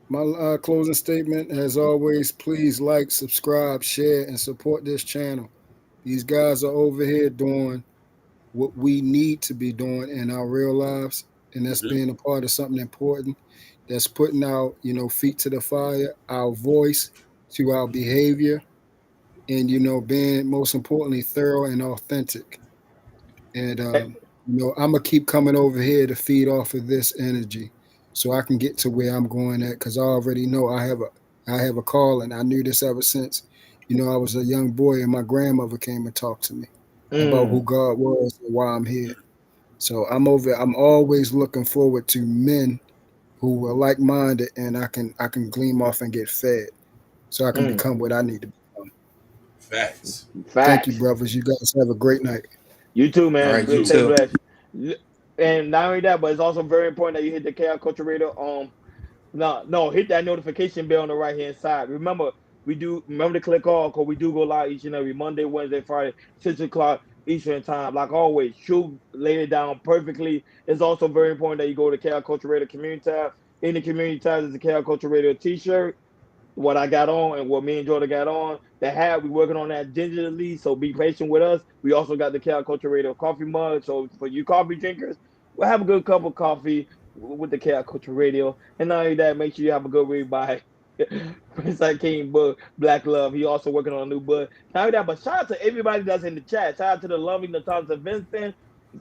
my closing statement, as always, please like, subscribe, share, and support this channel. These guys are over here doing what we need to be doing in our real lives, and that's Mhm. being a part of something important. That's putting our, feet to the fire, our voice to our behavior, and being most importantly thorough and authentic. And I'm gonna keep coming over here to feed off of this energy, so I can get to where I'm going at. Because I already know I have a calling. I knew this ever since, I was a young boy, and my grandmother came and talked to me about who Mm, God was and why I'm here. So I'm always looking forward to men who are like minded, and I can gleam off and get fed, so I can mm. become what I need to become. Facts. Thank you, Facts. brothers. You guys have a great night. You too, All man. right, you Stay too. blessed. And not only that, but it's also very important that you hit the KL Culture Radio. No, hit that notification bell on the right hand side. Remember to click all because we do go live each and every Monday, Wednesday, Friday, 6 o'clock Eastern time. Like always, True laid it down perfectly. It's also very important that you go to KL Culture Radio Community tab. In the community tab is the KL Culture Radio T-shirt, what I got on and what me and Jordan got on. The hat, we working on that digitally, so be patient with us. We also got the Cal Culture Radio coffee mug. So for you coffee drinkers, we'll have a good cup of coffee with the Cal Culture Radio. And not only that, make sure you have a good read by Prince King book, Black Love. He also working on a new book. Not only that, but shout out to everybody that's in the chat. Shout out to the lovely Natasha Vincent,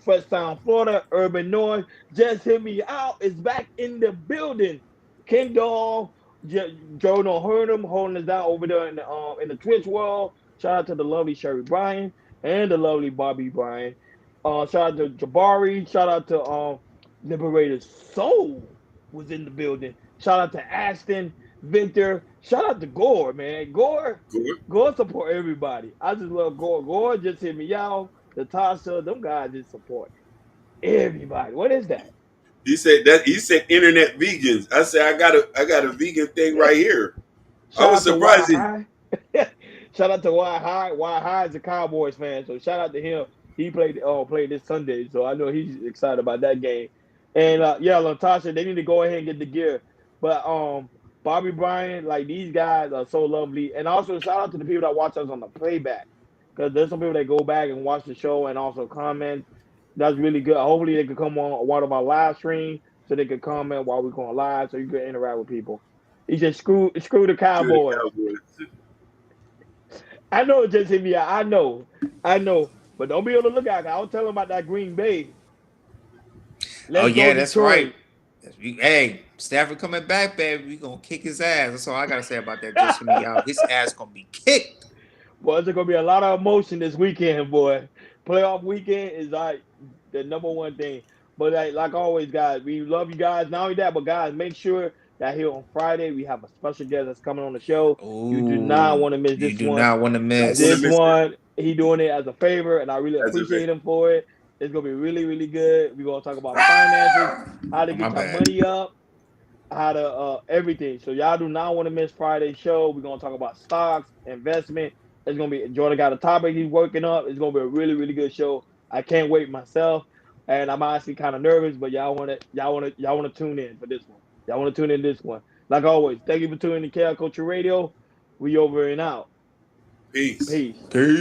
Fresh Town, Florida, Urban Noise. Just hit me out. It's back in the building. King Dog, Joe don't hurt him, holding us down over there in the Twitch world. Shout out to the lovely Sherry Bryan and the lovely Bobby Bryan. Shout out to Jabari. Shout out to Liberated Soul was in the building. Shout out to Ashton, Victor. Shout out to Gore, man. Good. Gore support everybody. I just love Gore. Gore just hit me out. Natasha, them guys just support everybody. What is that? He said internet vegans. I said I got a vegan thing right here. I Shout was out to Y surprised. High. Shout out to Y High. Y High is a Cowboys fan, so shout out to him. He played this Sunday, so I know he's excited about that game. And yeah, Latasha, they need to go ahead and get the gear. But Bobby Bryan, like these guys are so lovely. And also shout out to the people that watch us on the playback, because there's some people that go back and watch the show and also comment. That's really good. Hopefully they could come on one of our live streams so they could comment while we're going live, so you can interact with people. He said, screw the To the Cowboys. Cowboys. I know it just hit me out. I know. But don't be on the lookout. I'll tell him about that Green Bay. Oh Let's go, yeah, that's right. Detroit. Hey, Stafford coming back, baby. We gonna kick his ass. That's all I gotta say about that. Just hear me out. His ass gonna be kicked. Boy, there's gonna be a lot of emotion this weekend, boy. Playoff weekend is like the number one thing. But like always, guys, we love you guys. Not only that, but guys, make sure that here on Friday we have a special guest that's coming on the show. You do not Ooh, want to miss you this do one. not want to Don't want to This miss. miss it one, he doing it as a favor, and I really as a appreciate victim. him for it. It's gonna be really, really good. We're gonna talk about finances, how to Oh, my get your bad. money up, how to everything. So y'all do not want to miss Friday's show. We're gonna talk about stocks, investment. It's gonna be Jordan got a topic he's working up. It's gonna be a really, really good show. I can't wait myself. And I'm honestly kind of nervous, but y'all wanna tune in for this one. Y'all wanna tune in this one. Like always, thank you for tuning in to KL Culture Radio. We over and out. Peace. Peace. Peace.